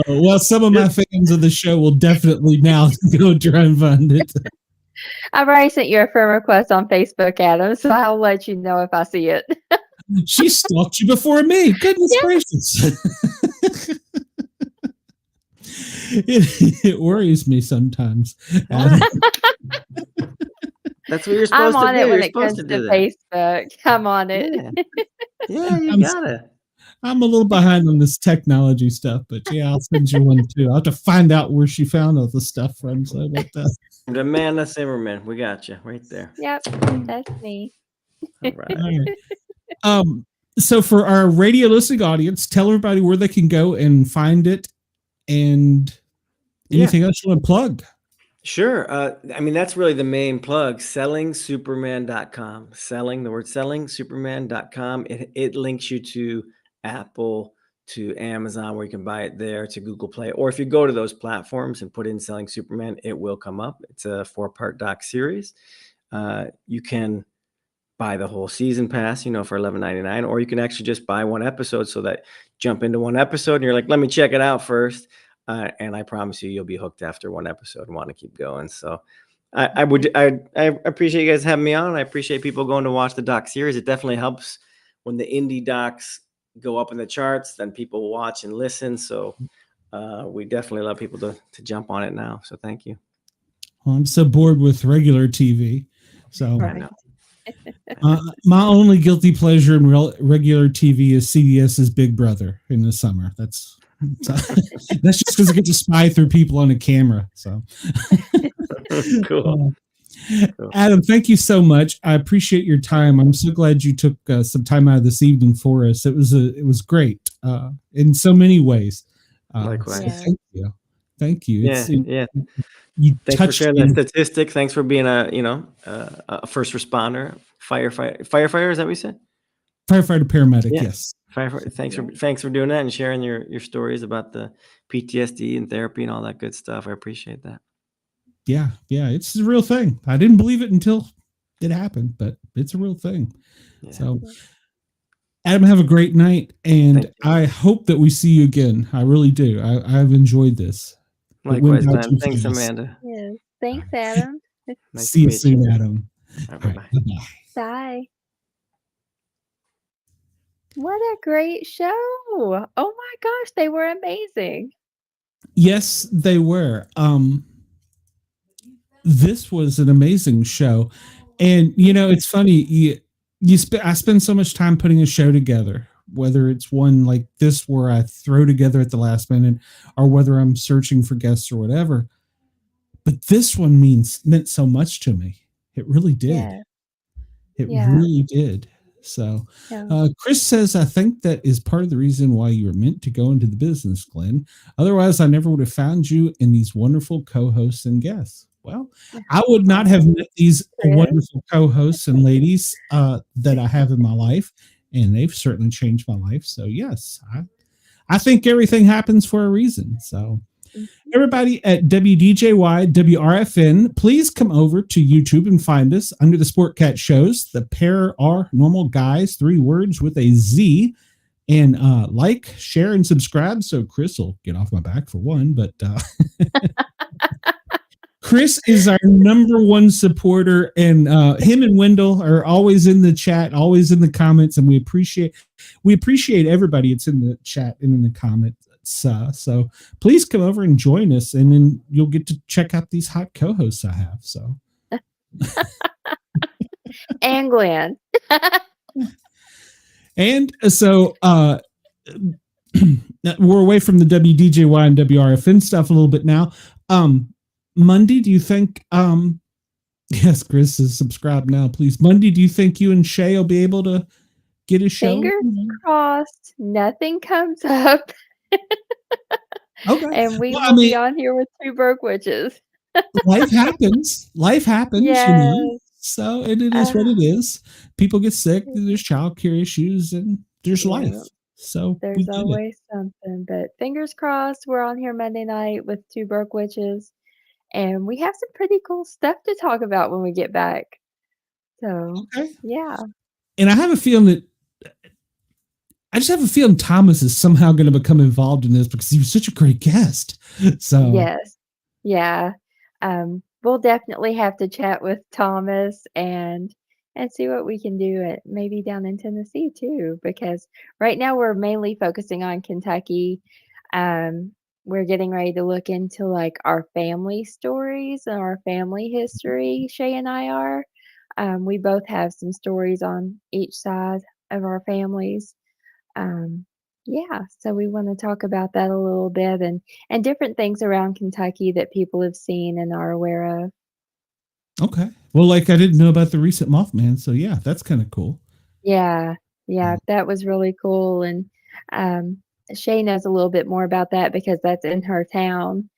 Well, some of my fans of the show will definitely now go try and find it. I've already sent you a friend request on Facebook, Adam, so I'll let you know if I see it. She stalked you before me. Goodness gracious. It worries me sometimes. That's what you're supposed to do. I'm on it when it comes to Facebook. I'm on it. Yeah, you got it. I'm a little behind on this technology stuff, but yeah, I'll send you one too. I'll have to find out where she found all the stuff from. So Amanda Zimmerman, we got you right there. Yep, that's me. All right. All right. So for our radio listening audience, tell everybody where they can go and find it, and anything else you want to plug. Sure. I mean, that's really the main plug, sellingsuperman.com. Sellingsuperman.com. It links you to Apple, to Amazon, where you can buy it there, to Google Play. Or if you go to those platforms and put in Selling Superman, it will come up. It's a 4-part doc series. You can buy the whole season pass, for $11.99, or you can actually just buy one episode, so that jump into one episode and you're like, let me check it out first. and I promise you'll be hooked after one episode and want to keep going. So I appreciate you guys having me on. I appreciate people going to watch the doc series. It definitely helps when the indie docs go up in the charts, then people watch and listen. So we definitely love people to jump on it now. So thank you. Well, I'm so bored with regular TV. So Right. my only guilty pleasure in regular TV is CBS's Big Brother in the summer. That's just because I get to spy through people on a camera. So Cool. Adam, thank you so much. I appreciate your time. I'm so glad you took some time out of this evening for us. It was great in so many ways. Likewise. So thank you. Yeah. You Thanks for sharing that statistic. Thanks for being a first responder, firefighter. Is that what you said? Firefighter, paramedic. Yeah. Yes. Firefighter. Thanks for doing that and sharing your stories about the PTSD and therapy and all that good stuff. I appreciate that. Yeah. It's a real thing. I didn't believe it until it happened, but it's a real thing. Yeah. So, Adam, have a great night, and I hope that we see you again. I really do. I've enjoyed this. Likewise, man. Thanks, Amanda. Yes. Thanks, Adam. Nice see you soon, Adam. Right, bye-bye. Bye. What a great show. Oh my gosh, they were amazing. Yes, they were. This was an amazing show. And it's funny, I spend so much time putting a show together, whether it's one like this where I throw together at the last minute or whether I'm searching for guests or whatever. But this one meant so much to me. It really did. Yeah. It really did. So Chris says, I think that is part of the reason why you were meant to go into the business, Glenn. Otherwise, I never would have found you and these wonderful co-hosts and guests. Well, I would not have met these wonderful co-hosts and ladies that I have in my life, and they've certainly changed my life. So yes, I think everything happens for a reason. So everybody at WDJY, WRFN, please come over to YouTube and find us under the Sport Cat shows, the Paranormal Guyz, 3 words with a Z, and like, share, and subscribe. So Chris will get off my back for one, but Chris is our number one supporter, and him and Wendell are always in the chat, always in the comments, and we appreciate everybody that's in the chat and in the comments. So please come over and join us, and then you'll get to check out these hot co-hosts I have. So and Glenn. And so we're away from the WDJY and WRFN stuff a little bit now. Monday, do you think yes, Chris is subscribed now, please. Monday, do you think you and Shay will be able to get a show? Fingers crossed, nothing comes up. Okay. And we will be on here with 2 broke witches. Life happens. Yes. So it is what it is. People get sick, there's childcare issues, and there's life. So there's always something. But fingers crossed, we're on here Monday night with 2 broke witches. And we have some pretty cool stuff to talk about when we get back. So, yeah. And I have a feeling Thomas is somehow going to become involved in this because he was such a great guest. So yes. Yeah. We'll definitely have to chat with Thomas and see what we can do maybe down in Tennessee too, because right now we're mainly focusing on Kentucky. We're getting ready to look into like our family stories and our family history. Shay and I are. We both have some stories on each side of our families. So we want to talk about that a little bit and different things around Kentucky that people have seen and are aware of. Okay. Well, like I didn't know about the recent Mothman, so yeah, that's kind of cool. Yeah, that was really cool. And Shay knows a little bit more about that because that's in her town.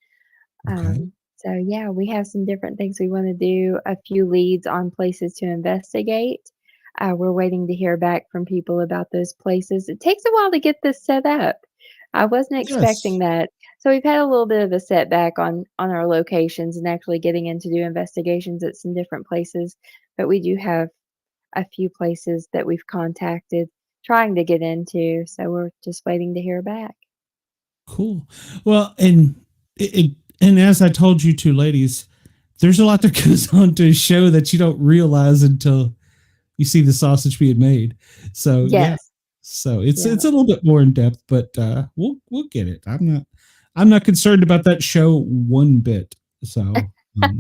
Okay. So yeah, we have some different things we want to do, a few leads on places to investigate. We're waiting to hear back from people about those places. It takes a while to get this set up. I wasn't expecting that. So we've had a little bit of a setback on our locations and actually getting in to do investigations at some different places. But we do have a few places that we've contacted trying to get into. So we're just waiting to hear back. Cool. Well, and as I told you two ladies, there's a lot that goes on to a show that you don't realize until you see the sausage being made. So yeah, Yes. so it's Yeah. a little bit more in depth, but we'll get it. I'm not concerned about that show one bit. So I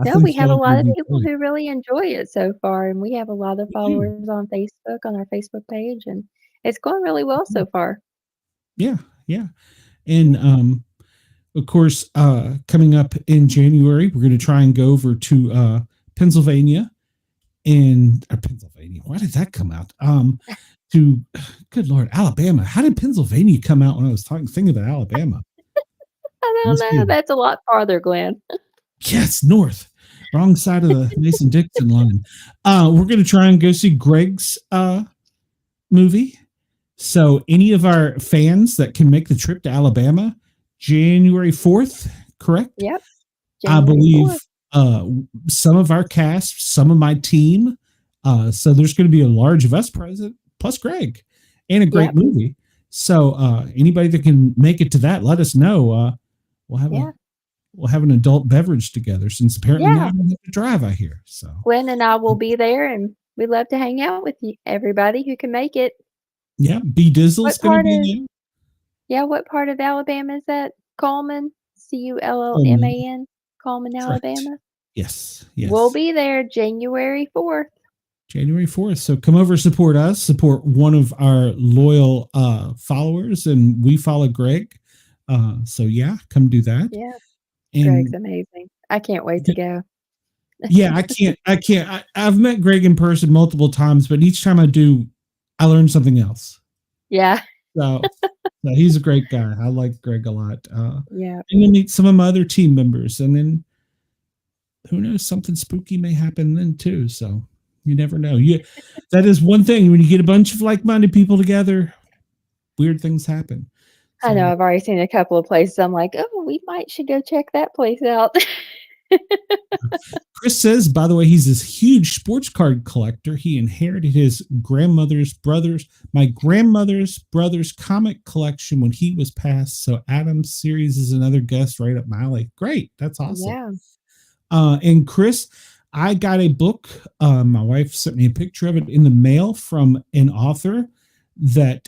No, think we have a y'all lot will of be people great. who really enjoy it so far, and we have a lot of We do. followers on Facebook, on our Facebook page, and it's going really well so far. Yeah, yeah, and of course, coming up in January, we're going to try and go over to Pennsylvania and Pennsylvania. Why did that come out? To good Lord, Alabama. How did Pennsylvania come out when I was thinking about Alabama? I don't Must know. be That's a lot farther, Glenn. yes, north, wrong side of the Mason Dixon line. We're going to try and go see Greg's movie. So, any of our fans that can make the trip to Alabama, January 4th, correct? Yep. I January 4th. believe some of our cast, some of my team. So there's going to be a large of us present, plus Greg, and a great Yep. movie. So anybody that can make it to that, let us know. We'll have Yeah. we'll have an adult beverage together, since apparently now Yeah. I don't have to drive. I hear so. Glenn and I will be there, and we'd love to hang out with you, everybody who can make it. Yeah, B Dizzle's What going to part of be there. Yeah, what part of Alabama is that? Coleman? Coleman, Cullman, Coleman, correct. Alabama? Yes, We'll yes. be there January 4th. January 4th. So come over, support us, support one of our loyal followers, and we follow Greg. So yeah, come do that. Yeah. Greg's And amazing. I can't wait to go. yeah, I can't. I've met Greg in person multiple times, but each time I do, I learn something else. Yeah. So he's a great guy. I like Greg a lot. Yeah. And you'll meet some of my other team members, and then who knows, something spooky may happen then too. So you never know. That is one thing, when you get a bunch of like-minded people together, weird things happen. I know. I've already seen a couple of places. I'm like, oh, we should go check that place out. Chris says, by the way, he's this huge sports card collector. He inherited his my grandmother's brother's comic collection when he was passed. So Adam's series is another guest right up my alley. Great. That's awesome. Yeah. And Chris, I got a book. My wife sent me a picture of it in the mail from an author that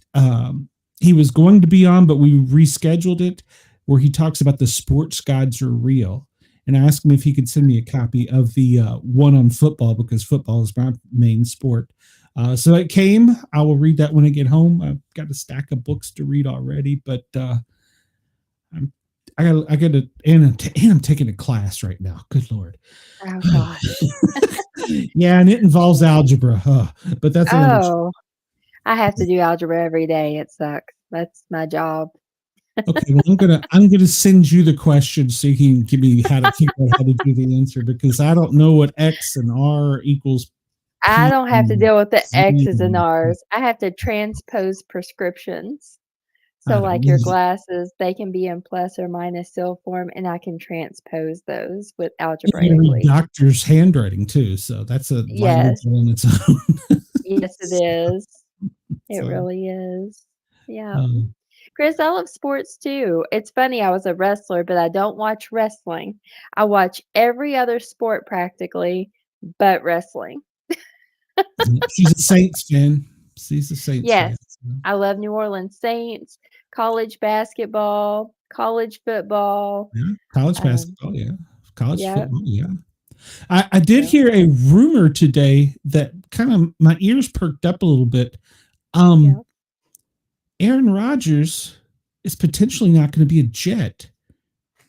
he was going to be on, but we rescheduled it, where he talks about the sports gods are real. And I asked him if he could send me a copy of the one on football, because football is my main sport. So it came. I will read that when I get home. I've got a stack of books to read already, but I'm taking a class right now. Good Lord. Oh gosh. Yeah, and it involves algebra. But that's another. Oh, I have to do algebra every day. It sucks. That's my job. Okay, well, I'm gonna send you the questions so you can give me how to figure out how to do the answer, because I don't know what X and R equals. I don't have to deal with the Z X's and and- R's. I have to transpose prescriptions. I So don't like your know. glasses, they can be in plus or minus seal form, and I can transpose those with You algebra can and read English. doctor's handwriting too, so that's a Yes. language in its own. Yes, it is. It So, really is. Yeah. um, Chris, I love sports too. It's funny, I was a wrestler, but I don't watch wrestling. I watch every other sport practically, but wrestling. she's a Saints fan. She's a Saints Yes. fan. I love New Orleans Saints, college basketball, college football. Yeah, college Um, basketball, yeah. College yeah. football, yeah. I did Yeah. hear a rumor today that kind of my ears perked up a little bit. Yeah. Aaron Rodgers is potentially not going to be a Jet,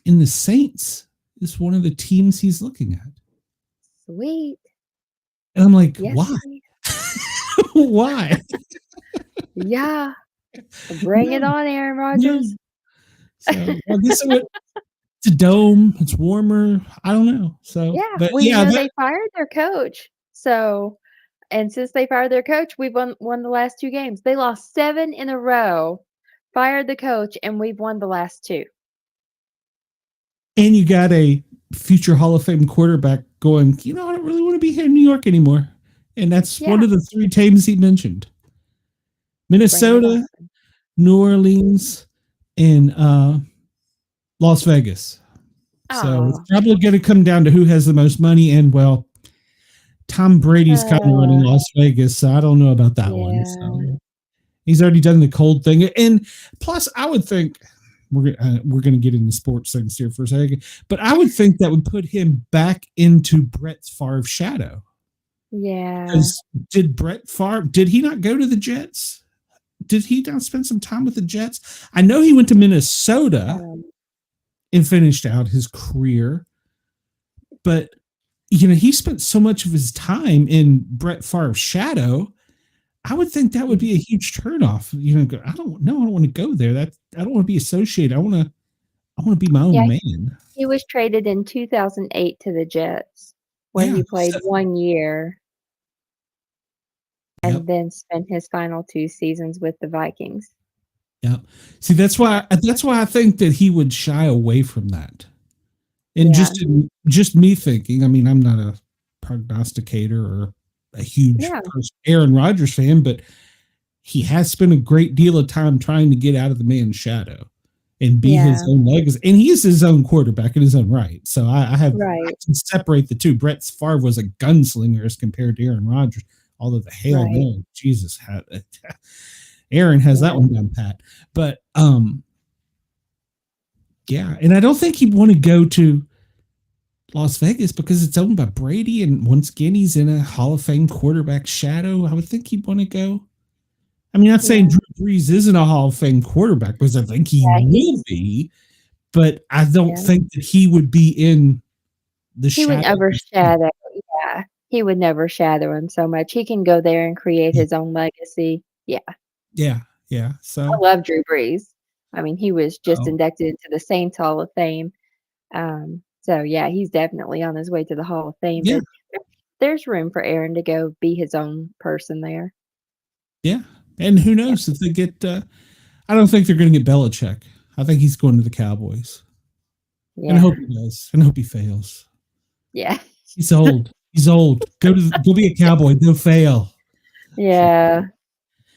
and the Saints is one of the teams he's looking at. Sweet. And I'm like, Yes. why? sweet. Why? Yeah. Bring it No, on, Aaron no. Rodgers. So I guess it's a dome. It's warmer. I don't know. So, Yeah. but Well, yeah, they fired their coach. So, and since they fired their coach, we've won the last 2 games. They lost 7 in a row, fired the coach, and we've won the last 2. and you got a future Hall of Fame quarterback going, I don't really want to be here in New York anymore. And that's one Yeah. of the 3 teams he mentioned. Bring it Minnesota, on. New Orleans, in Las Vegas. So it's Oh, probably going to come down to who has the most money. And well, Tom Brady's kind of running uh, Las Vegas, so I don't know about that one. yeah, So he's already done the cold thing, and plus, I would think we're going to get into sports things here for a second, but I would think that would put him back into Brett Favre's shadow. yeah. Because did he not go to the Jets? Did he not spend some time with the Jets? I know he went to Minnesota Um, and finished out his career, but he spent so much of his time in Brett Favre's shadow. I would think that would be a huge turnoff. I don't want to go there. I don't want to be associated. I want to be my own yeah, man. he was traded in 2008 to the Jets, where Yeah. he played 1 year Yep. and then spent his final 2 seasons with the Vikings. Yeah. See, that's why I think that he would shy away from that. And Yeah. just me thinking, I mean, I'm not a prognosticator or a huge Aaron Rodgers fan, but he has spent a great deal of time trying to get out of the man's shadow and be his own legacy. And he is his own quarterback in his own right. So I can separate the two. Brett Favre was a gunslinger as compared to Aaron Rodgers, although the Hail Mary, Jesus, Aaron has that one down pat. But yeah, and I don't think he'd want to go to Las Vegas because it's owned by Brady, and once again, he's in a Hall of Fame quarterback shadow. I would think he'd want to go. I mean, not saying Drew Brees isn't a Hall of Fame quarterback, because I think he will be, but I don't think that he would be in the shadow. He would overshadow. Yeah, he would never shadow him so much. He can go there and create his own legacy. Yeah. Yeah. So I love Drew Brees. I mean, he was just inducted into the Saints Hall of Fame. So yeah, he's definitely on his way to the Hall of Fame. Yeah. But there's room for Aaron to go be his own person there. Yeah. And who knows if they get I don't think they're going to get Belichick. I think he's going to the Cowboys. Yeah. And I hope he does. And I hope he fails. Yeah. He's old. He's old. Go be a Cowboy. Don't fail. Yeah.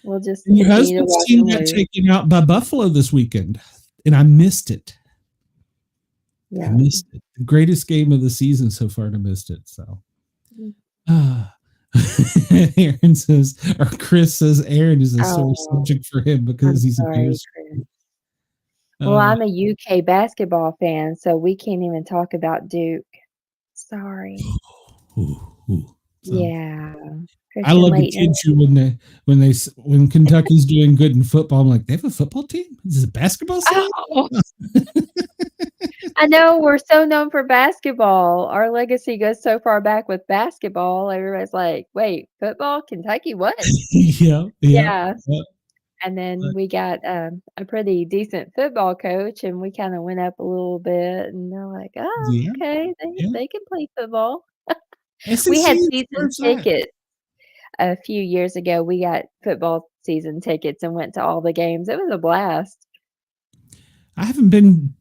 We'll just. And your husband's team got taken out by Buffalo this weekend, and I missed it. Yeah. I missed it. The greatest game of the season so far, and I missed it. So, Aaron says, or Chris says, Aaron is a sore subject for him because he's a Bears fan. Well, I'm a UK basketball fan, so we can't even talk about Duke. Sorry. Yeah. I love the kids when Kentucky's doing good in football. I'm like, they have a football team? Is it a basketball team? Oh. I know, we're so known for basketball. Our legacy goes so far back with basketball. Everybody's like, wait, football? Kentucky? What? Yeah. And then we got a pretty decent football coach, and we kind of went up a little bit, and they're like, okay, they can play football. We had season tickets a few years ago. We got football season tickets and went to all the games. It was a blast. I've been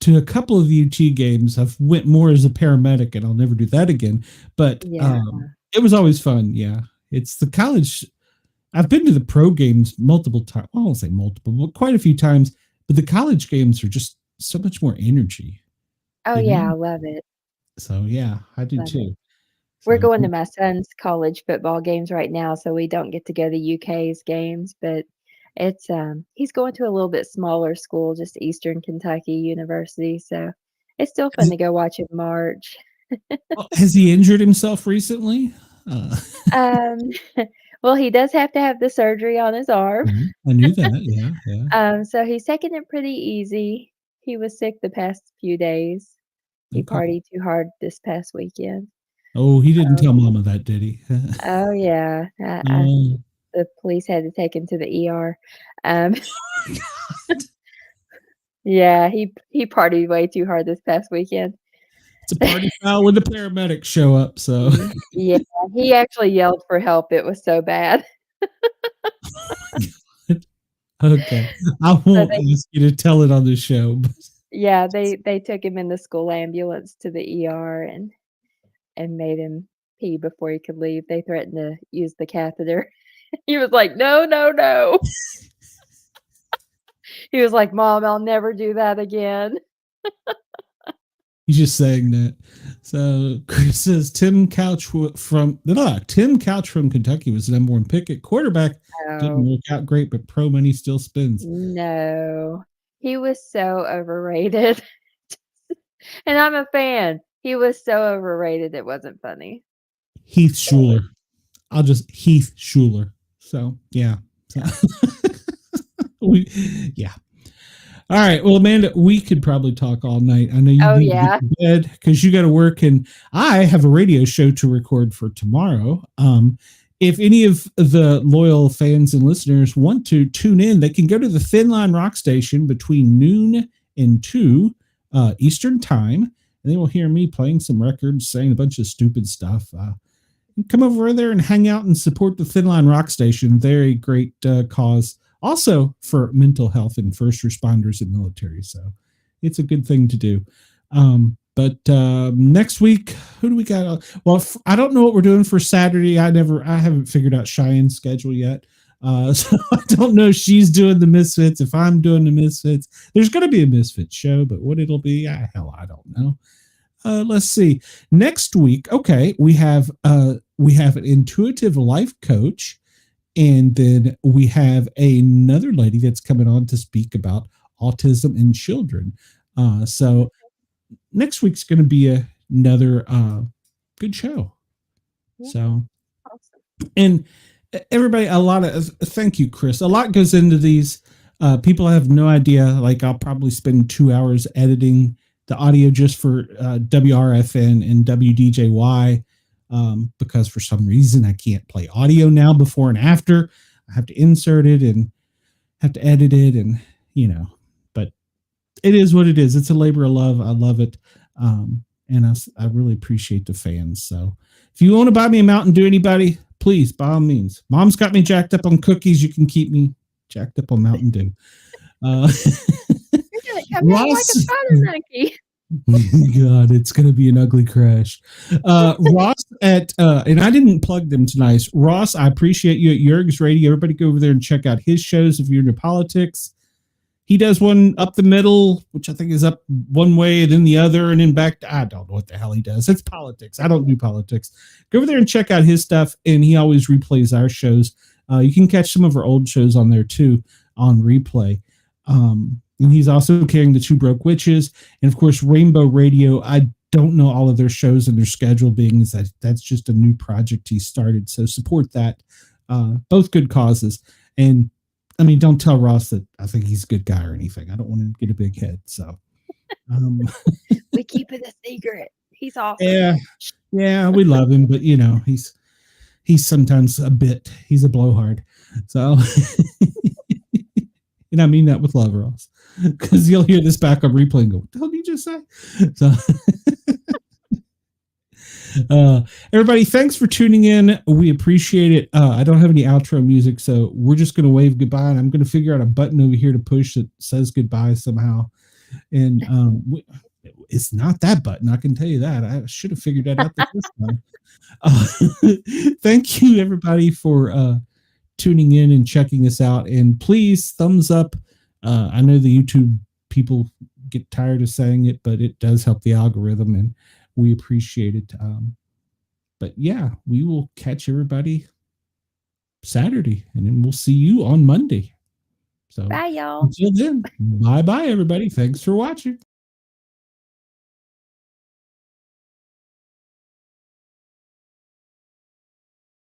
to a couple of UT games. I've went more as a paramedic, and I'll never do that again. But it was always fun. Yeah, it's the college. I've been to the pro games multiple times. Well, I won't say multiple, but quite a few times. But the college games are just so much more energy. Oh, yeah, I love it. So, yeah, I do too. We're going to my son's college football games right now, so we don't get to go to UK's games, but it's he's going to a little bit smaller school, just Eastern Kentucky University, so it's still fun to go watch him march. Has he injured himself recently? Well, he does have to have the surgery on his arm. I knew that. Yeah. So he's taking it pretty easy. He was sick the past few days. He partied too hard this past weekend. Oh, he didn't tell Mama that, did he? Oh, yeah. The police had to take him to the ER. Yeah, he partied way too hard this past weekend. It's a party foul when the paramedics show up. So yeah, he actually yelled for help. It was so bad. Okay, I won't ask you to tell it on the show. But. Yeah, they took him in the school ambulance to the ER and made him pee before he could leave. They threatened to use the catheter. He was like, no. He was like, "Mom, I'll never do that again." He's just saying that. So Chris says Tim Couch from Kentucky was the number one pick at quarterback. Didn't Oh, work out great, but pro money still spins. no. He was so overrated. And I'm a fan. He was so overrated, it wasn't funny. Heath Schuler. Heath Schuler. So yeah. So, yeah. All right. Well, Amanda, we could probably talk all night. I know you need to get to bed because you got to work, and I have a radio show to record for tomorrow. If any of the loyal fans and listeners want to tune in, they can go to the Thin Line Rock Station between noon and 2 Eastern Time, and they will hear me playing some records, saying a bunch of stupid stuff. Come over there and hang out and support the Thin Line Rock Station. Very great cause. Also for mental health and first responders and military. So it's a good thing to do. But next week, who do we got? Well, I don't know what we're doing for Saturday. I haven't figured out Cheyenne's schedule yet. So I don't know if she's doing the Misfits, if I'm doing the Misfits. There's going to be a Misfits show, but what it'll be, hell, I don't know. Let's see. Next week, okay, we have an intuitive life coach. And then we have another lady that's coming on to speak about autism in children. So next week's going to be another good show. Yeah. So, Awesome. and everybody, thank you, Chris. A lot goes into these. People have no idea. Like, I'll probably spend 2 hours editing the audio just for WRFN and WDJY. Because for some reason I can't play audio now before and after. I have to insert it and have to edit it, and but it is what it is. It's a labor of love. I love it. And I really appreciate the fans. So if you want to buy me a Mountain Dew, anybody, please, by all means. Mom's got me jacked up on cookies. You can keep me jacked up on Mountain Dew. You're gonna come out like a spider monkey. God, it's going to be an ugly crash. Ross and I didn't plug them tonight. Ross, I appreciate you at Yerg's Radio. Everybody go over there and check out his shows if you're into politics. He does one up the middle, which I think is up one way, then the other, and then back. I don't know what the hell he does. It's politics. I don't do politics. Go over there and check out his stuff, and he always replays our shows. You can catch some of our old shows on there, too, on replay. And he's also carrying the Two Broke Witches. And, of course, Rainbow Radio. I don't know all of their shows and their schedule, being that's just a new project he started. So support that. Both good causes. And, I mean, don't tell Ross that I think he's a good guy or anything. I don't want him to get a big head. So we keep it a secret. He's awesome. Yeah, we love him. But, he's sometimes he's a blowhard. So... And I mean that with love, Ross, because you'll hear this back on replay and go, what the hell did you just say? So, everybody, thanks for tuning in. We appreciate it. I don't have any outro music, so we're just going to wave goodbye, and I'm going to figure out a button over here to push that says goodbye somehow. And it's not that button, I can tell you that. I should have figured that out the first time. Thank you, everybody, for tuning in and checking us out, and please thumbs up. I know the YouTube people get tired of saying it, but it does help the algorithm, and we appreciate it. But yeah, we will catch everybody Saturday, and then we'll see you on Monday. So bye, y'all. until then, bye everybody. Thanks for watching.